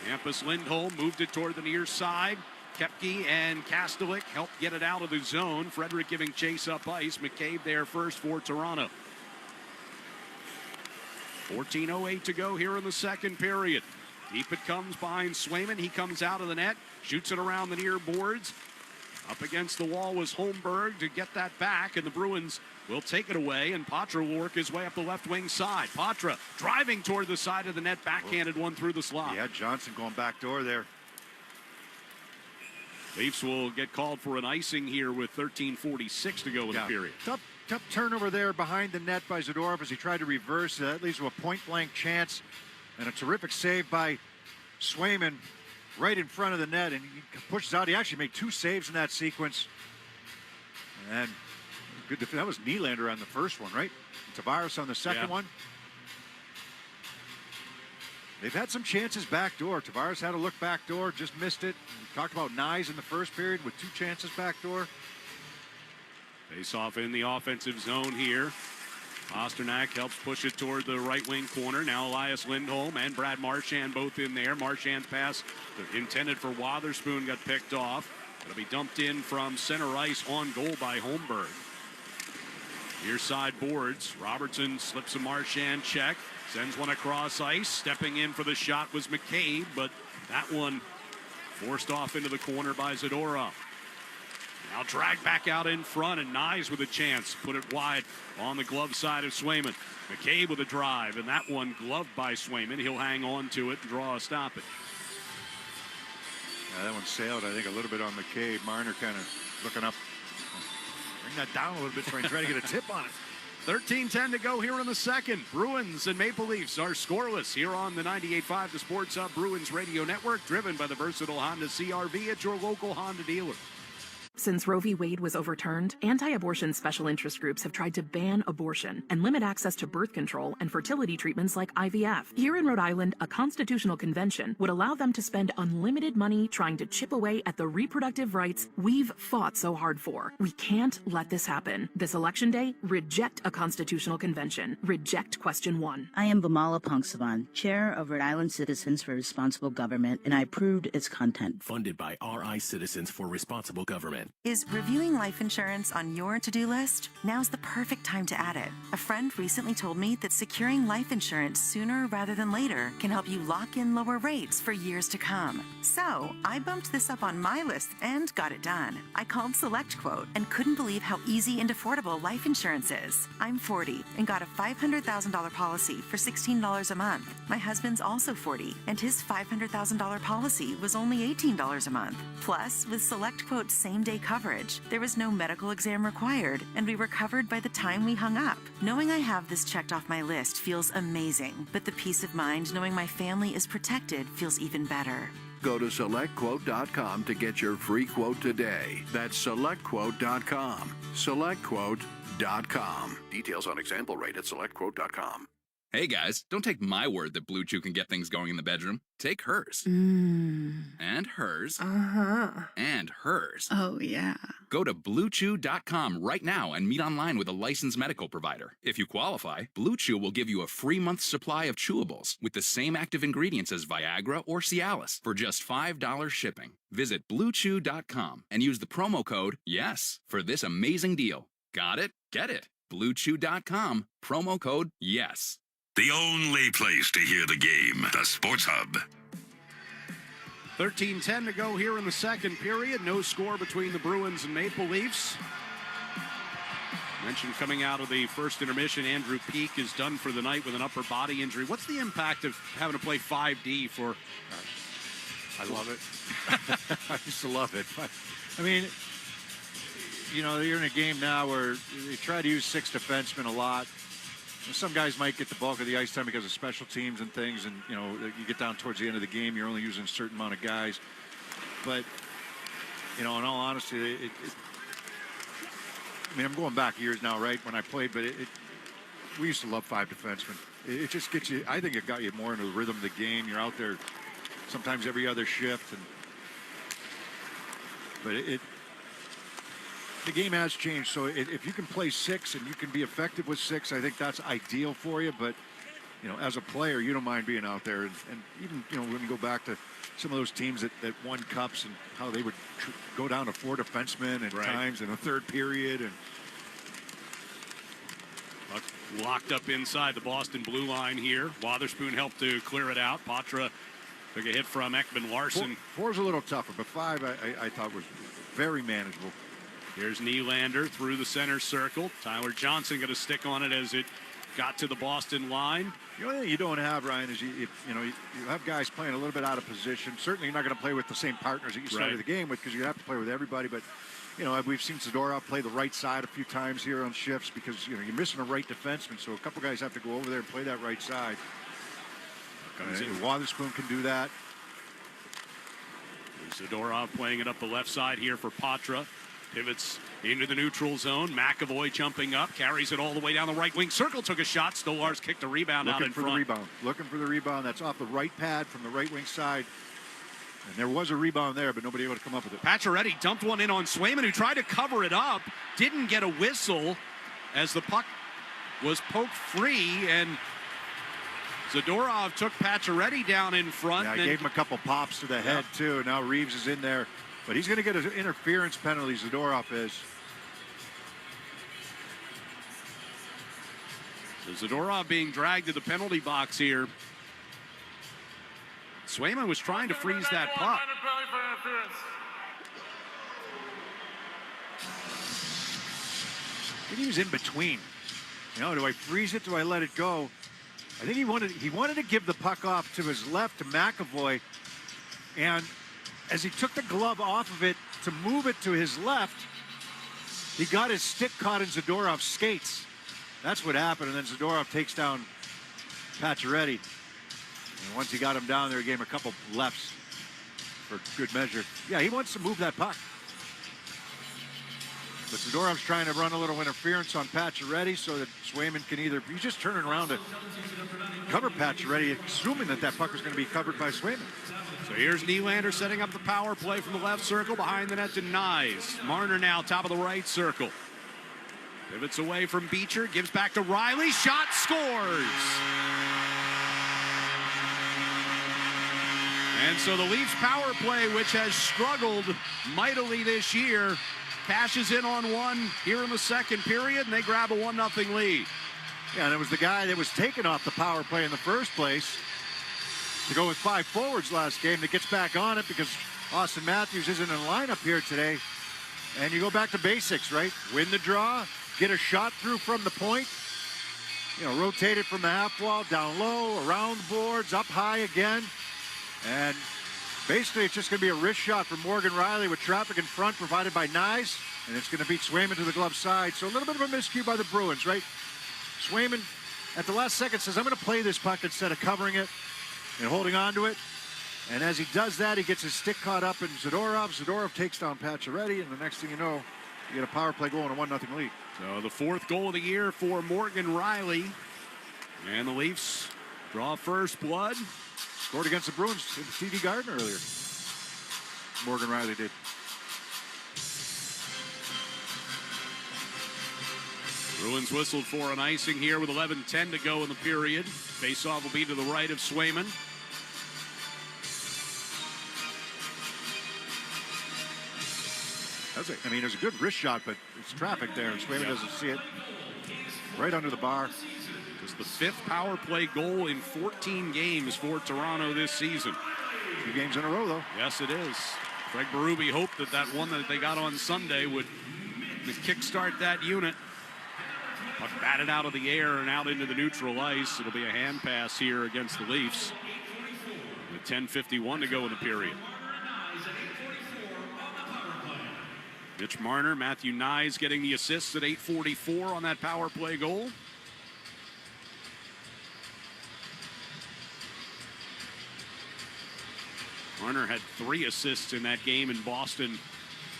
Hampus Lindholm moved it toward the near side. Kepke and Kastelik helped get it out of the zone. Frederick giving chase up ice. McCabe there first for Toronto. 14:08 to go here in the second period. Deep it comes behind Swayman. He comes out of the net, shoots it around the near boards. Up against the wall was Holmberg to get that back, and the Bruins will take it away, and Patra will work his way up the left wing side. Patra driving toward the side of the net, backhanded one through the slot. Yeah, Johnson going back door there. Leafs will get called for an icing here with 13:46 to go in the period. Tough turnover there behind the net by Zadorov as he tried to reverse. That leads to a point-blank chance, and a terrific save by Swayman right in front of the net, and he pushes out. He actually made 2 saves in that sequence. And good defense. That was Nylander on the first one, right? Tavares on the second one. They've had some chances back door. Tavares had a look back door, just missed it. We talked about Nyes in the first period with 2 chances back door. Face off in the offensive zone here. Pasternak helps push it toward the right wing corner. Now Elias Lindholm and Brad Marchand both in there. Marchand's pass intended for Wotherspoon got picked off. It'll be dumped in from center ice on goal by Holmberg. Near side boards. Robertson slips a Marchand check. Sends one across ice. Stepping in for the shot was McCabe, but that one forced off into the corner by Zadorov. Now dragged back out in front, and Nyes with a chance. Put it wide on the glove side of Swayman. McCabe with a drive, and that one gloved by Swayman. He'll hang on to it and draw a stoppage. That one sailed, I think, a little bit on McCabe. Marner kind of looking up. Bring that down a little bit so he can try to get a tip on it. 13:10 to go here in the second. Bruins and Maple Leafs are scoreless here on the 98.5 The Sports Hub Bruins Radio Network, driven by the versatile Honda CR-V at your local Honda dealer. Since Roe v. Wade was overturned, anti-abortion special interest groups have tried to ban abortion and limit access to birth control and fertility treatments like IVF. Here in Rhode Island, a constitutional convention would allow them to spend unlimited money trying to chip away at the reproductive rights we've fought so hard for. We can't let this happen. This election day, reject a constitutional convention. Reject question 1. I am Bamala Pongsavan, Chair of Rhode Island Citizens for Responsible Government, and I approved its content. Funded by RI Citizens for Responsible Government. Is reviewing life insurance on your to-do list? Now's the perfect time to add it. A friend recently told me that securing life insurance sooner rather than later can help you lock in lower rates for years to come. So I bumped this up on my list and got it done. I called SelectQuote and couldn't believe how easy and affordable life insurance is. I'm 40 and got a $500,000 policy for $16 a month. My husband's also 40 and his $500,000 policy was only $18 a month. Plus, with SelectQuote's same-day coverage, there was no medical exam required, and we were covered by the time we hung up. Knowing I have this checked off my list feels amazing, but the peace of mind knowing my family is protected feels even better. Go to SelectQuote.com to get your free quote today. That's SelectQuote.com. SelectQuote.com. Details on example rate at SelectQuote.com. Hey guys, don't take my word that Blue Chew can get things going in the bedroom. Take hers. And hers. And hers. Oh, yeah. Go to BlueChew.com right now and meet online with a licensed medical provider. If you qualify, Blue Chew will give you a free month's supply of chewables with the same active ingredients as Viagra or Cialis for just $5 shipping. Visit BlueChew.com and use the promo code YES for this amazing deal. Got it? Get it. BlueChew.com, promo code YES. The only place to hear the game, the Sports Hub. 13:10 to go here in the second period. No score between the Bruins and Maple Leafs. Mentioned coming out of the first intermission, Andrew Peeke is done for the night with an upper body injury. What's the impact of having to play 5D for... I love it. I used to love it. I mean, you know, you're in a game now where you try to use 6 defensemen a lot. Some guys might get the bulk of the ice time because of special teams and things, and you know, you get down towards the end of the game, you're only using a certain amount of guys. But you know, in all honesty, I mean, I'm going back years now, right? When I played, but we used to love 5 defensemen. It just gets you. I think it got you more into the rhythm of the game. You're out there sometimes every other shift, but the game has changed. So if you can play 6 and you can be effective with 6, I think that's ideal for you. But as a player, you don't mind being out there, and even when you go back to some of those teams that won cups and how they would go down to 4 defensemen at times in the third period. And locked up inside the Boston blue line here. Wotherspoon helped to clear it out. Patra took a hit from Ekman Larson. 4's a little tougher, but 5 I thought was very manageable. Here's Nylander through the center circle. Tyler Johnson going to stick on it as it got to the Boston line. The only thing you don't have, Ryan, is you have guys playing a little bit out of position. Certainly you're not going to play with the same partners that you started the game with, because you have to play with everybody. But we've seen Zadorov play the right side a few times here on shifts, because you're missing a right defenseman, so a couple guys have to go over there and play that right side. Wotherspoon can do that. Zadorov playing it up the left side here for Patra. Pivots into the neutral zone. McAvoy jumping up, carries it all the way down the right wing circle. Took a shot. Stolarz kicked a rebound out in front. Looking for the rebound. That's off the right pad from the right wing side. And there was a rebound there, but nobody able to come up with it. Pacioretty dumped one in on Swayman, who tried to cover it up. Didn't get a whistle as the puck was poked free, and Zadorov took Pacioretty down in front. Yeah, gave him a couple pops to the head, too. Now Reeves is in there. But he's going to get an interference penalty, Zadorov is. So Zadorov being dragged to the penalty box here. Swayman was trying to freeze that puck. I think he was in between. Do I freeze it? Do I let it go? I think he wanted to give the puck off to his left to McAvoy, and as he took the glove off of it to move it to his left, he got his stick caught in Zadorov's skates. That's what happened, and then Zadorov takes down Pacioretty. And once he got him down there, he gave him a couple lefts for good measure. Yeah, he wants to move that puck. But Zadorov's trying to run a little interference on Pacioretty so that Swayman can he's just turning around to cover Pacioretty, assuming that puck was going to be covered by Swayman. So here's Nylander setting up the power play from the left circle, behind the net to Nyes. Marner now top of the right circle. Pivots away from Beecher, gives back to Riley, shot, scores! And so the Leafs power play, which has struggled mightily this year, cashes in on one here in the second period, and they grab a 1-0 lead. Yeah, and it was the guy that was taken off the power play in the first place to go with 5 forwards last game that gets back on it, because Austin Matthews isn't in the lineup here today. And you go back to basics, right? Win the draw, get a shot through from the point, rotate it from the half wall, down low, around the boards, up high again. And basically it's just going to be a wrist shot from Morgan Riley with traffic in front provided by Nyes, and it's going to beat Swayman to the glove side. So a little bit of a miscue by the Bruins, right? Swayman at the last second says, I'm going to play this puck instead of covering it and holding on to it. And as he does that, he gets his stick caught up in Zadorov. Zadorov takes down Pacioretty, and the next thing you know, you get a power play goal and a 1-0 lead. So the 4th goal of the year for Morgan Riley. And the Leafs draw first blood. Scored against the Bruins in TD Garden earlier. Morgan Riley did. Bruins whistled for an icing here with 11:10 to go in the period. Faceoff will be to the right of Swayman. It was a good wrist shot, but it's traffic there, and Swayman doesn't see it. Right under the bar. It's the 5th power play goal in 14 games for Toronto this season. 2 games in a row, though. Yes, it is. Craig Berube hoped that one that they got on Sunday would kickstart that unit. Puck batted out of the air and out into the neutral ice. It'll be a hand pass here against the Leafs. With 10:51 to go in the period. Mitch Marner, Matthew Nyes getting the assists at 8:44 on that power play goal. Marner had 3 assists in that game in Boston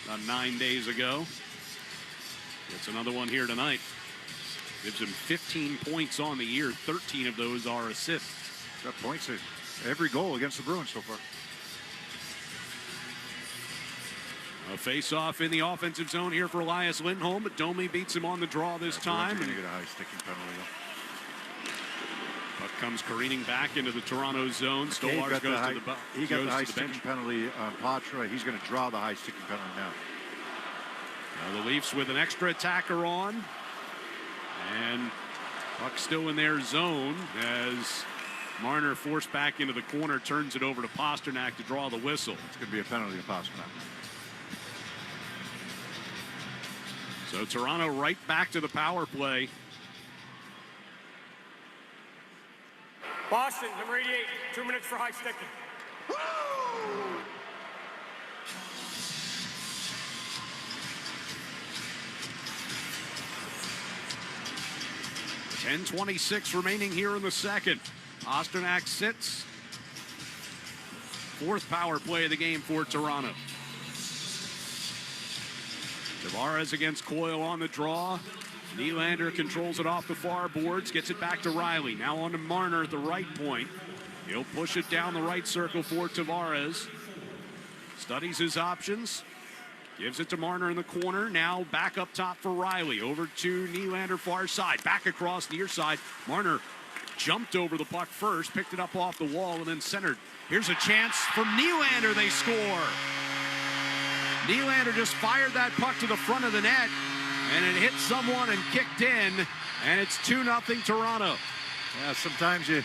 about 9 days ago. Gets another one here tonight. Gives him 15 points on the year. 13 of those are assists. Got points in every goal against the Bruins so far. A face-off in the offensive zone here for Elias Lindholm, but Domi beats him on the draw this time. Going to get a high sticking penalty. Puck comes careening back into the Toronto zone. Stolarz goes to the bench. He got the high sticking penalty on Patra. He's going to draw the high sticking penalty now. Now the Leafs with an extra attacker on. And puck still in their zone as Marner forced back into the corner, turns it over to Pasternak to draw the whistle. It's going to be a penalty to Pasternak. So Toronto right back to the power play. Boston, number 88, 2 minutes for high sticking. 10:26 remaining here in the second. Pasternak sits. Fourth power play of the game for Toronto. Tavares against Coyle on the draw. Nylander controls it off the far boards, gets it back to Riley. Now on to Marner at the right point. He'll push it down the right circle for Tavares. Studies his options. Gives it to Marner in the corner. Now back up top for Riley. Over to Nylander far side. Back across near side. Marner jumped over the puck first, picked it up off the wall, and then centered. Here's a chance from Nylander. They score. Nylander just fired that puck to the front of the net, and it hit someone and kicked in, and it's 2-0 Toronto. Yeah, sometimes you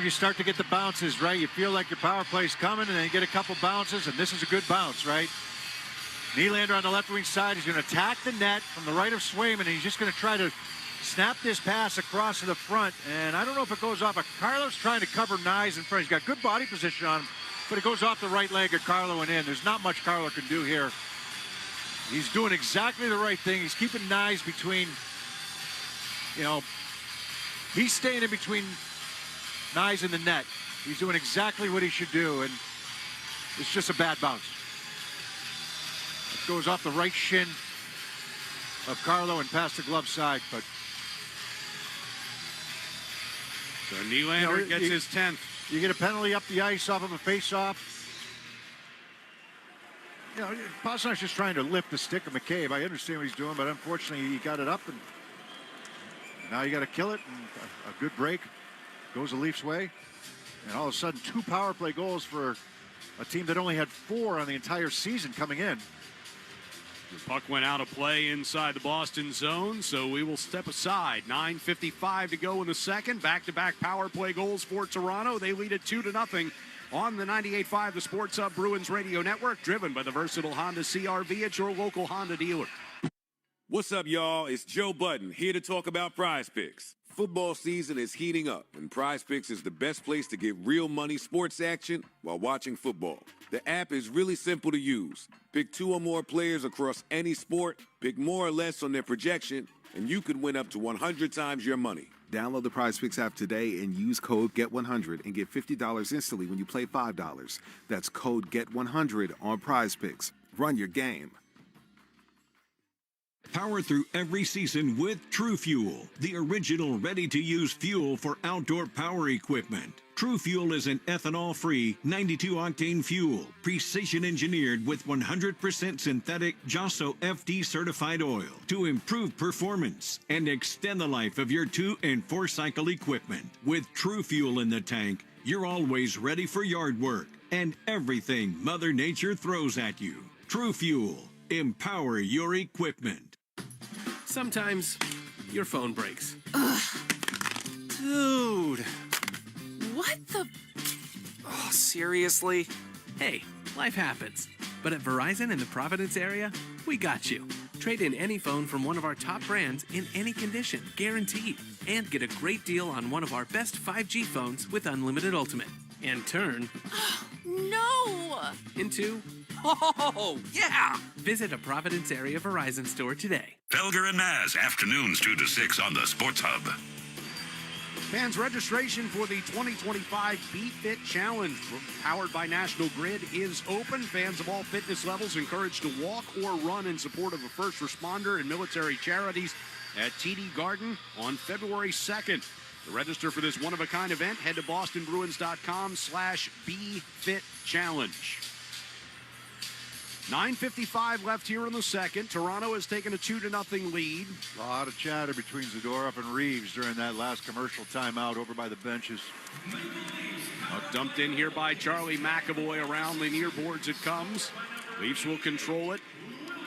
start to get the bounces, right? You feel like your power play's coming, and then you get a couple bounces, and this is a good bounce, right? Nylander on the left wing side. He's going to attack the net from the right of Swayman, and he's just going to try to snap this pass across to the front. And I don't know if it goes off. Carlo's trying to cover Nyes in front. He's got good body position on him, but it goes off the right leg of Carlo and in. There's not much Carlo can do here. He's doing exactly the right thing. He's keeping Nyes between, he's staying in between Nyes and the net. He's doing exactly what he should do, and it's just a bad bounce. It goes off the right shin of Carlo and past the glove side, but so Nylander gets his 10th. You get a penalty up the ice off of a face-off. Pasternak's just trying to lift the stick of McCabe. I understand what he's doing, but unfortunately he got it up, and now you got to kill it. And a good break goes the Leafs' way, and all of a sudden 2 power play goals for a team that only had 4 on the entire season coming in. The puck went out of play inside the Boston zone, so we will step aside. 9:55 to go in the second. Back-to-back power play goals for Toronto. They lead it 2-0 on the 98.5 The Sports Hub Bruins Radio Network, driven by the versatile Honda CR-V at your local Honda dealer. What's up, y'all? It's Joe Budden here to talk about Prize Picks. Football season is heating up, and Prize Picks is the best place to get real money sports action while watching football. The app is really simple to use. Pick 2 or more players across any sport, pick more or less on their projection, and you could win up to 100 times your money. Download the Prize Picks app today and use code GET100 and get $50 instantly when you play $5. That's code GET100 on Prize Picks. Run your game. Power through every season with True Fuel, the original ready-to-use fuel for outdoor power equipment. True Fuel is an ethanol-free 92-octane fuel, precision-engineered with 100% synthetic JOSO FD-certified oil to improve performance and extend the life of your 2- and 4-cycle equipment. With True Fuel in the tank, you're always ready for yard work and everything Mother Nature throws at you. True Fuel. Empower your equipment. Sometimes your phone breaks. Ugh. Dude. What the? Oh, seriously? Hey, life happens. But at Verizon in the Providence area, we got you. Trade in any phone from one of our top brands in any condition, guaranteed. And get a great deal on one of our best 5G phones with Unlimited Ultimate. And turn... No! Into... Oh, yeah! Visit a Providence area Verizon store today. Felger and Maz, afternoons 2 to 6 on the Sports Hub. Fans, registration for the 2025 Be Fit Challenge, powered by National Grid, is open. Fans of all fitness levels encouraged to walk or run in support of a first responder and military charities at TD Garden on February 2nd. To register for this one-of-a-kind event, head to bostonbruins.com/BeFitChallenge. 9:55 left here in the second. Toronto has taken a 2-0 lead. A lot of chatter between Zadorov and Reeves during that last commercial timeout over by the benches. Dumped in here by Charlie McAvoy around the near boards it comes. Leafs will control it.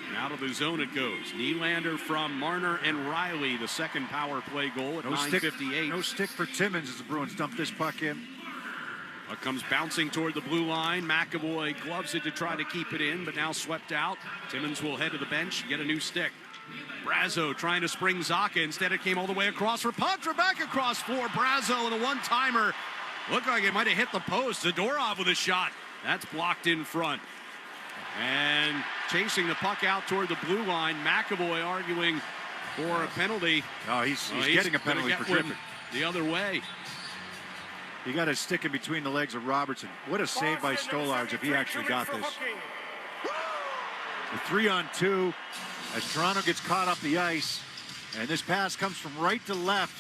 And out of the zone it goes. Nylander from Marner and Riley, the second power play goal at 9:58. No stick for Timmins as the Bruins dump this puck in. Puck comes bouncing toward the blue line. McAvoy gloves it to try to keep it in, but now swept out. Timmins will head to the bench, get a new stick. Brazo trying to spring Zacha. Instead, it came all the way across for Patra. Back across for Brazo, and a one-timer. Looked like it might have hit the post. Zadorov with a shot. That's blocked in front. And chasing the puck out toward the blue line. McAvoy arguing for a penalty. Oh, he's getting a penalty for tripping. The other way. He got his stick in between the legs of Robertson. What a save by Stolarz if he actually got this. The 3-on-2 as Toronto gets caught up the ice. And this pass comes from right to left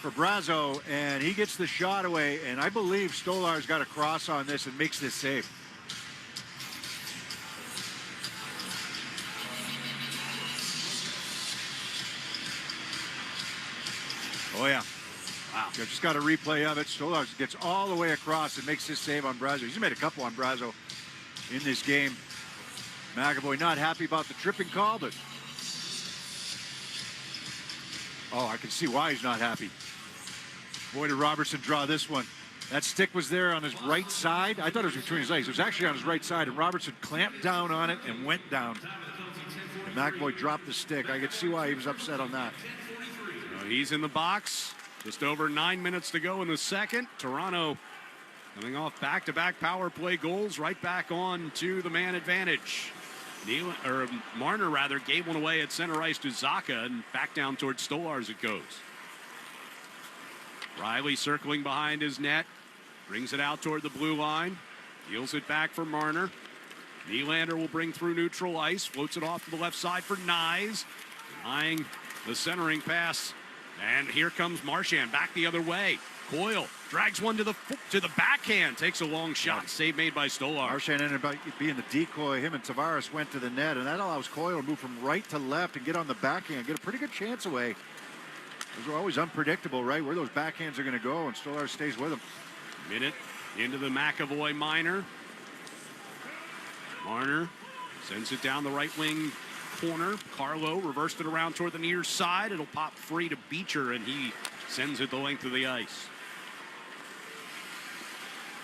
for Brazo, and he gets the shot away. And I believe Stolarz got a cross on this and makes this save. Oh, yeah. Wow. Just got a replay of it. Stolarz gets all the way across and makes this save on Brazo. He's made a couple on Brazo in this game. McAvoy not happy about the tripping call, but oh, I can see why he's not happy. Boy, did Robertson draw this one. That stick was there on his right side. I thought it was between his legs. It was actually on his right side, and Robertson clamped down on it and went down. And McAvoy dropped the stick. I could see why he was upset on that. He's in the box. Just over 9 minutes to go in the second. Toronto coming off back-to-back power play goals, right back on to the man advantage. Marner gave one away at center ice to Zacha, and back down towards Stolarz it goes. Riley circling behind his net, brings it out toward the blue line, deals it back for Marner. Nylander will bring through neutral ice, floats it off to the left side for Nyes, denying the centering pass. And here comes Marchand back the other way. Coyle drags one to the backhand, takes a long shot. Save made by Stolarz. Marchand ended up being the decoy. Him and Tavares went to the net, and that allows Coyle to move from right to left and get on the backhand, get a pretty good chance away. Those are always unpredictable, right? Where those backhands are going to go, and Stolarz stays with them. Minute into the McAvoy minor. Marner sends it down the right wing corner. Carlo reversed it around toward the near side. It'll pop free to Beecher, and he sends it the length of the ice.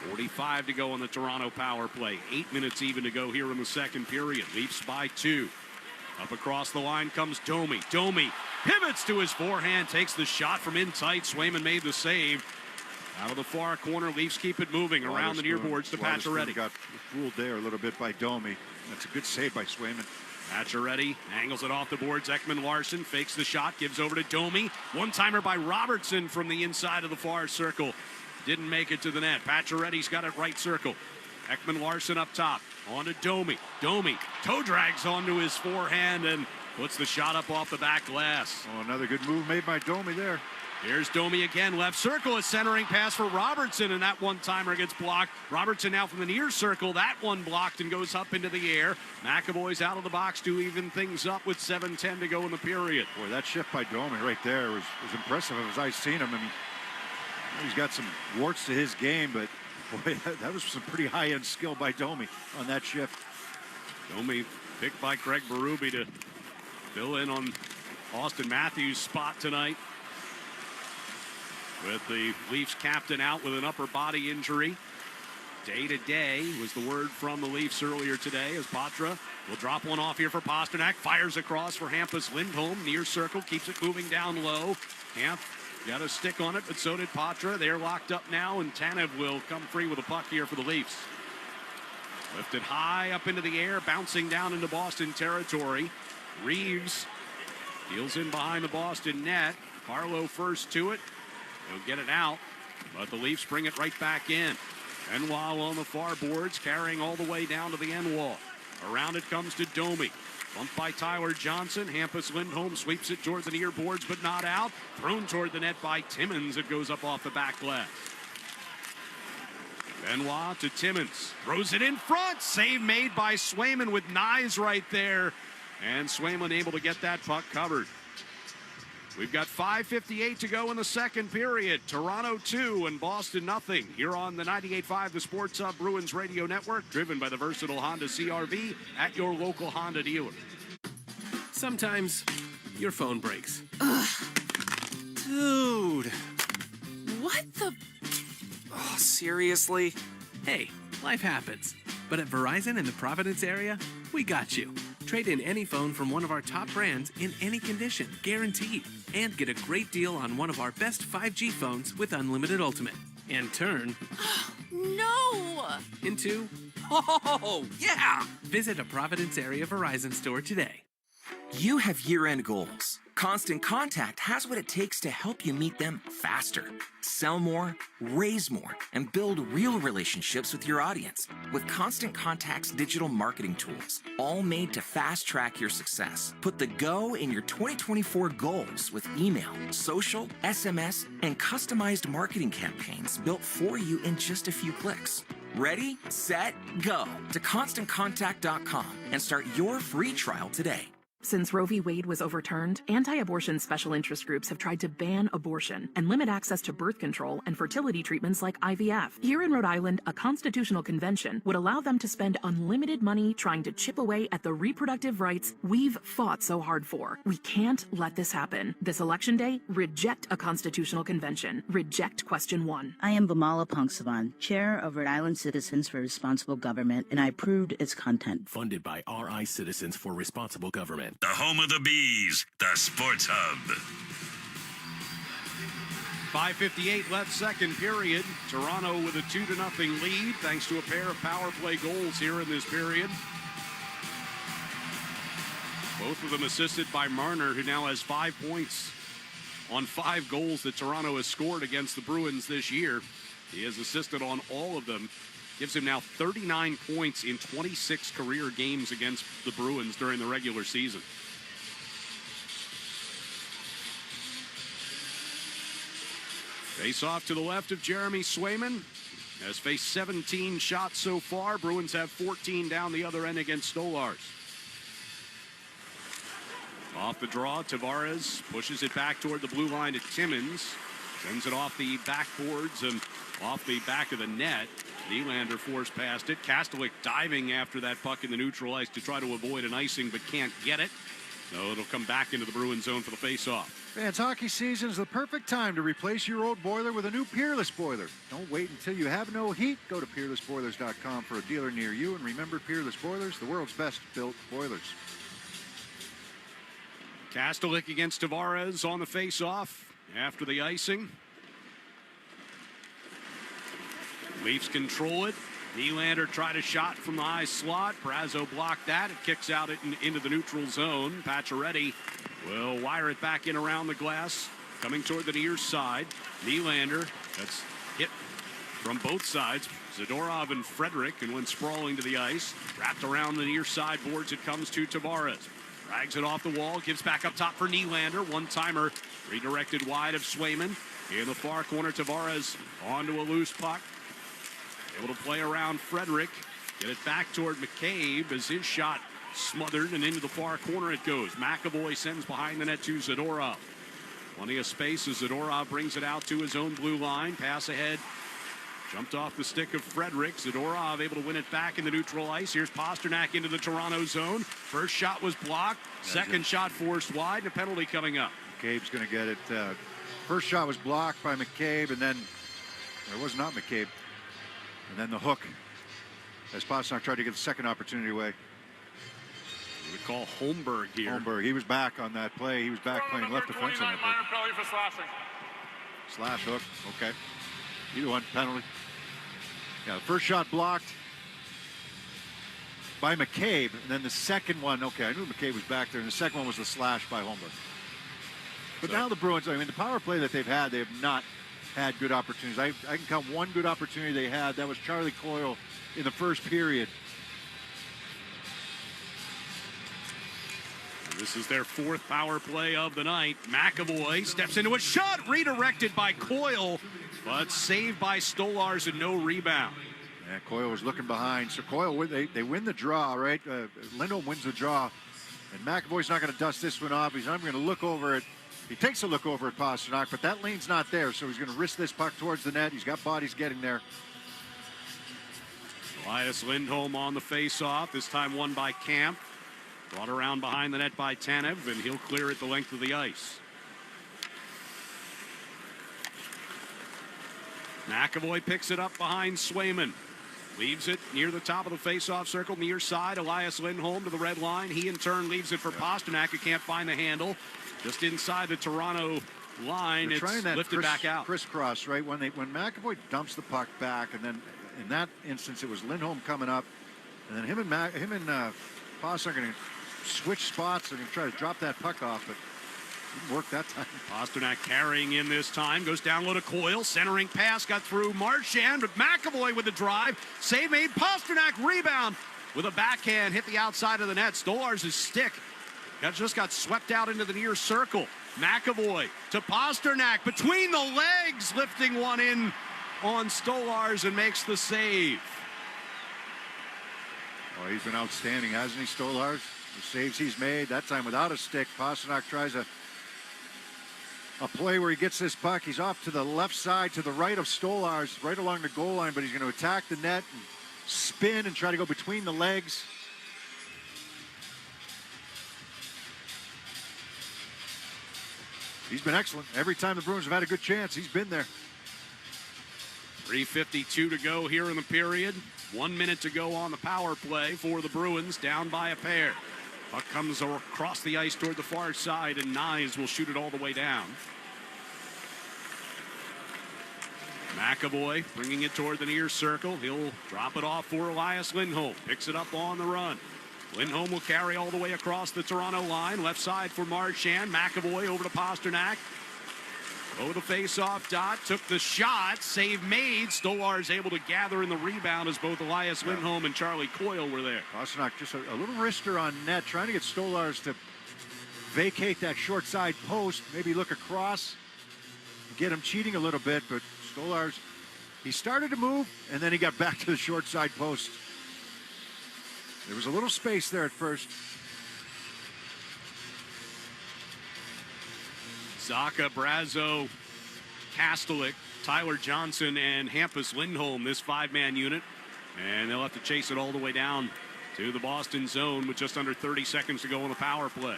45 to go on the Toronto power play. 8 minutes even to go here in the second period. Leafs by 2. Up across the line comes Domi. Domi pivots to his forehand, takes the shot from in tight. Swayman made the save. Out of the far corner, Leafs keep it moving around the near boards to Pacioretty. Got fooled there a little bit by Domi. That's a good save by Swayman. Pacioretty angles it off the boards. Ekman Larsson fakes the shot, gives over to Domi. One-timer by Robertson from the inside of the far circle. Didn't make it to the net. Pacioretty's got it right circle. Ekman Larsson up top. On to Domi. Domi toe drags onto his forehand and puts the shot up off the back glass. Oh, another good move made by Domi there. Here's Domi again. Left circle, a centering pass for Robertson, and that one-timer gets blocked. Robertson now from the near circle. That one blocked and goes up into the air. McAvoy's out of the box to even things up with 7:10 to go in the period. Boy, that shift by Domi right there was impressive as I've seen him. I mean, he's got some warts to his game, but boy, that was some pretty high-end skill by Domi on that shift. Domi picked by Craig Berube to fill in on Austin Matthews' spot tonight. With the Leafs captain out with an upper body injury. Day-to-day was the word from the Leafs earlier today, as Patra will drop one off here for Pasternak. Fires across for Hampus Lindholm. Near circle, keeps it moving down low. Hamp got a stick on it, but so did Patra. They're locked up now, and Tanev will come free with a puck here for the Leafs. Lifted high up into the air, bouncing down into Boston territory. Reeves deals in behind the Boston net. Carlo first to it. He'll get it out, but the Leafs bring it right back in. Benoit on the far boards, carrying all the way down to the end wall. Around it comes to Domi. Bumped by Tyler Johnson. Hampus Lindholm sweeps it toward the near boards, but not out. Thrown toward the net by Timmins. It goes up off the back glass. Benoit to Timmins. Throws it in front. Save made by Swayman with Nyes right there. And Swayman able to get that puck covered. We've got 5:58 to go in the second period. Toronto 2 and Boston nothing. Here on the 98.5 The Sports Hub Bruins Radio Network, driven by the versatile Honda CR-V at your local Honda dealer. Sometimes your phone breaks. Ugh. Dude. What the? Oh, seriously? Hey, life happens. But at Verizon in the Providence area, we got you. Trade in any phone from one of our top brands in any condition, guaranteed. And get a great deal on one of our best 5G phones with unlimited ultimate. And turn No! into Oh, yeah! Visit a Providence area Verizon store today. You have year-end goals. Constant Contact has what it takes to help you meet them faster. Sell more, raise more, and build real relationships with your audience with Constant Contact's digital marketing tools, all made to fast-track your success. Put the go in your 2024 goals with email, social, SMS, and customized marketing campaigns built for you in just a few clicks. Ready, set, go to ConstantContact.com and start your free trial today. Since Roe v. Wade was overturned, anti-abortion special interest groups have tried to ban abortion and limit access to birth control and fertility treatments like IVF. Here in Rhode Island, a constitutional convention would allow them to spend unlimited money trying to chip away at the reproductive rights we've fought so hard for. We can't let this happen. This election day, reject a constitutional convention. Reject question 1. I am Vamala Pongsavan, Chair of Rhode Island Citizens for Responsible Government, and I approved its content. Funded by RI Citizens for Responsible Government. The home of the Bees, the Sports Hub. 5:58 left second period. Toronto with a 2-0 lead thanks to a pair of power play goals here in this period. Both of them assisted by Marner, who now has 5 points on 5 goals that Toronto has scored against the Bruins this year. He has assisted on all of them. Gives him now 39 points in 26 career games against the Bruins during the regular season. Face off to the left of Jeremy Swayman. Has faced 17 shots so far. Bruins have 14 down the other end against Stolars. Off the draw, Tavares pushes it back toward the blue line to Timmins. Sends it off the backboards and off the back of the net. Nylander forced past it. Kastelik diving after that puck in the neutral ice to try to avoid an icing, but can't get it. So it'll come back into the Bruins zone for the faceoff. Fans, hockey season is the perfect time to replace your old boiler with a new Peerless boiler. Don't wait until you have no heat. Go to peerlessboilers.com for a dealer near you. And remember, Peerless Boilers, the world's best built boilers. Kastelik against Tavares on the faceoff after the icing. Leafs control it. Nylander tried a shot from the high slot. Brazo blocked that. It kicks out into the neutral zone. Pacioretty will wire it back in around the glass. Coming toward the near side. Nylander, that's hit from both sides. Zadorov and Frederick, and went sprawling to the ice. Wrapped around the near side boards, it comes to Tavares. Drags it off the wall, gives back up top for Nylander. One-timer redirected wide of Swayman. In the far corner, Tavares onto a loose puck. Able to play around Frederick. Get it back toward McCabe as his shot smothered, and into the far corner it goes. McAvoy sends behind the net to Zadorov. Plenty of space as Zadorov brings it out to his own blue line. Pass ahead. Jumped off the stick of Frederick. Zadorov able to win it back in the neutral ice. Here's Pasternak into the Toronto zone. First shot was blocked. Second shot forced wide, and a penalty coming up. McCabe's going to get it. First shot was blocked by McCabe, and then it was not McCabe. And then the hook, as Pasternak tried to get the second opportunity away. We call Holmberg here. Holmberg, he was back on that play. He was back playing left defense on that play. Penalty for slashing. Slash hook, okay. Either one, penalty. Yeah, the first shot blocked by McCabe, and then the second one, okay, I knew McCabe was back there, and the second one was the slash by Holmberg. But now the Bruins, I mean, the power play that they've had, they have not had good opportunities. I can count one good opportunity they had. That was Charlie Coyle in the first period. This is their fourth power play of the night. McAvoy steps into a shot, redirected by Coyle, but saved by Stolars and no rebound. Yeah, Coyle was looking behind. So Coyle, they win the draw, right? Lindholm wins the draw. And McAvoy's not going to dust this one off. He's not going to look over it. He takes a look over at Pastrnak, but that lane's not there. So he's going to wrist this puck towards the net. He's got bodies getting there. Elias Lindholm on the face-off. This time won by Camp. Brought around behind the net by Tanev, and he'll clear it the length of the ice. McAvoy picks it up behind Swayman. Leaves it near the top of the face-off circle, near side. Elias Lindholm to the red line. He, in turn, leaves it for Pastrnak, who can't find the handle. Just inside the Toronto line, They're it's trying that lifted back out. Crisscross, right? When McAvoy dumps the puck back, and then in that instance, it was Lindholm coming up, and then him and Pastrnak are going to switch spots. They're going to try to drop that puck off, but didn't work that time. Pastrnak carrying in this time. Goes down low to Coyle. Centering pass got through Marchand, but McAvoy with the drive. Save made. Pastrnak rebound with a backhand. Hit the outside of the net. Stolars' stick just got swept out into the near circle. McAvoy to Pastrnak. Between the legs. Lifting one in on Stolars and makes the save. Oh, he's been outstanding, hasn't he, Stolars? The saves he's made, that time without a stick. Pastrnak tries a play where he gets this puck. He's off to the left side, to the right of Stolars, right along the goal line, but he's going to attack the net and spin and try to go between the legs. He's been excellent. Every time the Bruins have had a good chance, he's been there. 3:52 to go here in the period. 1 minute to go on the power play for the Bruins, down by a pair. Puck comes across the ice toward the far side, and Nyes will shoot it all the way down. McAvoy bringing it toward the near circle. He'll drop it off for Elias Lindholm. Picks it up on the run. Lindholm will carry all the way across the Toronto line. Left side for Marchand. McAvoy over to Pastrnak. Over the face-off dot, took the shot, save made. Stolars able to gather in the rebound as both Elias Lindholm and Charlie Coyle were there. Pastrnak just a little wrister on net, trying to get Stolars to vacate that short side post, maybe look across, get him cheating a little bit, but Stolars, he started to move, and then he got back to the short side post. There was a little space there at first. Zacha, Brazo, Kastelik, Tyler Johnson, and Hampus Lindholm, this five-man unit. And they'll have to chase it all the way down to the Boston zone with just under 30 seconds to go on the power play.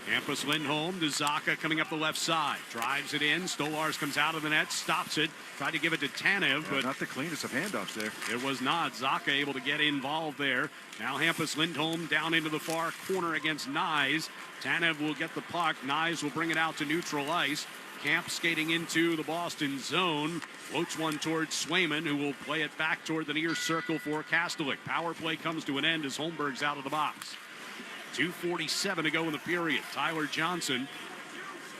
Hampus Lindholm to Zacha coming up the left side. Drives it in. Stolars comes out of the net, stops it. Tried to give it to Tanev, but not the cleanest of handoffs there. It was not. Zacha able to get involved there. Now Hampus Lindholm down into the far corner against Nyes. Tanev will get the puck. Nyes will bring it out to neutral ice. Camp skating into the Boston zone. Floats one towards Swayman, who will play it back toward the near circle for Kastelik. Power play comes to an end as Holmberg's out of the box. 2:47 to go in the period. Tyler Johnson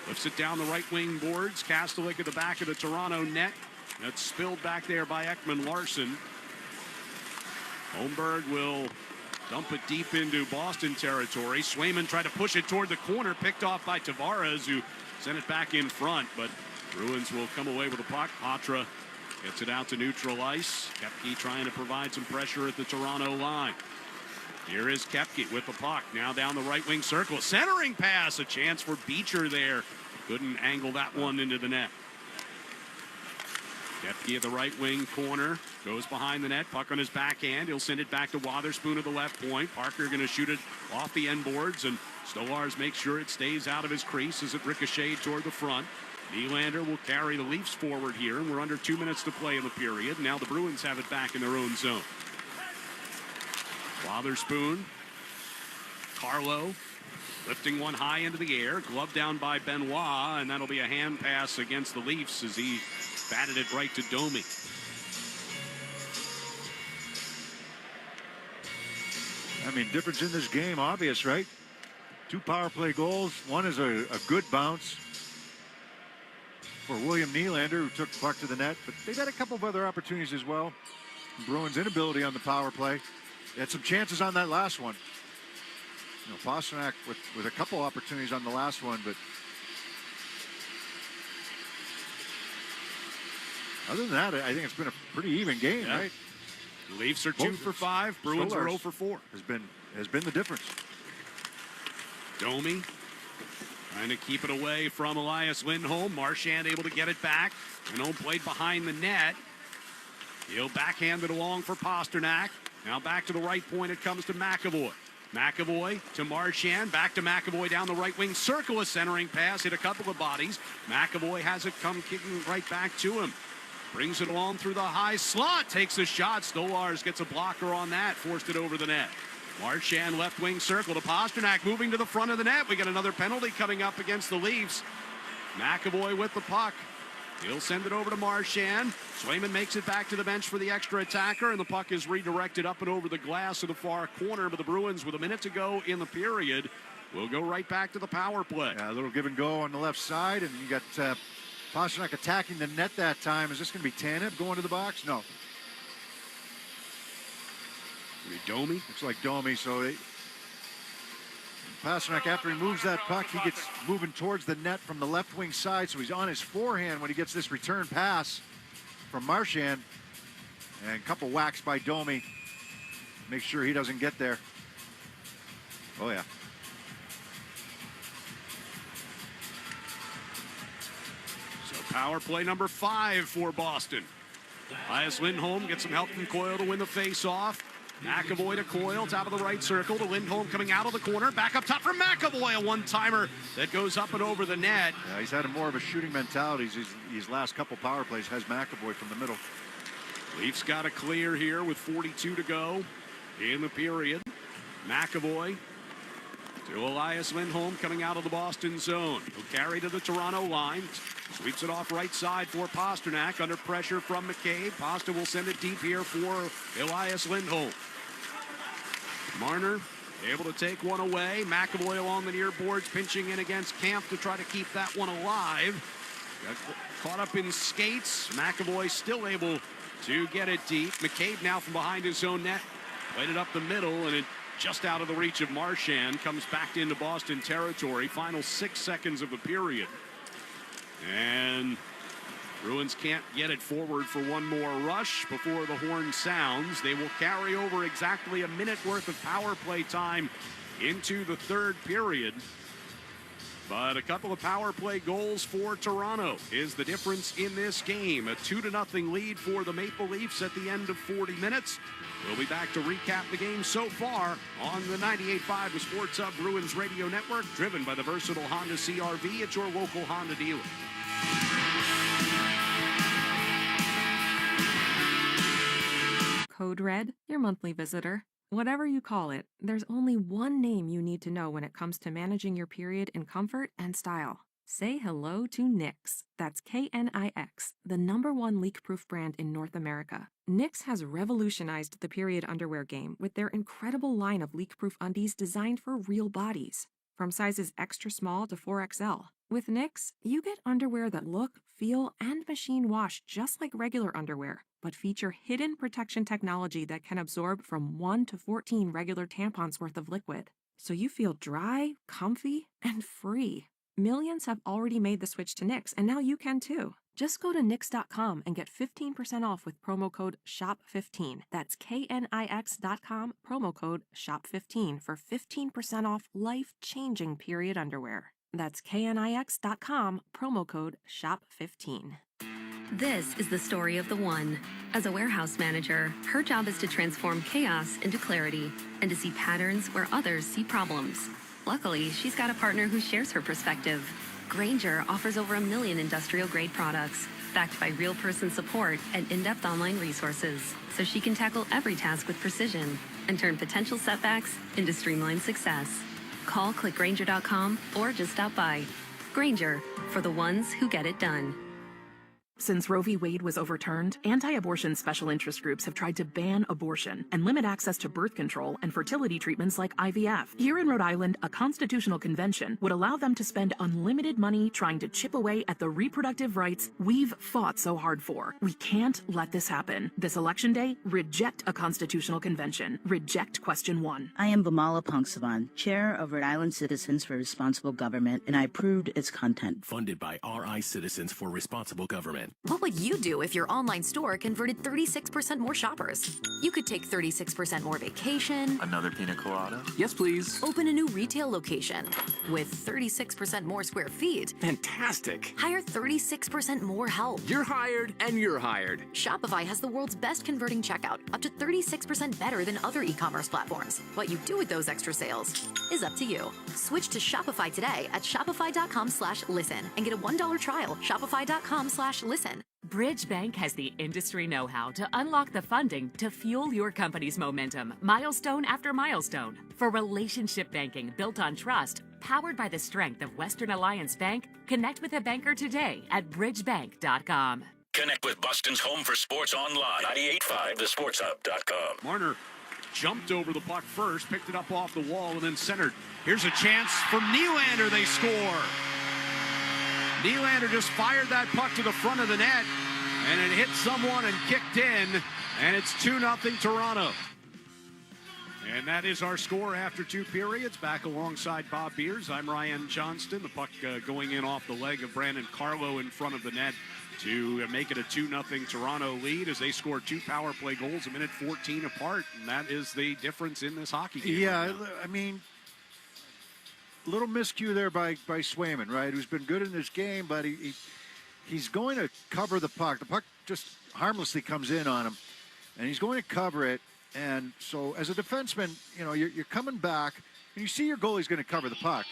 lifts it down the right wing boards. Kastelik at the back of the Toronto net. That's spilled back there by Ekman Larson. Holmberg will dump it deep into Boston territory. Swayman tried to push it toward the corner, picked off by Tavares, who sent it back in front, but Bruins will come away with the puck. Patra gets it out to neutral ice. Koepke trying to provide some pressure at the Toronto line. Here is Koepke with the puck. Now down the right wing circle. Centering pass. A chance for Beecher there. Couldn't angle that one into the net. Koepke at the right wing corner. Goes behind the net. Puck on his backhand. He'll send it back to Wotherspoon at the left point. Parker going to shoot it off the end boards. And Stolars makes sure it stays out of his crease as it ricocheted toward the front. Nylander will carry the Leafs forward here. And we're under 2 minutes to play in the period. Now the Bruins have it back in their own zone. Wotherspoon, Carlo lifting one high into the air, glove down by Benoit, and that'll be a hand pass against the Leafs as he batted it right to Domi. I mean, difference in this game, obvious, right? 2 power play goals. One is a good bounce. for William Nylander, who took the puck to the net. But they've had a couple of other opportunities as well. Bruins' inability on the power play. They had some chances on that last one. You know, Pastrnak with a couple opportunities on the last one, but other than that, I think it's been a pretty even game, right? Leafs are 2 for 5. Bruins are 0 for 4. Has been the difference. Domi trying to keep it away from Elias Lindholm. Marchand able to get it back. Lindholm played behind the net. He'll backhand it along for Pastrnak. Now back to the right point. It comes to McAvoy. McAvoy to Marchand. Back to McAvoy down the right wing circle. A centering pass. Hit a couple of bodies. McAvoy has it come kicking right back to him. Brings it along through the high slot. Takes a shot. Stolars gets a blocker on that. Forced it over the net. Marchand left wing circle to Pastrnak, moving to the front of the net. We got another penalty coming up against the Leafs. McAvoy with the puck. He'll send it over to Marchand. Swayman makes it back to the bench for the extra attacker, and the puck is redirected up and over the glass to the far corner. But the Bruins, with a minute to go in the period, will go right back to the power play. Yeah, a little give and go on the left side, and you got Pastrnak attacking the net that time. Is this going to be Tanev going to the box? No. Domi? Looks like Domi. So Pastrnak, after he moves that puck, he gets moving towards the net from the left wing side. So he's on his forehand when he gets this return pass from Marchand. And a couple whacks by Domi. Make sure he doesn't get there. Oh, yeah. So power play number 5 for Boston. Elias Lindholm gets some help from Coyle to win the face-off. McAvoy to Coyle, top of the right circle to Lindholm coming out of the corner. Back up top for McAvoy, a one-timer that goes up and over the net. Yeah, he's had more of a shooting mentality. His last couple power plays has McAvoy from the middle. Leafs got a clear here with 42 to go in the period. McAvoy to Elias Lindholm coming out of the Boston zone. He'll carry to the Toronto line. Sweeps it off right side for Pastrnak. Under pressure from McCabe. Pasta will send it deep here for Elias Lindholm. Marner able to take one away. McAvoy along the near boards, pinching in against Camp to try to keep that one alive. Got caught up in skates. McAvoy still able to get it deep. McCabe now from behind his own net. Played it up the middle, and it just out of the reach of Marchand. Comes back into Boston territory. Final 6 seconds of the period. And Bruins can't get it forward for one more rush before the horn sounds. They will carry over exactly a minute worth of power play time into the third period. But a couple of power play goals for Toronto is the difference in this game. A 2-0 lead for the Maple Leafs at the end of 40 minutes. We'll be back to recap the game so far on the 98.5 The Sports Hub Bruins Radio Network, driven by the versatile Honda CR-V at your local Honda dealer. Code Red, your monthly visitor. Whatever you call it, there's only one name you need to know when it comes to managing your period in comfort and style. Say hello to Knix. That's Knix, the #1 leak-proof brand in North America. Knix has revolutionized the period underwear game with their incredible line of leak-proof undies designed for real bodies, from sizes extra small to 4XL. With Knix, you get underwear that look, feel, and machine wash just like regular underwear, but feature hidden protection technology that can absorb from 1 to 14 regular tampons worth of liquid. So you feel dry, comfy, and free. Millions have already made the switch to Knix, and now you can too. Just go to Knix.com and get 15% off with promo code SHOP15. That's KNIX.com, promo code SHOP15 for 15% off life-changing period underwear. That's KNIX.com, promo code SHOP15. This is the story of the one. As a warehouse manager, her job is to transform chaos into clarity and to see patterns where others see problems. Luckily, she's got a partner who shares her perspective. Grainger offers over 1 million industrial-grade products, backed by real-person support and in-depth online resources, so she can tackle every task with precision and turn potential setbacks into streamlined success. Call clickgrainger.com or just stop by. Grainger, for the ones who get it done. Since Roe v. Wade was overturned, anti-abortion special interest groups have tried to ban abortion and limit access to birth control and fertility treatments like IVF. Here in Rhode Island, a constitutional convention would allow them to spend unlimited money trying to chip away at the reproductive rights we've fought so hard for. We can't let this happen. This election day, reject a constitutional convention. Reject question 1. I am Vamala Pongsavan, Chair of Rhode Island Citizens for Responsible Government, and I approved its content. Funded by RI Citizens for Responsible Government. What would you do if your online store converted 36% more shoppers? You could take 36% more vacation. Another pina colada? Yes, please. Open a new retail location with 36% more square feet. Fantastic. Hire 36% more help. You're hired and you're hired. Shopify has the world's best converting checkout, up to 36% better than other e-commerce platforms. What you do with those extra sales is up to you. Switch to Shopify today at shopify.com/listen and get a $1 trial. Shopify.com/listen. Bridge Bank has the industry know-how to unlock the funding to fuel your company's momentum, milestone after milestone. For relationship banking built on trust, powered by the strength of Western Alliance Bank, connect with a banker today at bridgebank.com. Connect with Boston's home for sports online. 98.5 thesportshub.com. Marner jumped over the puck first, picked it up off the wall, and then centered. Here's a chance for Nylander. They score. Nylander just fired that puck to the front of the net, and it hit someone and kicked in, and it's 2-0 Toronto. And that is our score after 2 periods. Back alongside Bob Beers, I'm Ryan Johnston. The puck going in off the leg of Brandon Carlo in front of the net to make it a 2-0 Toronto lead as they score 2 power play goals a minute 14 apart, and that is the difference in this hockey game. Yeah, I mean, a little miscue there by Swayman, right? Who's been good in this game, but he's going to cover the puck. The puck just harmlessly comes in on him, and he's going to cover it. And so as a defenseman, you know, you're coming back, and you see your goalie's going to cover the puck.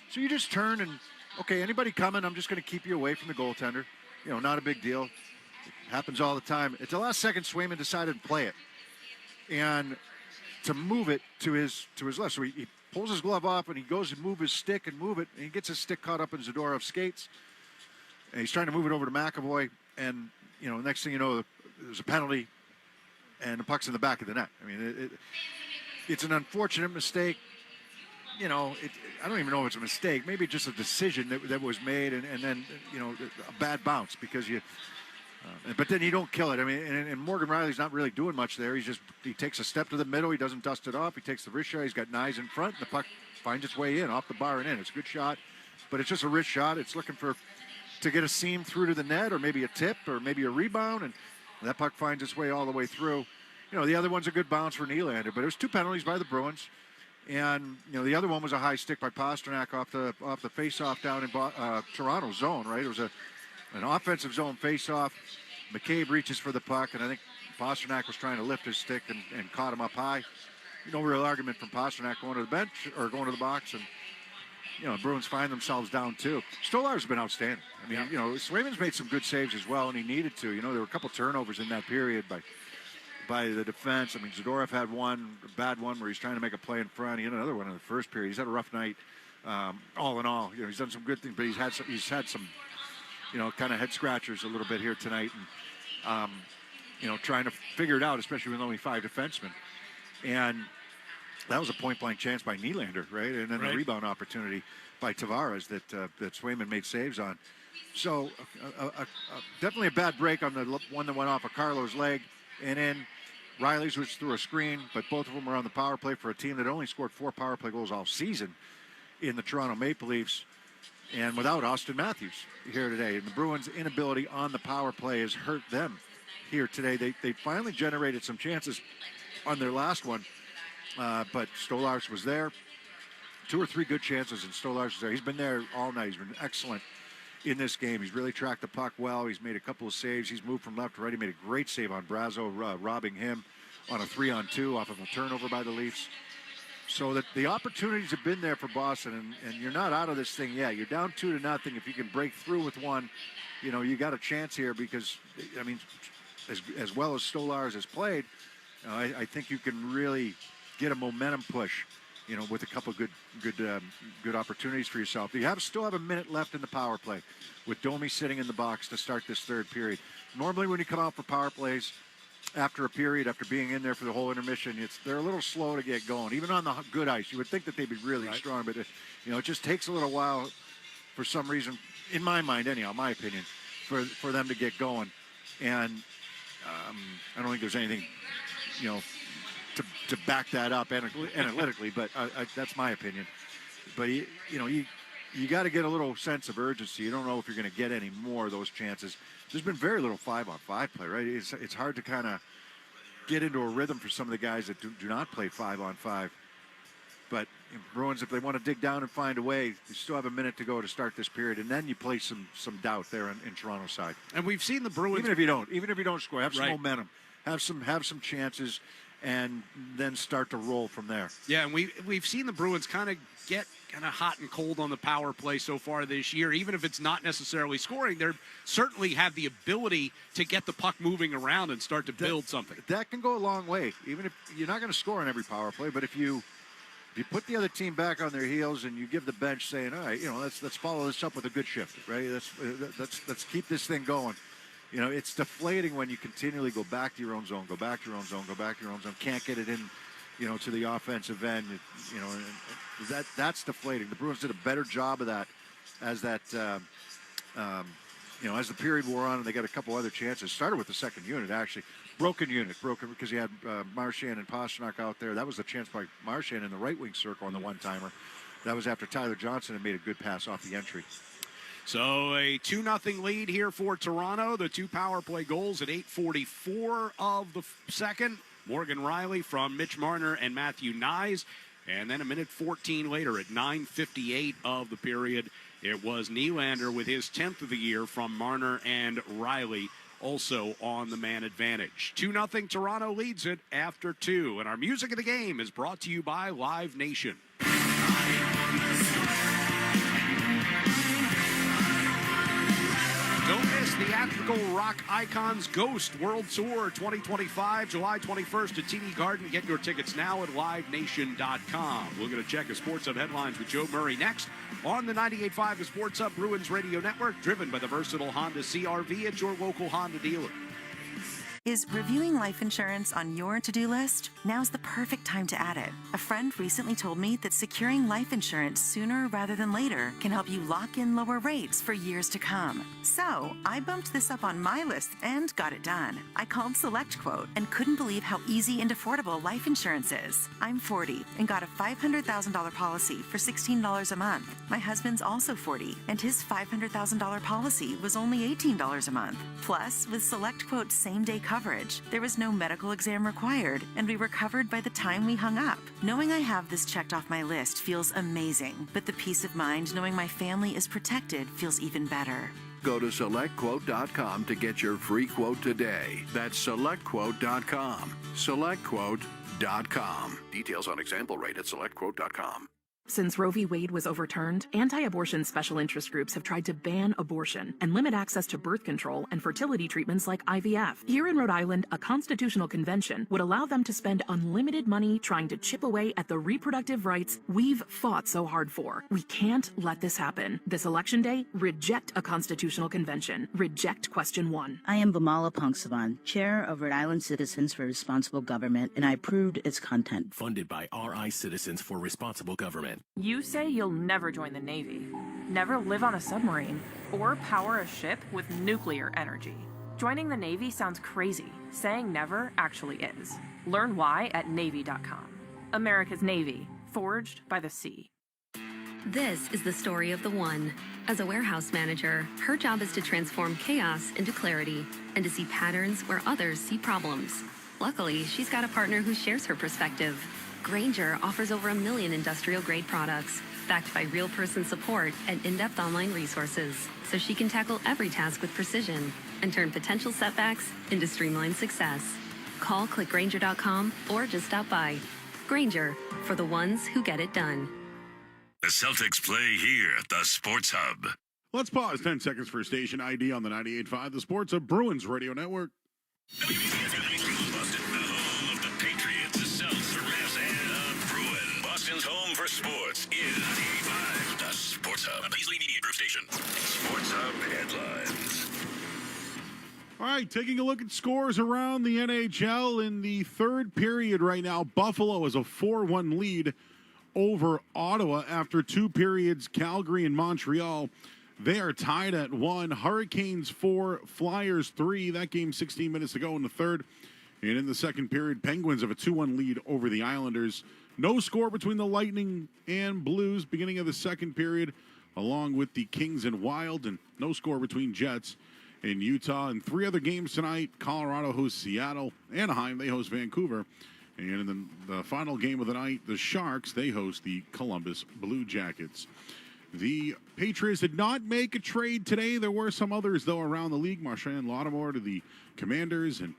So you just turn and, okay, anybody coming, I'm just going to keep you away from the goaltender. You know, not a big deal. It happens all the time. At the last second, Swayman decided to play it and to move it to his left. So he pulls his glove off, and he goes to move his stick and move it, and he gets his stick caught up in Zadorov's skates. And he's trying to move it over to McAvoy, and, you know, next thing you know, there's a penalty, and the puck's in the back of the net. I mean, it's an unfortunate mistake. You know, I don't even know if it's a mistake. Maybe just a decision that was made, and then, you know, a bad bounce because you but then you don't kill it. I mean, and Morgan Riley's not really doing much there. He takes a step to the middle. He doesn't dust it off. He takes the wrist shot. He's got Nyes in front. And the puck finds its way in, off the bar and in. It's a good shot, but it's just a wrist shot. It's looking to get a seam through to the net, or maybe a tip, or maybe a rebound, and that puck finds its way all the way through. You know, the other one's a good bounce for Nylander, but it was 2 penalties by the Bruins. And, you know, the other one was a high stick by Pasternak off the face-off down in Toronto zone, right? It was an offensive zone face-off. McCabe reaches for the puck, and I think Pasternak was trying to lift his stick and caught him up high. No real argument from Pasternak going to the bench or going to the box, and, you know, Bruins find themselves down 2. Stolar's been outstanding. I mean, you know, Swayman's made some good saves as well, and he needed to. You know, there were a couple turnovers in that period by the defense. I mean, Zadorov had one, a bad one, where he's trying to make a play in front. He had another one in the first period. He's had a rough night. All in all, you know, he's done some good things, but he's had some, you know, kind of head scratchers a little bit here tonight, and you know, trying to figure it out, especially with only 5 defensemen. And that was a point-blank chance by Nylander, right? And then the rebound opportunity by Tavares that Swayman made saves on. So definitely a bad break on the one that went off of Carlo's leg, and then Riley's was through a screen, but both of them were on the power play for a team that only scored 4 power play goals all season in the Toronto Maple Leafs, and without Austin Matthews here today. And the Bruins' inability on the power play has hurt them here today. They finally generated some chances on their last one, but Stolarz was there. 2 or 3 good chances, and Stolarz was there. He's been there all night. He's been excellent in this game. He's really tracked the puck well. He's made a couple of saves. He's moved from left to right. He made a great save on Brazo, robbing him on a 3-on-2 off of a turnover by the Leafs. So that the opportunities have been there for Boston, and you're not out of this thing yet. You're down 2-0. If you can break through with one, you know, you got a chance here because, I mean, as well as Stolarz has played, I think you can really get a momentum push with a couple good opportunities for yourself. You still have a minute left in the power play with Domi sitting in the box to start this third period. Normally when you come out for power plays after a period, after being in there for the whole intermission, they're a little slow to get going. Even on the good ice, you would think that they'd be really strong, but it just takes a little while for some reason, in my mind anyhow, my opinion, for them to get going. And I don't think there's anything, to back that up analytically, but that's my opinion. But you got to get a little sense of urgency. You don't know if you're going to get any more of those chances. There's been very little 5-on-5 play, right? It's hard to kind of get into a rhythm for some of the guys that do not play 5-on-5. But Bruins, if they want to dig down and find a way, you still have a minute to go to start this period, and then you play some doubt there in Toronto's side. And we've seen the Bruins, even if you don't score, have some momentum, have some chances, and then start to roll from there. Yeah, and we've seen the Bruins kind of get hot and cold on the power play so far this year. Even if it's not necessarily scoring, they certainly have the ability to get the puck moving around and start to build something. That can go a long way. Even if you're not going to score on every power play, but if you put the other team back on their heels and you give the bench saying, all right, let's follow this up with a good shift, right? Let's keep this thing going. It's deflating when you continually go back to your own zone, go back to your own zone, go back to your own zone, can't get it in, to the offensive end, and that's deflating. The Bruins did a better job of that as the period wore on and they got a couple other chances. Started with the second unit, actually. Broken because you had Marchand and Pastrnak out there. That was the chance by Marchand in the right wing circle on the one-timer. That was after Tyler Johnson had made a good pass off the entry. So a 2-0 lead here for Toronto. The 2 power play goals at 8:44 of the second. Morgan Riley from Mitch Marner and Matthew Nyes. And then a minute 14 later at 9:58 of the period, it was Nylander with his 10th of the year from Marner and Riley, also on the man advantage. 2-0 Toronto leads it after 2. And our music of the game is brought to you by Live Nation. Don't miss theatrical rock icons Ghost World Tour 2025, July 21st at TD Garden. Get your tickets now at livenation.com. We're going to check the Sports Hub headlines with Joe Murray next on the 98.5 The Sports Hub Bruins Radio Network, driven by the versatile Honda CR-V at your local Honda dealer. Is reviewing life insurance on your to-do list? Now's the perfect time to add it. A friend recently told me that securing life insurance sooner rather than later can help you lock in lower rates for years to come. So I bumped this up on my list and got it done. I called SelectQuote and couldn't believe how easy and affordable life insurance is. I'm 40 and got a $500,000 policy for $16 a month. My husband's also 40 and his $500,000 policy was only $18 a month. Plus, with SelectQuote's same-day coverage, there was no medical exam required, and we were covered by the time we hung up. Knowing I have this checked off my list feels amazing, but the peace of mind knowing my family is protected feels even better. Go to SelectQuote.com to get your free quote today. That's SelectQuote.com. SelectQuote.com. Details on example rate at SelectQuote.com. Since Roe v. Wade was overturned, anti-abortion special interest groups have tried to ban abortion and limit access to birth control and fertility treatments like IVF. Here in Rhode Island, a constitutional convention would allow them to spend unlimited money trying to chip away at the reproductive rights we've fought so hard for. We can't let this happen. This election day, reject a constitutional convention. Reject question 1. I am Bamala Pongsavan, Chair of Rhode Island Citizens for Responsible Government, and I approved its content. Funded by RI Citizens for Responsible Government. You say you'll never join the Navy, never live on a submarine, or power a ship with nuclear energy. Joining the Navy sounds crazy. Saying never actually is. Learn why at Navy.com. America's Navy, forged by the sea. This is the story of the one. As a warehouse manager, her job is to transform chaos into clarity and to see patterns where others see problems. Luckily, she's got a partner who shares her perspective. Grainger offers over 1 million industrial-grade products, backed by real-person support and in-depth online resources, so she can tackle every task with precision and turn potential setbacks into streamlined success. Call clickgrainger.com or just stop by. Grainger, for the ones who get it done. The Celtics play here at the Sports Hub. Let's pause 10 seconds for station ID on the 98.5 The Sports Hub Bruins Radio Network. Boston, the home of the Patriots, the Celtics, the Rams, and the Bruins. Boston's home right, taking a look at scores around the NHL in the third period right now. Buffalo has a 4-1 lead over Ottawa after 2 periods. Calgary and Montreal, they are tied at 1. Hurricanes 4, Flyers 3. That game 16 minutes to go in the third. And in the second period, Penguins have a 2-1 lead over the Islanders. No score between the Lightning and Blues beginning of the second period, along with the Kings and Wild, and no score between Jets and Utah. And 3 other games tonight. Colorado hosts Seattle. Anaheim, they host Vancouver. And in the final game of the night, the Sharks, they host the Columbus Blue Jackets. The Patriots did not make a trade today. There were some others, though, around the league. Marchand Lattimore to the Commanders, and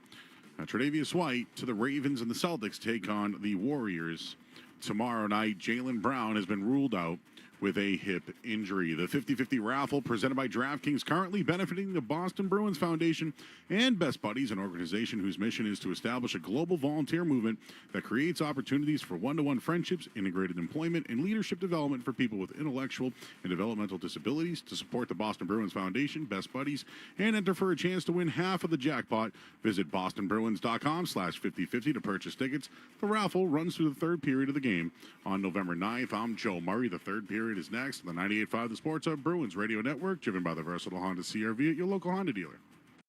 Tre'Davious White to the Ravens, and the Celtics take on the Warriors tomorrow night. Jaylen Brown has been ruled out with a hip injury. The 50-50 raffle presented by DraftKings, currently benefiting the Boston Bruins Foundation and Best Buddies, an organization whose mission is to establish a global volunteer movement that creates opportunities for one-to-one friendships, integrated employment, and leadership development for people with intellectual and developmental disabilities. To support the Boston Bruins Foundation, Best Buddies, and enter for a chance to win half of the jackpot, visit bostonbruins.com/5050 to purchase tickets. The raffle runs through the third period of the game on November 9th. I'm Joe Murray. The third period is next on the 98.5 The Sports Hub Bruins Radio Network, driven by the versatile Honda CR-V at your local Honda dealer.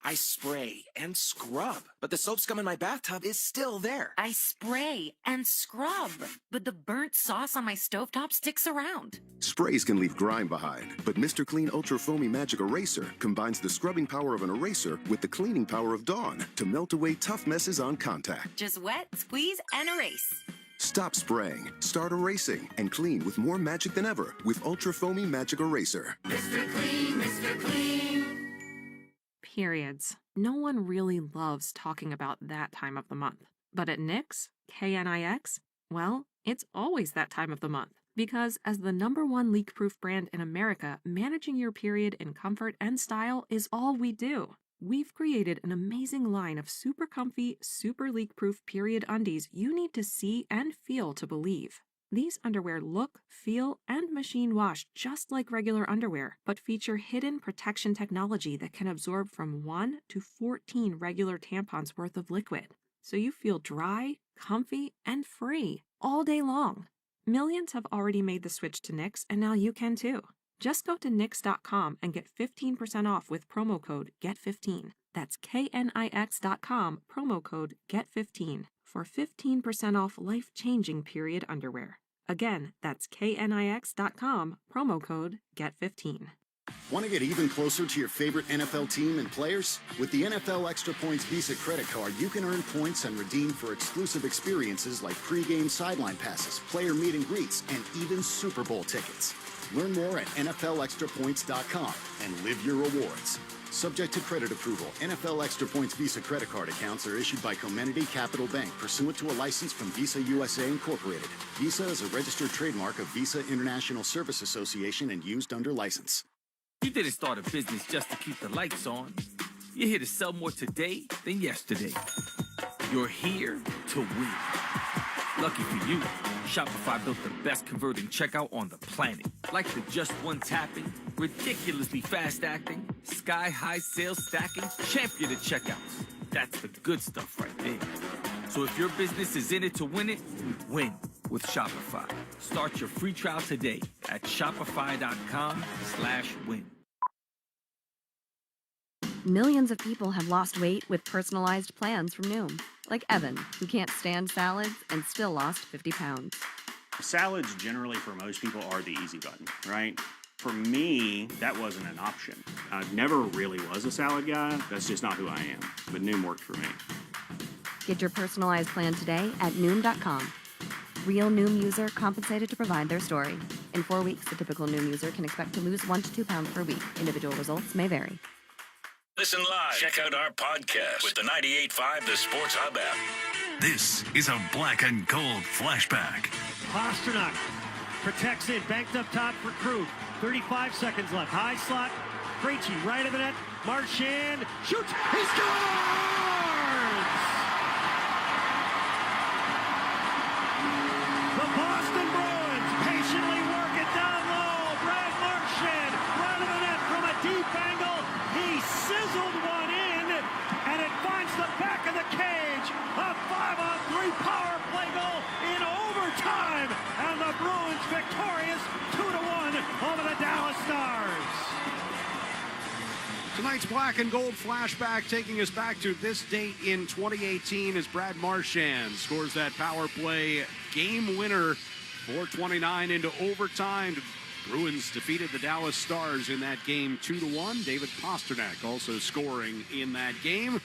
I spray and scrub, but the soap scum in my bathtub is still there. I spray and scrub, but the burnt sauce on my stovetop sticks around. Sprays can leave grime behind, but Mr. Clean Ultra Foamy Magic Eraser combines the scrubbing power of an eraser with the cleaning power of Dawn to melt away tough messes on contact. Just wet, squeeze, and erase. Stop spraying, start erasing, and clean with more magic than ever with Ultra Foamy Magic Eraser. Mr. Clean, Mr. Clean. Periods. No one really loves talking about that time of the month. But at Knix, K-N-I-X, well, it's always that time of the month. Because as the #1 leak-proof brand in America, managing your period in comfort and style is all we do. We've created an amazing line of super comfy, super leak-proof period undies you need to see and feel to believe. These underwear look, feel, and machine wash just like regular underwear, but feature hidden protection technology that can absorb from 1 to 14 regular tampons worth of liquid. So you feel dry, comfy, and free all day long. Millions have already made the switch to Knix, and now you can too. Just go to Knix.com and get 15% off with promo code GET15. That's KNIX.com, promo code GET15 for 15% off life-changing period underwear. Again, that's KNIX.com, promo code GET15. Want to get even closer to your favorite NFL team and players? With the NFL Extra Points Visa credit card, you can earn points and redeem for exclusive experiences like pregame sideline passes, player meet and greets, and even Super Bowl tickets. Learn more at NFLExtraPoints.com and live your rewards. Subject to credit approval, NFL Extra Points Visa credit card accounts are issued by Comenity Capital Bank pursuant to a license from Visa USA Incorporated. Visa is a registered trademark of Visa International Service Association and used under license. You didn't start a business just to keep the lights on. You're here to sell more today than yesterday. You're here to win. Lucky for you, Shopify built the best converting checkout on the planet. Like the just one tapping, ridiculously fast acting, sky-high sales stacking, champion of checkouts. That's the good stuff right there. So if your business is in it to win it, win with Shopify. Start your free trial today at shopify.com/win. Millions of people have lost weight with personalized plans from Noom. Like Evan, who can't stand salads and still lost 50 pounds. Salads generally for most people are the easy button, right? For me, that wasn't an option. I never really was a salad guy. That's just not who I am. But Noom worked for me. Get your personalized plan today at Noom.com. Real Noom user compensated to provide their story. In 4 weeks, the typical Noom user can expect to lose 1 to 2 pounds per week. Individual results may vary. Listen live. Check out our podcast with the 98.5 The Sports Hub app. This is a black and gold flashback. Pasternak protects it, banked up top for Krug. 35 seconds left. High slot. Krejci right of the net. Marchand shoots. He scores! The Boston Bruins patiently work it down low. Brad Marchand right of the net from a deep angle. He sizzled one in, Tonight's black and gold flashback taking us back to this date in 2018 as Brad Marchand scores that power play game winner, 4:29 into overtime. Bruins defeated the Dallas Stars in that game 2-1. David Pastrnak also scoring in that game.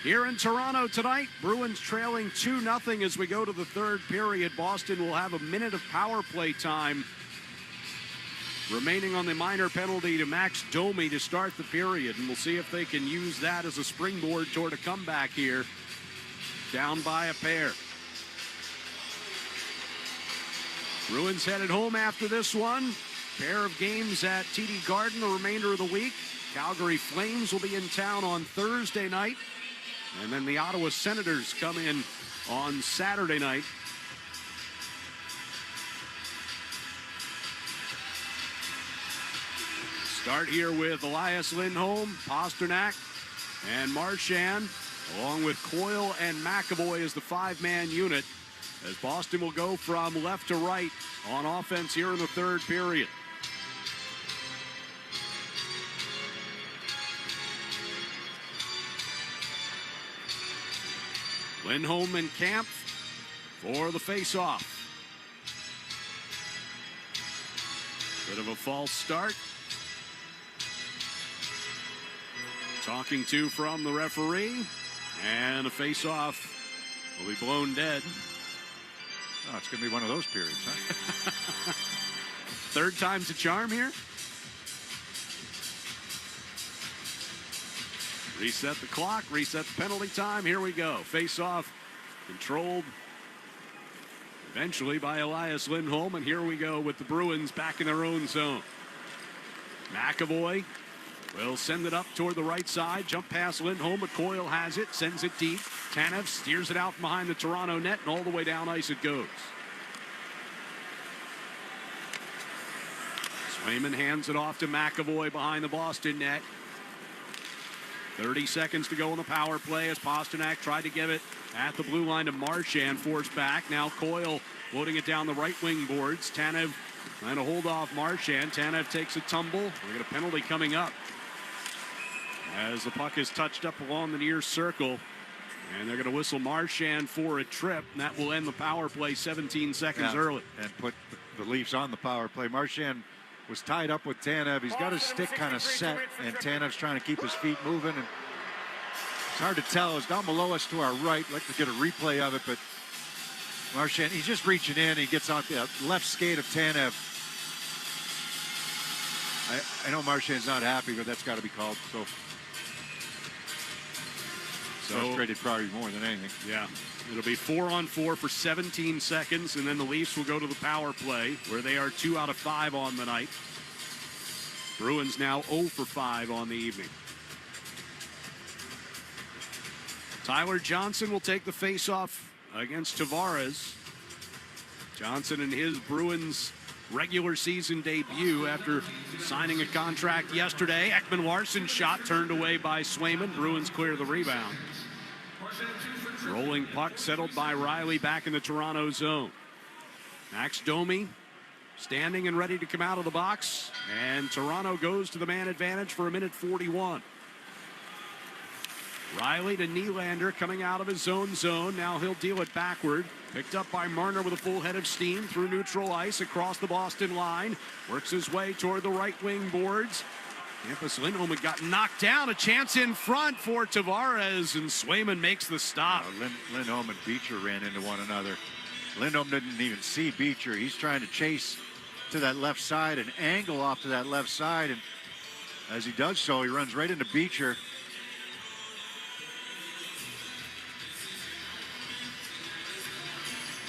Here in Toronto tonight, Bruins trailing 2-0 as we go to the third period. Boston will have a minute of power play time remaining on the minor penalty to Max Domi to start the period, and we'll see if they can use that as a springboard toward a comeback here. Down by a pair. Bruins headed home after this one. Pair of games at TD Garden the remainder of the week. Calgary Flames will be in town on Thursday night. And then the Ottawa Senators come in on Saturday night. Start here with Elias Lindholm, Pastrnak, and Marchand, along with Coyle and McAvoy as the five-man unit, as Boston will go from left to right on offense here in the third period. Lindholm and Camp for the face-off. Bit of a false start. Talking to from the referee, and a face-off will be blown dead. Oh, it's going to be one of those periods, huh? Third time's a charm here. Reset the clock, reset the penalty time. Here we go. Face-off controlled eventually by Elias Lindholm, and here we go with the Bruins back in their own zone. McAvoy will send it up toward the right side. Jump past Lindholm, but Coyle has it, sends it deep. Tanev steers it out from behind the Toronto net, and all the way down ice it goes. Swayman hands it off to McAvoy behind the Boston net. 30 seconds to go on the power play as Pastrnak tried to give it at the blue line to Marchand, forced back. Now Coyle loading it down the right wing boards. Tanev trying to hold off Marchand. Tanev takes a tumble. We get a penalty coming up as the puck is touched up along the near circle. And they're going to whistle Marchand for a trip, and that will end the power play 17 seconds early. And put the Leafs on the power play. Marchand was tied up with Tanev. He's got his stick kind of set, and Tanev's trying to keep his feet moving. And it's hard to tell. It's down below us to our right. I'd like to get a replay of it, but Marchand, he's just reaching in. He gets on the left skate of Tanev. I know Marchand's not happy, but that's got to be called. So frustrated probably more than anything. Yeah. It'll be 4-on-4 for 17 seconds, and then the Leafs will go to the power play, where they are 2 out of 5 on the night. Bruins now 0 for 5 on the evening. Tyler Johnson will take the face-off against Tavares. Johnson in his Bruins regular season debut after signing a contract yesterday. Ekman Larsson's shot turned away by Swayman. Bruins clear the rebound. Rolling puck settled by Riley back in the Toronto zone. Max Domi standing and ready to come out of the box. And Toronto goes to the man advantage for a minute 41. Riley to Nylander coming out of his own zone. Now he'll deal it backward. Picked up by Marner with a full head of steam through neutral ice across the Boston line. Works his way toward the right wing boards. Hampus Lindholm had got knocked down. A chance in front for Tavares, and Swayman makes the stop. Lindholm and Beecher ran into one another. Lindholm didn't even see Beecher. He's trying to chase to that left side and angle off to that left side. And as he does so, he runs right into Beecher.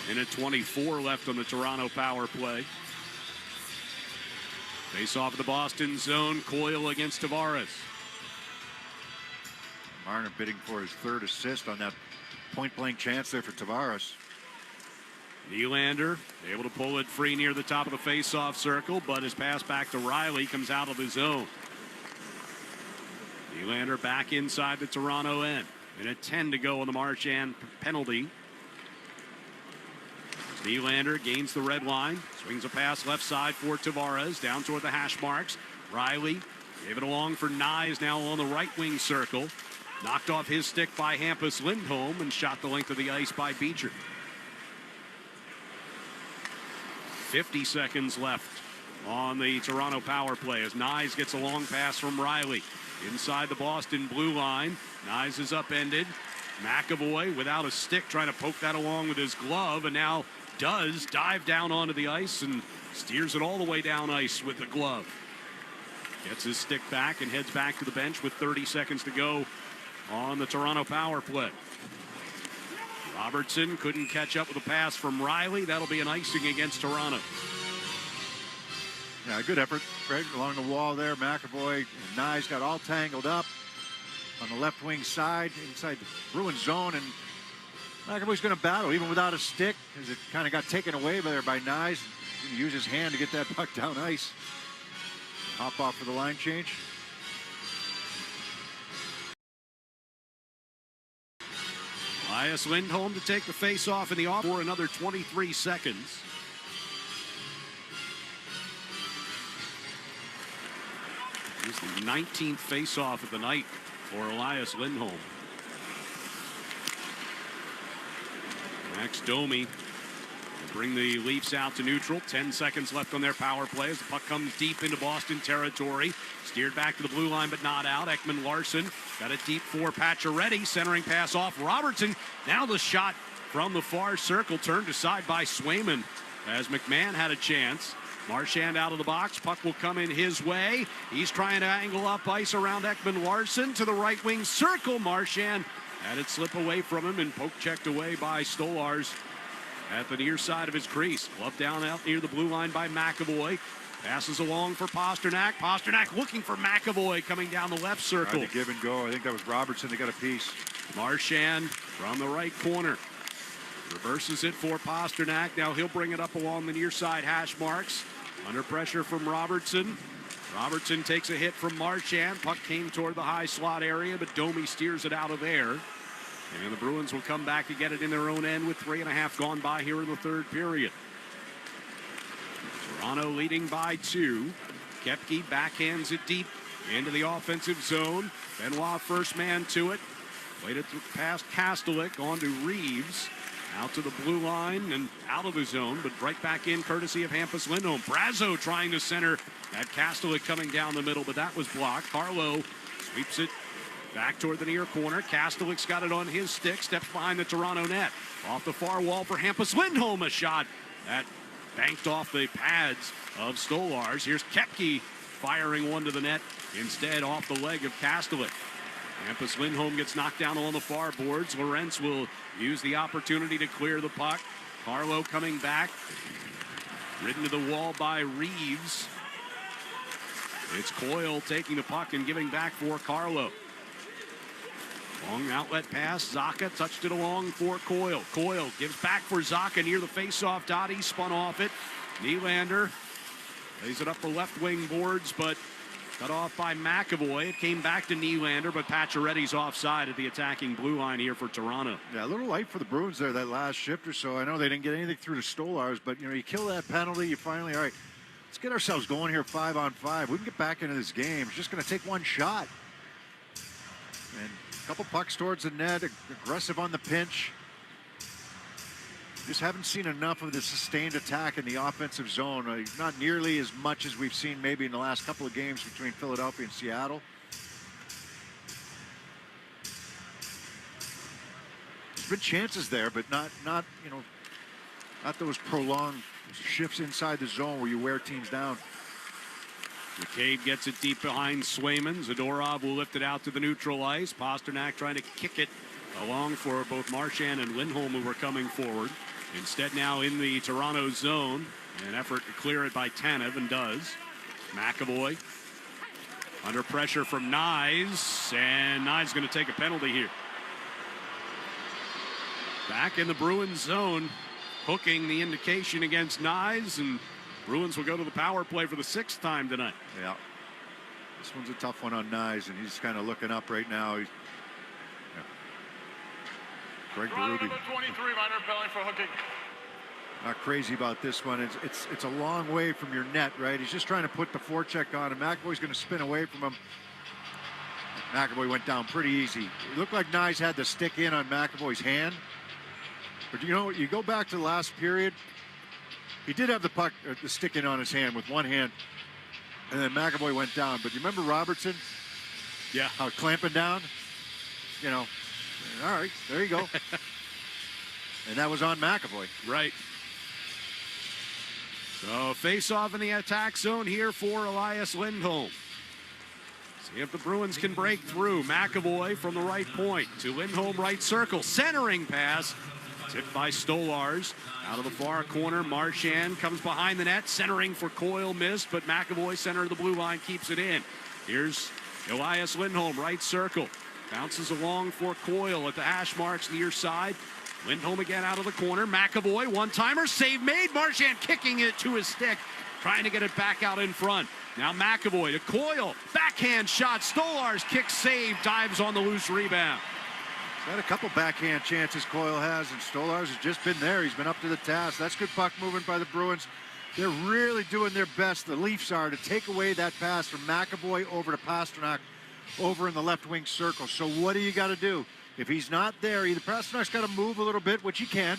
Minute 24 left on the Toronto power play. Face off of the Boston zone. Coyle against Tavares. Marner bidding for his third assist on that point-blank chance there for Tavares. Nylander able to pull it free near the top of the face-off circle, but his pass back to Riley comes out of the zone. Nylander back inside the Toronto end. Minute 10 to go on the Marchand penalty. Nylander gains the red line, swings a pass left side for Tavares, down toward the hash marks. Riley Gave it along for Nyes now on the right wing circle. Knocked off his stick by Hampus Lindholm and shot the length of the ice by Beecher. 50 seconds left on the Toronto power play as Nyes gets a long pass from Riley. Inside the Boston blue line. Nyes is upended. McAvoy without a stick trying to poke that along with his glove, and now does dive down onto the ice and steers it all the way down ice with the glove. Gets his stick back and heads back to the bench with 30 seconds to go on the Toronto power play. Robertson couldn't catch up with a pass from Riley. That'll be an icing against Toronto. Yeah, good effort right along the wall there. McAvoy and Nyes got all tangled up on the left wing side inside the Bruins zone, and McAvoy's going to battle even without a stick as it kind of got taken away there by Nyes. He use his hand to get that puck down ice. Hop off for the line change. Elias Lindholm to take the face-off in the off for another 23 seconds. He's the 19th face-off of the night for Elias Lindholm. Max Domi will bring the Leafs out to neutral. 10 seconds left on their power play as the puck comes deep into Boston territory. Steered back to the blue line, but not out. Ekman Larson got it deep for Pacioretty. Centering pass off Robertson. Now the shot from the far circle turned aside by Swayman as McMahon had a chance. Marchand out of the box. Puck will come in his way. He's trying to angle up ice around Ekman Larson to the right wing circle. Marchand had it slip away from him and poke checked away by Stolars at the near side of his crease. Glove down out near the blue line by McAvoy. Passes along for Pasternak. Pasternak looking for McAvoy coming down the left circle. Tried to give and go. I think that was Robertson that got a piece. Marchand from the right corner. Reverses it for Pasternak. Now he'll bring it up along the near side hash marks. Under pressure from Robertson. Robertson takes a hit from Marchand. Puck came toward the high slot area, but Domi steers it out of there. And the Bruins will come back to get it in their own end with 3.5 gone by here in the third period. Toronto leading by 2. Koepke backhands it deep into the offensive zone. Benoit first man to it. Played it past Kastelik onto Reeves. Out to the blue line and out of the zone, but right back in courtesy of Hampus Lindholm. Brazo trying to center at Kastelik coming down the middle, but that was blocked. Carlo sweeps it back toward the near corner. Kastelik's got it on his stick, steps behind the Toronto net. Off the far wall for Hampus Lindholm, a shot that banked off the pads of Stolars. Here's Koepke firing one to the net, instead off the leg of Kastelik. Hampus Lindholm gets knocked down on the far boards. Lorentz will use the opportunity to clear the puck. Carlo coming back. Ridden to the wall by Reeves. It's Coyle taking the puck and giving back for Carlo. Long outlet pass. Zacha touched it along for Coyle. Coyle gives back for Zacha near the faceoff dot. He spun off it. Nylander lays it up the left wing boards, but cut off by McAvoy. It came back to Nylander, but Pacioretty's offside at the attacking blue line here for Toronto. Yeah, a little light for the Bruins there that last shift or so. I know they didn't get anything through to Stolars, but you kill that penalty, you finally, all right, let's get ourselves going here 5-on-5. We can get back into this game. It's just going to take one shot. And a couple pucks towards the net, aggressive on the pinch. Just haven't seen enough of the sustained attack in the offensive zone. Not nearly as much as we've seen maybe in the last couple of games between Philadelphia and Seattle. There's been chances there, but not those prolonged shifts inside the zone where you wear teams down. McCabe gets it deep behind Swayman. Zadorov will lift it out to the neutral ice. Pasternak trying to kick it along for both Marchand and Lindholm, who were coming forward. Instead now in the Toronto zone. An effort to clear it by Tanev, and does. McAvoy under pressure from Nyes, and Nyes going to take a penalty here. Back in the Bruins zone, hooking the indication against Nyes, and Bruins will go to the power play for the 6th time tonight. Yeah. This one's a tough one on Nyes, and he's kind of looking up right now. Greg Berube. Number 23, minor penalty for hooking. Not crazy about this one. It's a long way from your net, right? He's just trying to put the forecheck on, and McAvoy's going to spin away from him. McAvoy went down pretty easy. It looked like Nyes had the stick in on McAvoy's hand. But you know, you go back to the last period, he did have the puck, the stick in on his hand with one hand, and then McAvoy went down. But you remember Robertson? Yeah. How clamping down? You know, all right, there you go. And that was on McAvoy. Right. So face-off in the attack zone here for Elias Lindholm. See if the Bruins can break through. McAvoy from the right point to Lindholm right circle. Centering pass. Tipped by Stolars. Out of the far corner, Marchand comes behind the net. Centering for Coyle, missed, but McAvoy, center of the blue line, keeps it in. Here's Elias Lindholm, right circle. Bounces along for Coyle at the hash marks near side. Lindholm again out of the corner. McAvoy, one-timer, save made. Marchand kicking it to his stick, trying to get it back out in front. Now McAvoy to Coyle. Backhand shot. Stolars kick save. Dives on the loose rebound. He's had a couple backhand chances Coyle has, and Stolars has just been there. He's been up to the task. That's good puck movement by the Bruins. They're really doing their best, the Leafs are, to take away that pass from McAvoy over to Pastrnak over in the left wing circle. So what do you got to do? If he's not there, either Pasternak's got to move a little bit, which he can,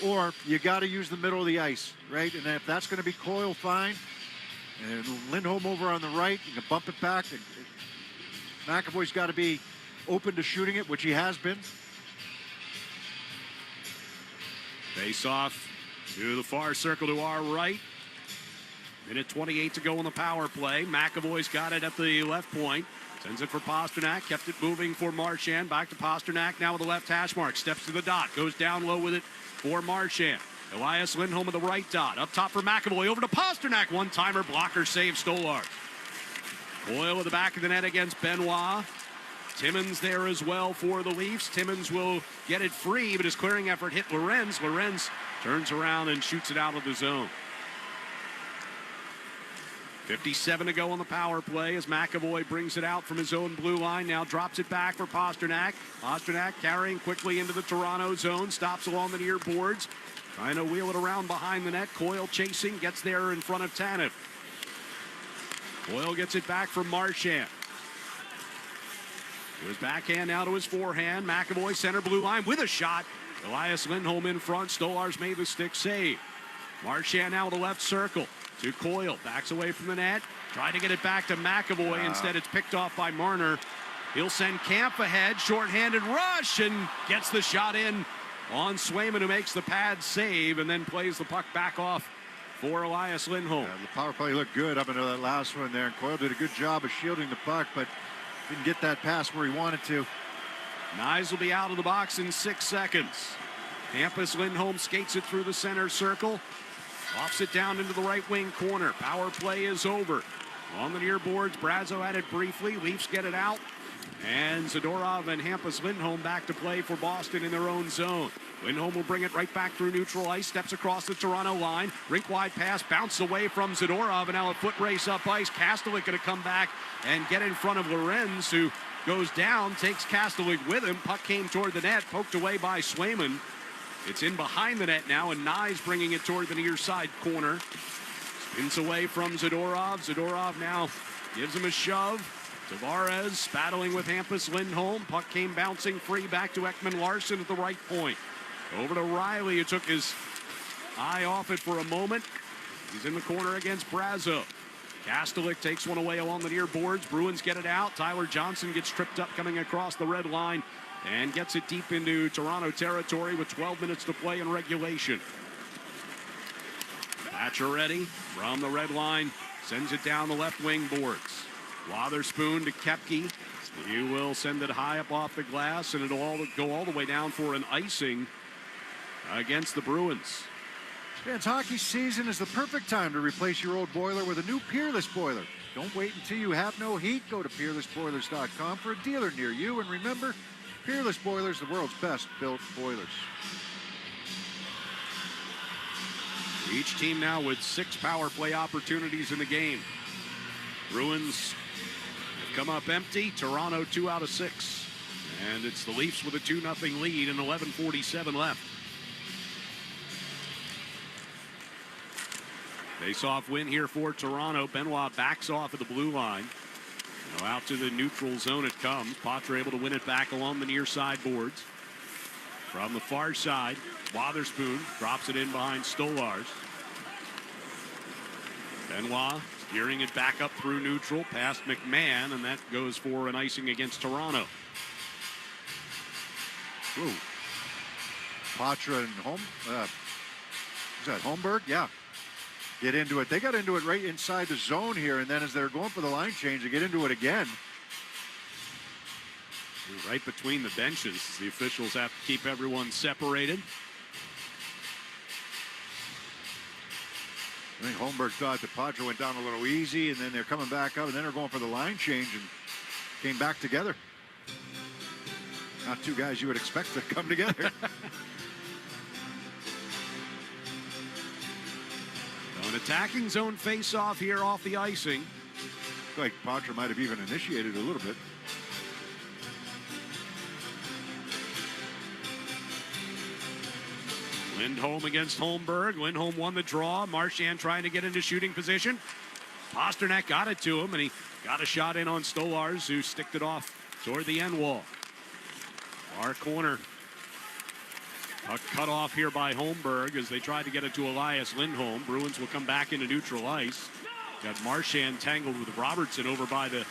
or you got to use the middle of the ice, right? And if that's going to be Coyle, fine. And Lindholm over on the right, you can bump it back. McAvoy's got to be open to shooting it, which he has been. Face off to the far circle to our right. Minute 28 to go on the power play. McAvoy's got it at the left point. Sends it for Pastrnak. Kept it moving for Marchand. Back to Pastrnak now with the left hash mark. Steps to the dot. Goes down low with it for Marchand. Elias Lindholm at the right dot. Up top for McAvoy. Over to Pastrnak. One-timer. Blocker save Stolars. Coyle at the back of the net against Benoit. Timmins there as well for the Leafs. Timmins will get it free, but his clearing effort hit Lorenz. Lorenz turns around and shoots it out of the zone. 57 to go on the power play as McAvoy brings it out from his own blue line. Now drops it back for Pastrnak. Pastrnak carrying quickly into the Toronto zone. Stops along the near boards. Trying to wheel it around behind the net. Coyle chasing. Gets there in front of Tanev. Coyle gets it back from Marchand. To his backhand, now to his forehand. McAvoy center blue line with a shot. Elias Lindholm in front. Stolars made the stick save. Marchand now to left circle. To Coyle. Backs away from the net. Trying to get it back to McAvoy. Instead, it's picked off by Marner. He'll send Camp ahead. Short-handed rush and gets the shot in on Swayman, who makes the pad save and then plays the puck back off for Elias Lindholm. Yeah, the power play looked good up until that last one there. And Coyle did a good job of shielding the puck, but didn't get that pass where he wanted to. Nyes will be out of the box in 6 seconds. Hampus Lindholm skates it through the center circle. Offs it down into the right wing corner. Power play is over. On the near boards, Brazo had it briefly. Leafs get it out. And Zadorov and Hampus Lindholm back to play for Boston in their own zone. Lindholm will bring it right back through neutral ice. Steps across the Toronto line. Rink-wide pass bounced away from Zadorov. And now a foot race up ice. Kastelik going to come back and get in front of Lorenz, who goes down, takes Kastelik with him. Puck came toward the net, poked away by Swayman. It's in behind the net now, and Nyes bringing it toward the near side corner. Spins away from Zadorov. Zadorov now gives him a shove. Tavares battling with Hampus Lindholm. Puck came bouncing free back to Ekman Larsson at the right point. Over to Riley, who took his eye off it for a moment. He's in the corner against Brazo. Kastelik takes one away along the near boards. Bruins get it out. Tyler Johnson gets tripped up coming across the red line and gets it deep into Toronto territory with 12 minutes to play in regulation. Pacioretty from the red line sends it down the left wing boards. Wotherspoon to Koepke. He will send it high up off the glass, and it'll go all the way down for an icing against the Bruins. Fans, hockey season is the perfect time to replace your old boiler with a new Peerless boiler. Don't wait until you have no heat. Go to peerlessboilers.com for a dealer near you. And remember, Peerless Boilers, the world's best built boilers. Each team now with 6 power play opportunities in the game. Bruins have come up empty. Toronto 2 out of 6. And it's the Leafs with a 2-0 lead and 11:47 left. Face-off win here for Toronto. Benoit backs off of the blue line. Now out to the neutral zone it comes. Patra able to win it back along the near side boards. From the far side, Wotherspoon drops it in behind Stolars. Benoit steering it back up through neutral, past McMahon, and that goes for an icing against Toronto. Whoa. Patra and is that Holmberg? Yeah. Get into it. They got into it right inside the zone here, and then as they're going for the line change, they get into it again. Right between the benches. The officials have to keep everyone separated. I think Holmberg thought that Patra went down a little easy, and then they're coming back up, and then they're going for the line change and came back together. Not two guys you would expect to come together. So an attacking zone face-off here off the icing. Like Patra might have even initiated a little bit. Lindholm against Holmberg. Lindholm won the draw. Marchand trying to get into shooting position. Pasternak got it to him, and he got a shot in on Stolars, who sticked it off toward the end wall. Far corner. A cut off here by Holmberg as they tried to get it to Elias Lindholm. Bruins will come back into neutral ice. Got Marchand tangled with Robertson over by the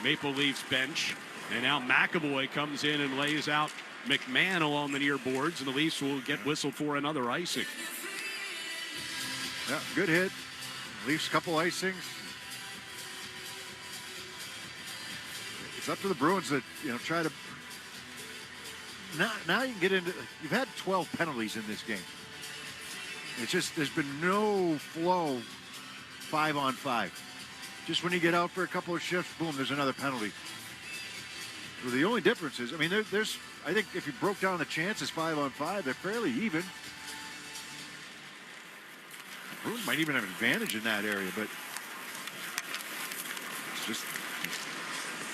Maple Leafs bench. And now McAvoy comes in and lays out McMahon along the near boards, and the Leafs will get whistled for another icing. Yeah, good hit. Leafs couple icings. It's up to the Bruins that, try to. Now you can get into. You've had 12 penalties in this game. It's just there's been no flow 5-on-5. Just when you get out for a couple of shifts, boom, there's another penalty. So the only difference is, there's. I think if you broke down the chances 5-on-5, they're fairly even. Bruins might even have an advantage in that area, but it's just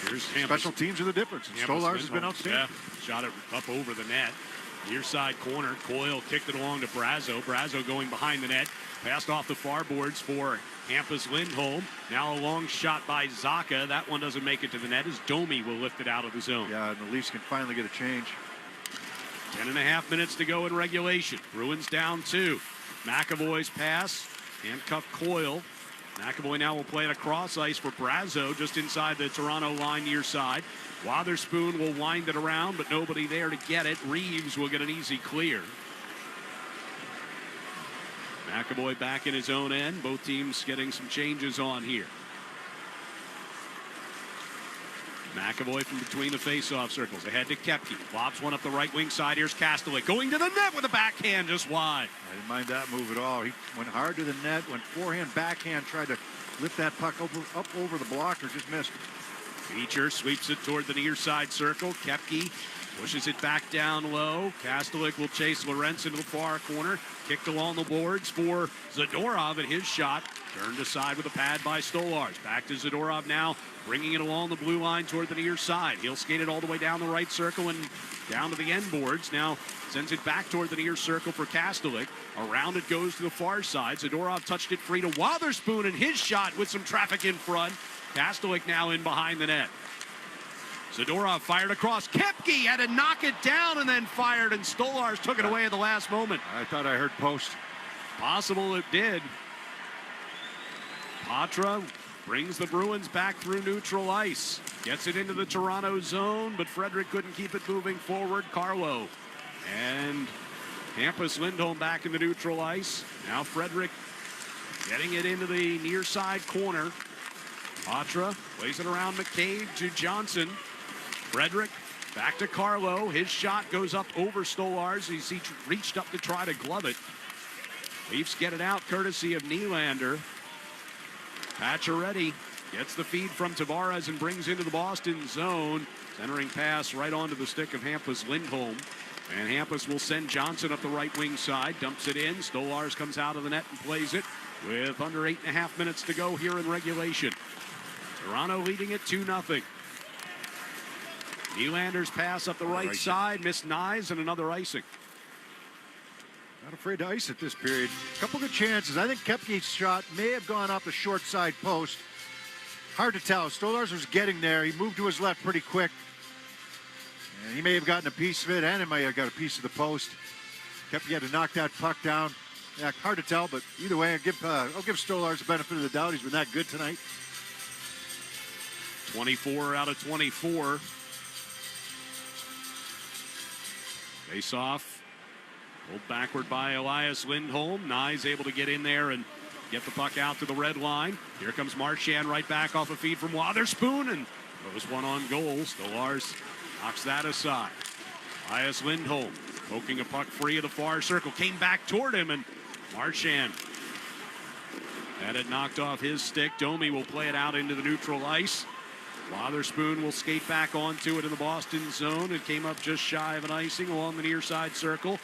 here's special teams are the difference. And Stolars has been outstanding. Yeah, shot it up over the net. Near side corner, Coyle kicked it along to Brazo. Brazo going behind the net. Passed off the far boards for Hampus Lindholm. Now a long shot by Zacha. That one doesn't make it to the net as Domi will lift it out of the zone. Yeah, and the Leafs can finally get a change. 10.5 minutes to go in regulation. Bruins down 2. McAvoy's pass. Handcuff Coyle. McAvoy now will play it across ice for Brazo just inside the Toronto line near side. Wotherspoon will wind it around, but nobody there to get it. Reeves will get an easy clear. McAvoy back in his own end. Both teams getting some changes on here. McAvoy from between the face-off circles. Ahead to Koepke. Lobs one up the right wing side. Here's Kastelik going to the net with a backhand just wide. I didn't mind that move at all. He went hard to the net, went forehand, backhand, tried to lift that puck up over the blocker, just missed. Beecher sweeps it toward the near side circle. Koepke pushes it back down low. Kastelik will chase Lorentz into the far corner. Kicked along the boards for Zadorov, and his shot turned aside with a pad by Stolars. Back to Zadorov now, bringing it along the blue line toward the near side. He'll skate it all the way down the right circle and down to the end boards. Now sends it back toward the near circle for Kastelik. Around it goes to the far side. Zadorov touched it free to Wotherspoon, and his shot with some traffic in front. Kastelik now in behind the net. Zadorov fired across. Koepke had to knock it down and then fired, and Stolars took it away at the last moment. I thought I heard post. Possible it did. Patra brings the Bruins back through neutral ice. Gets it into the Toronto zone, but Frederick couldn't keep it moving forward. Carlo and Hampus Lindholm back in the neutral ice. Now Frederick getting it into the near side corner. Patra plays it around McCabe to Johnson. Frederick back to Carlo. His shot goes up over Stolars. He reached up to try to glove it. Leafs get it out courtesy of Nylander. Pacioretty gets the feed from Tavares and brings into the Boston zone. Centering pass right onto the stick of Hampus Lindholm. And Hampus will send Johnson up the right wing side. Dumps it in. Stolars comes out of the net and plays it with under 8.5 minutes to go here in regulation. Toronto leading it 2-0. Nylander's pass up the right side. Missed Nyes and another icing. Not afraid to ice it this period. A couple good chances. I think Kepke's shot may have gone off the short side post. Hard to tell. Stolarz was getting there. He moved to his left pretty quick. And he may have gotten a piece of it, and he may have got a piece of the post. Kepke had to knock that puck down. Yeah, hard to tell, but either way, I'll give Stolarz the benefit of the doubt. He's been that good tonight. 24 out of 24. Face off. Pulled backward by Elias Lindholm. Nye's able to get in there and get the puck out to the red line. Here comes Marchand right back off a feed from Wotherspoon and throws one on goal. Stolarz knocks that aside. Elias Lindholm poking a puck free of the far circle. Came back toward him and Marchand had it knocked off his stick. Domi will play it out into the neutral ice. Wotherspoon will skate back onto it in the Boston zone. It came up just shy of an icing along the near side circle.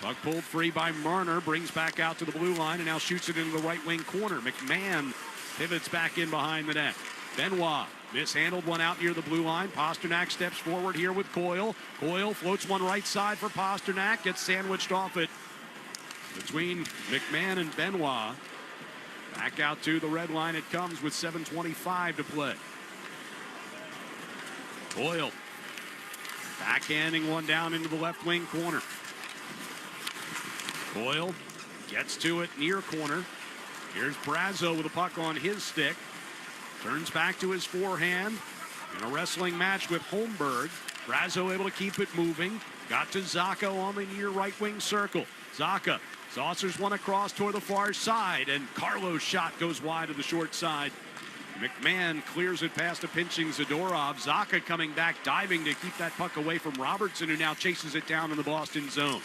Puck pulled free by Marner, brings back out to the blue line and now shoots it into the right wing corner. McMahon pivots back in behind the net. Benoit mishandled one out near the blue line. Pasternak steps forward here with Coyle. Coyle floats one right side for Pasternak, gets sandwiched off it between McMahon and Benoit. Back out to the red line it comes with 7:25 to play. Coyle backhanding one down into the left wing corner. Coyle gets to it near corner. Here's Brazo with a puck on his stick. Turns back to his forehand. In a wrestling match with Holmberg. Brazo able to keep it moving. Got to Zacco on the near right wing circle. Zacca saucers one across toward the far side, and Carlo's shot goes wide to the short side. McMahon clears it past a pinching Zadorov. Zacca coming back, diving to keep that puck away from Robertson, who now chases it down in the Boston zone.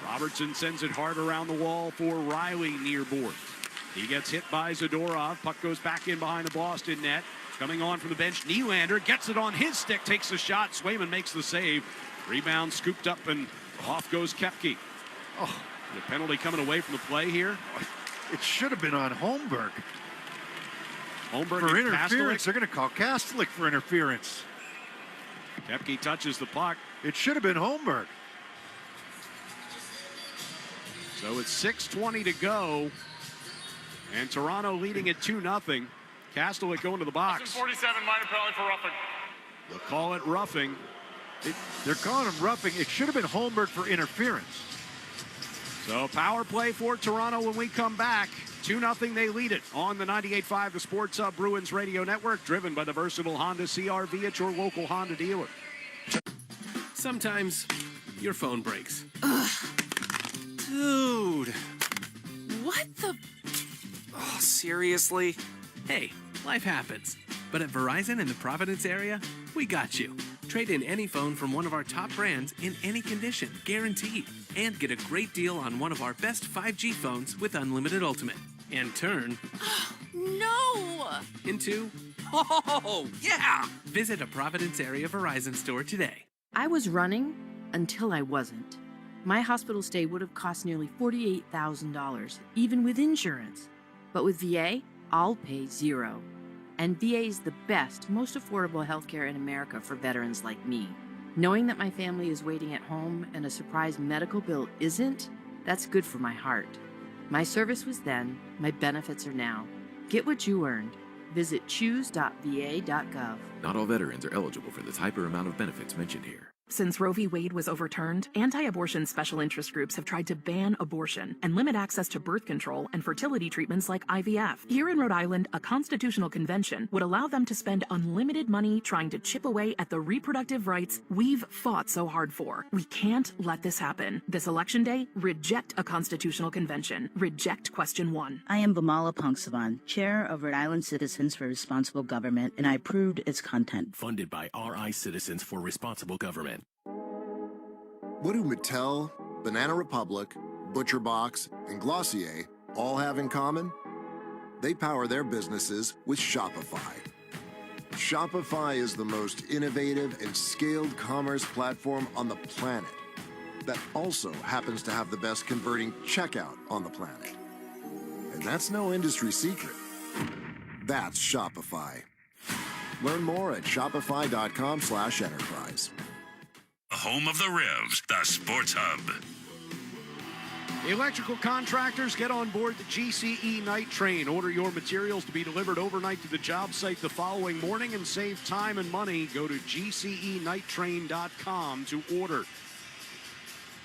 Robertson sends it hard around the wall for Riley near boards. He gets hit by Zadorov. Puck goes back in behind the Boston net. Coming on from the bench, Nylander gets it on his stick, takes the shot. Swayman makes the save. Rebound scooped up, and off goes Kepke. Oh, the penalty coming away from the play here. It should have been on Holmberg. Holmberg for and interference. Kastelik. They're going to call Kastelik for interference. Kepke touches the puck. It should have been Holmberg. So it's 6:20 to go, and Toronto leading at 2-0. Kastelik going to the box. 47 minor penalty for roughing. They'll call it roughing. They're calling him roughing. It should have been Holmberg for interference. So power play for Toronto when we come back. 2-0, they lead it on the 98.5 The Sports Hub Bruins Radio Network, driven by the versatile Honda CR-V at your local Honda dealer. Sometimes your phone breaks. Ugh. Dude. What the? Oh, seriously? Hey, life happens. But at Verizon in the Providence area, we got you. Trade in any phone from one of our top brands in any condition, guaranteed. And get a great deal on one of our best 5G phones with Unlimited Ultimate. And turn No! into, oh, yeah! Visit a Providence area Verizon store today. I was running until I wasn't. My hospital stay would have cost nearly $48,000, even with insurance. But with VA, I'll pay $0. And VA is the best, most affordable healthcare in America for veterans like me. Knowing that my family is waiting at home and a surprise medical bill isn't, that's good for my heart. My service was then, my benefits are now. Get what you earned. Visit choose.va.gov. Not all veterans are eligible for the type or amount of benefits mentioned here. Since Roe v. Wade was overturned, anti-abortion special interest groups have tried to ban abortion and limit access to birth control and fertility treatments like IVF. Here in Rhode Island, a constitutional convention would allow them to spend unlimited money trying to chip away at the reproductive rights we've fought so hard for. We can't let this happen. This election day, reject a constitutional convention. Reject question 1. I am Bamala Pongsavan, Chair of Rhode Island Citizens for Responsible Government, and I approved its content. Funded by RI Citizens for Responsible Government. What do Mattel, Banana Republic, ButcherBox, and Glossier all have in common? They power their businesses with Shopify. Shopify is the most innovative and scaled commerce platform on the planet that also happens to have the best converting checkout on the planet. And that's no industry secret. That's Shopify. Learn more at shopify.com/enterprise. Home of the Revs, the Sports Hub. Electrical contractors, get on board the GCE Night Train. Order your materials to be delivered overnight to the job site the following morning and save time and money. Go to GCEnighttrain.com to order.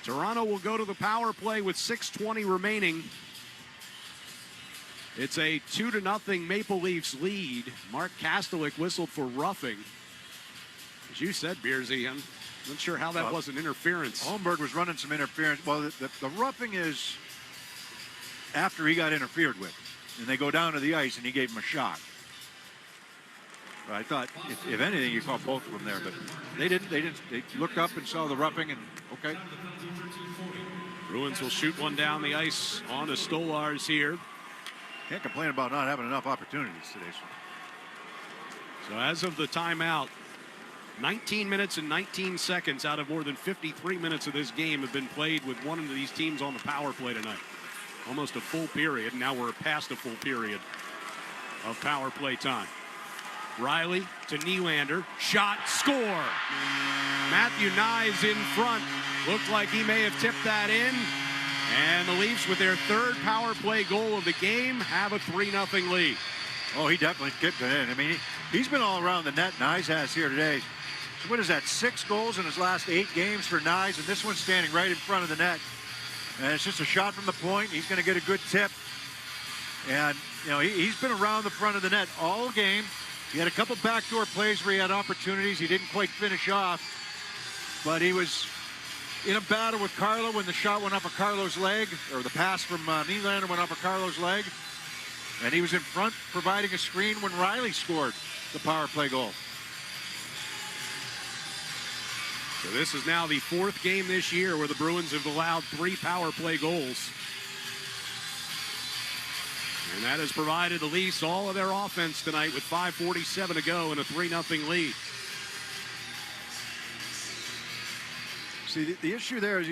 Toronto will go to the power play with 6:20 remaining. It's a 2-0 Maple Leafs lead. Mark Kastelik whistled for roughing. As you said, Beersy, I'm not sure how that wasn't interference. Holmberg was running some interference. Well, the roughing is after he got interfered with. And they go down to the ice, and he gave him a shot. But I thought, if anything, you caught both of them there. But they didn't. They looked up and saw the roughing, and okay. Bruins will shoot one down the ice on the Stolars here. Can't complain about not having enough opportunities today. So as of the timeout, 19 minutes and 19 seconds out of more than 53 minutes of this game have been played with one of these teams on the power play tonight. Almost a full period. Now we're past a full period of power play time. Riley to Nylander. Shot, score. Matthew Nyes in front. Looked like he may have tipped that in. And the Leafs, with their third power play goal of the game, have a 3-0 lead. Oh, he definitely tipped it in. I mean, he's been all around the net. Nyes has here today. So what is that, 6 goals in his last 8 games for Nyes, and this one's standing right in front of the net. And it's just a shot from the point. He's going to get a good tip. And, you know, he's been around the front of the net all game. He had a couple backdoor plays where he had opportunities. He didn't quite finish off. But he was in a battle with Carlo when the shot went up a Carlo's leg, or the pass from Nylander went up a Carlo's leg. And he was in front providing a screen when Riley scored the power play goal. So this is now the 4th game this year where the Bruins have allowed 3 power play goals. And that has provided the Leafs all of their offense tonight with 5:47 to go and a 3-0 lead. See, the issue there is,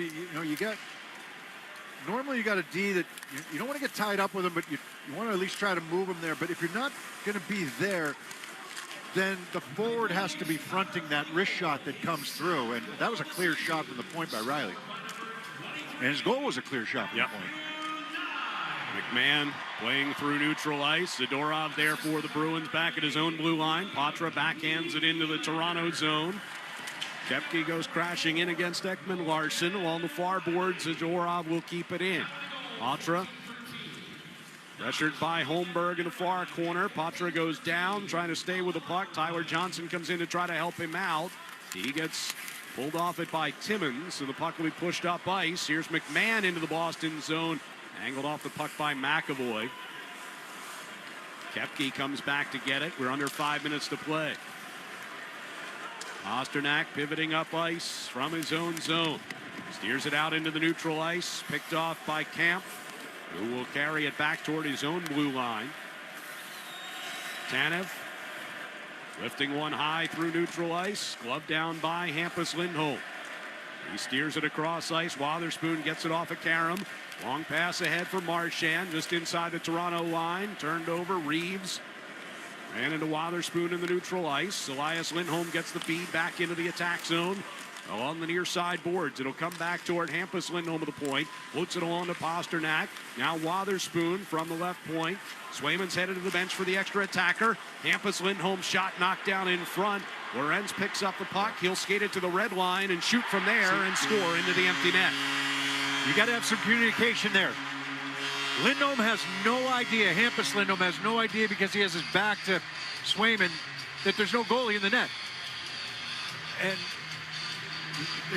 normally you got a D that you don't want to get tied up with him, but you want to at least try to move him there. But if you're not going to be there, then the forward has to be fronting that wrist shot that comes through. And that was a clear shot from the point by Riley. And his goal was a clear shot from the point. McMahon playing through neutral ice. Zadorov there for the Bruins back at his own blue line. Patra backhands it into the Toronto zone. Kepke goes crashing in against Ekman Larson. Along the far boards, Zadorov will keep it in. Patra pressured by Holmberg in the far corner. Patra goes down, trying to stay with the puck. Tyler Johnson comes in to try to help him out. He gets pulled off it by Timmins, so the puck will be pushed up ice. Here's McMahon into the Boston zone. Angled off the puck by McAvoy. Kepke comes back to get it. We're under 5 minutes to play. Pastrnak pivoting up ice from his own zone. Steers it out into the neutral ice. Picked off by Camp, who will carry it back toward his own blue line. Tanev lifting one high through neutral ice. Gloved down by Hampus Lindholm. He steers it across ice. Wotherspoon gets it off of Karam. Long pass ahead for Marchand, just inside the Toronto line. Turned over, Reeves ran into Wotherspoon in the neutral ice. Elias Lindholm gets the feed back into the attack zone. Along the near side boards, it'll come back toward Hampus Lindholm at the point. Floats it along to Pastrnak. Now Wotherspoon from the left point. Swayman's headed to the bench for the extra attacker. Hampus Lindholm shot knocked down in front. Lorenz picks up the puck. He'll skate it to the red line and shoot from there and score into the empty net. You got to have some communication there. Lindholm has no idea. Hampus Lindholm has no idea, because he has his back to Swayman, that there's no goalie in the net. And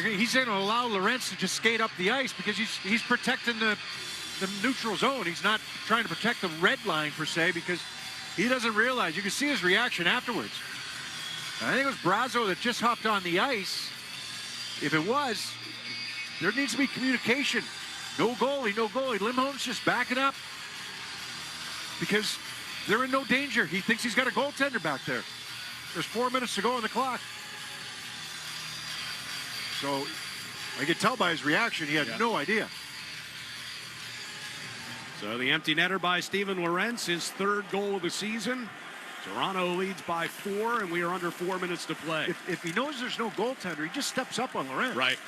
he's going to allow Lorenz to just skate up the ice because he's protecting the neutral zone. He's not trying to protect the red line per se, because he doesn't realize. You can see his reaction afterwards. I think it was Brazo that just hopped on the ice. If it was, there needs to be communication. No goalie, no goalie. Lindholm's just backing up because they're in no danger. He thinks he's got a goaltender back there. There's 4 minutes to go on the clock. So I could tell by his reaction he had no idea. So the empty netter by Steven Lorenz, his 3rd goal of the season. Toronto leads by 4, and we are under 4 minutes to play. If he knows there's no goaltender, he just steps up on Lorenz. Right.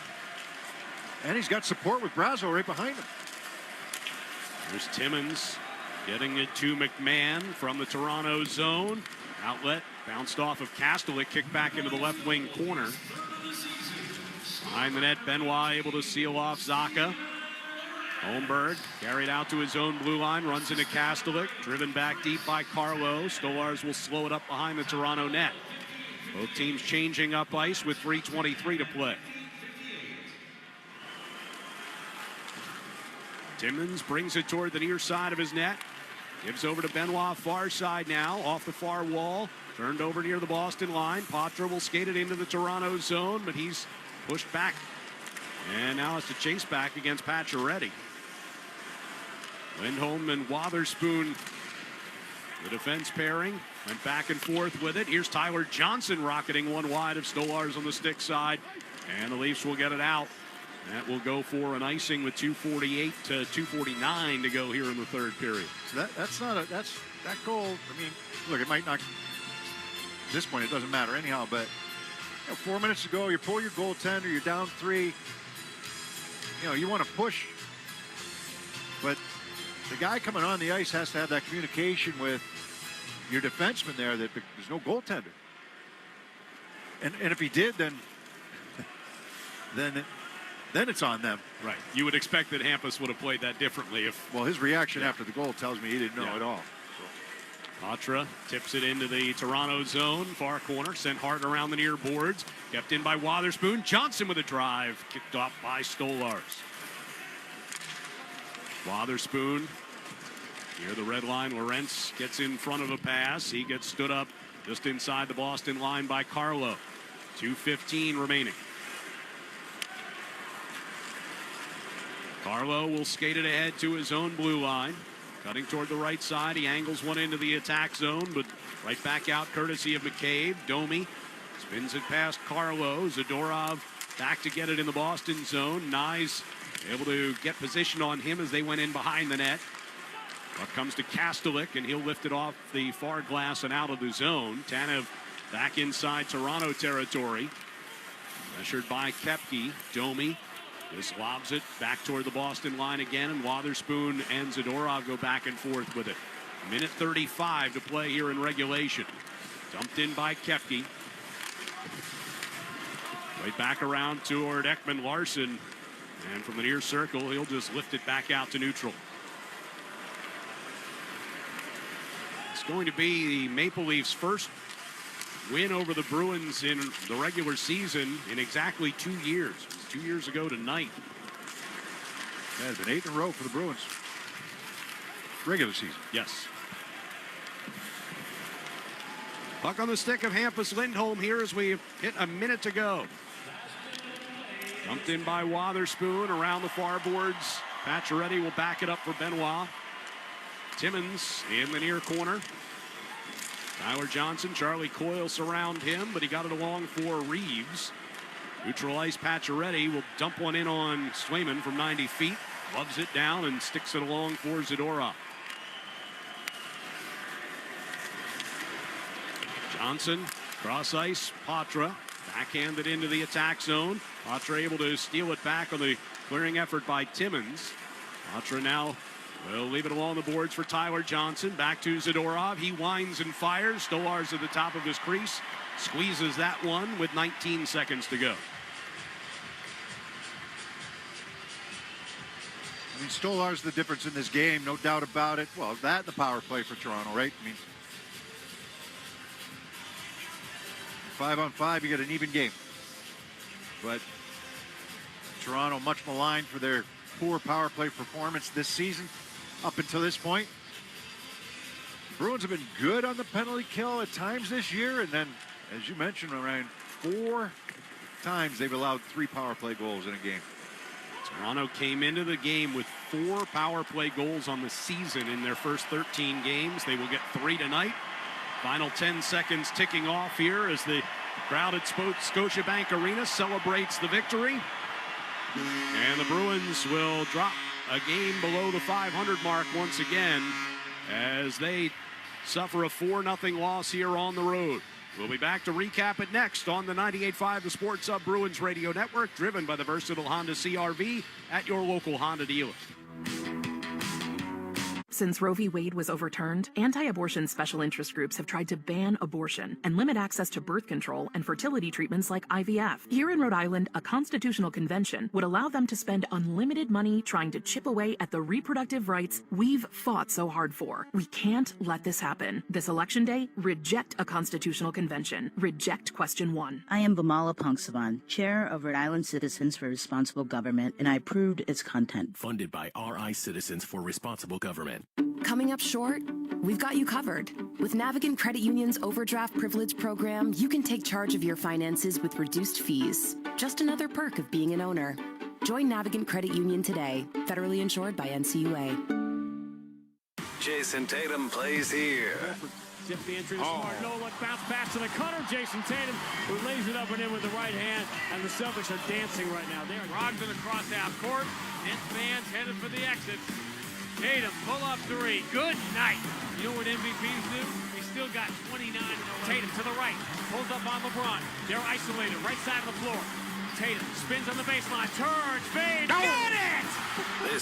And he's got support with Brazo right behind him. There's Timmins getting it to McMahon from the Toronto zone. Outlet bounced off of Kastelik, kicked back into the left wing corner. Behind the net, Benoit able to seal off Zacha. Holmberg carried out to his own blue line, runs into Kastelik, driven back deep by Carlo. Stolars will slow it up behind the Toronto net. Both teams changing up ice with 3:23 to play. Timmins brings it toward the near side of his net. Gives over to Benoit, far side now, off the far wall. Turned over near the Boston line. Poitras will skate it into the Toronto zone, but he's pushed back. And now it's a chase back against Pacioretty. Lindholm and Wotherspoon, the defense pairing, went back and forth with it. Here's Tyler Johnson rocketing one wide of Stolars on the stick side. And the Leafs will get it out. That will go for an icing with 2:48 to 2:49 to go here in the third period. So that goal. I mean, look, it might not. At this point, it doesn't matter anyhow. But 4 minutes ago, you pull your goaltender, you're down 3. You want to push, but the guy coming on the ice has to have that communication with your defenseman there that there's no goaltender. And if he did, then it's on them. Right. You would expect that Hampus would have played that differently if. Well, his reaction after the goal tells me he didn't know at all. Poitras tips it into the Toronto zone, far corner, sent hard around the near boards, kept in by Wotherspoon. Johnson with a drive, kicked off by Stolars. Wotherspoon near the red line. Lorentz gets in front of a pass. He gets stood up just inside the Boston line by Carlo. 2:15 remaining. Carlo will skate it ahead to his own blue line. Cutting toward the right side. He angles one into the attack zone, but right back out courtesy of McCabe. Domi spins it past Carlo. Zadorov back to get it in the Boston zone. Nyes able to get position on him as they went in behind the net. Puck comes to Kastelik, and he'll lift it off the far glass and out of the zone. Tanev back inside Toronto territory. Pressured by Koepke. Domi just lobs it back toward the Boston line again, and Wotherspoon and Zadorov go back and forth with it. Minute 35 to play here in regulation. Dumped in by Koepke. Right back around toward Ekman Larson, and from the near circle, he'll just lift it back out to neutral. It's going to be the Maple Leafs' first win over the Bruins in the regular season in exactly 2 years. 2 years ago tonight. Yeah, it's been 8 in a row for the Bruins. Regular season. Yes. Puck on the stick of Hampus Lindholm here as we hit a minute to go. Dumped in by Wotherspoon around the far boards. Pacioretty will back it up for Benoit. Timmins in the near corner. Tyler Johnson, Charlie Coyle surround him, but he got it along for Reeves. Neutral ice, Pacioretty will dump one in on Swayman from 90 feet. Loves it down and sticks it along for Zadorov. Johnson, cross ice, Poitras. Backhanded into the attack zone. Poitras able to steal it back on the clearing effort by Timmins. Poitras now will leave it along the boards for Tyler Johnson. Back to Zadorov. He winds and fires. Stolars at the top of his crease. Squeezes that one with 19 seconds to go. I mean, Stolar's the difference in this game, no doubt about it. Well, that and the power play for Toronto, right? I mean, 5-on-5, you get an even game. But Toronto much maligned for their poor power play performance this season up until this point. The Bruins have been good on the penalty kill at times this year, and then, as you mentioned, around 4 times they've allowed 3 power play goals in a game. Toronto came into the game with 4 power play goals on the season in their first 13 games. They will get 3 tonight. Final 10 seconds ticking off here as the crowd at Scotiabank Arena celebrates the victory. And the Bruins will drop a game below the 500 mark once again as they suffer a 4-0 loss here on the road. We'll be back to recap it next on the 98.5 The Sports Hub Bruins Radio Network, driven by the versatile Honda CR-V at your local Honda dealer. Since Roe v. Wade was overturned, anti-abortion special interest groups have tried to ban abortion and limit access to birth control and fertility treatments like IVF. Here in Rhode Island, a constitutional convention would allow them to spend unlimited money trying to chip away at the reproductive rights we've fought so hard for. We can't let this happen. This election day, reject a constitutional convention. Reject question 1. I am Bamala Pongsavan, Chair of Rhode Island Citizens for Responsible Government, and I approved its content. Funded by RI Citizens for Responsible Government. Coming up short? We've got you covered. With Navigant Credit Union's Overdraft Privilege program, you can take charge of your finances with reduced fees. Just another perk of being an owner. Join Navigant Credit Union today. Federally insured by NCUA. Jason Tatum plays here. Zip the entry to Smart. No look, bounce pass to the cutter. Jason Tatum, who lays it up and in with the right hand. And the Celtics are dancing right now. They are Brogdon across half court. Nets fans headed for the exit. Tatum, pull-up 3. Good night. You know what MVPs do? They still got 29 in the lane. Tatum to the right. Pulls up on LeBron. They're isolated. Right side of the floor. Tatum spins on the baseline. Turns. Fades. Got it! This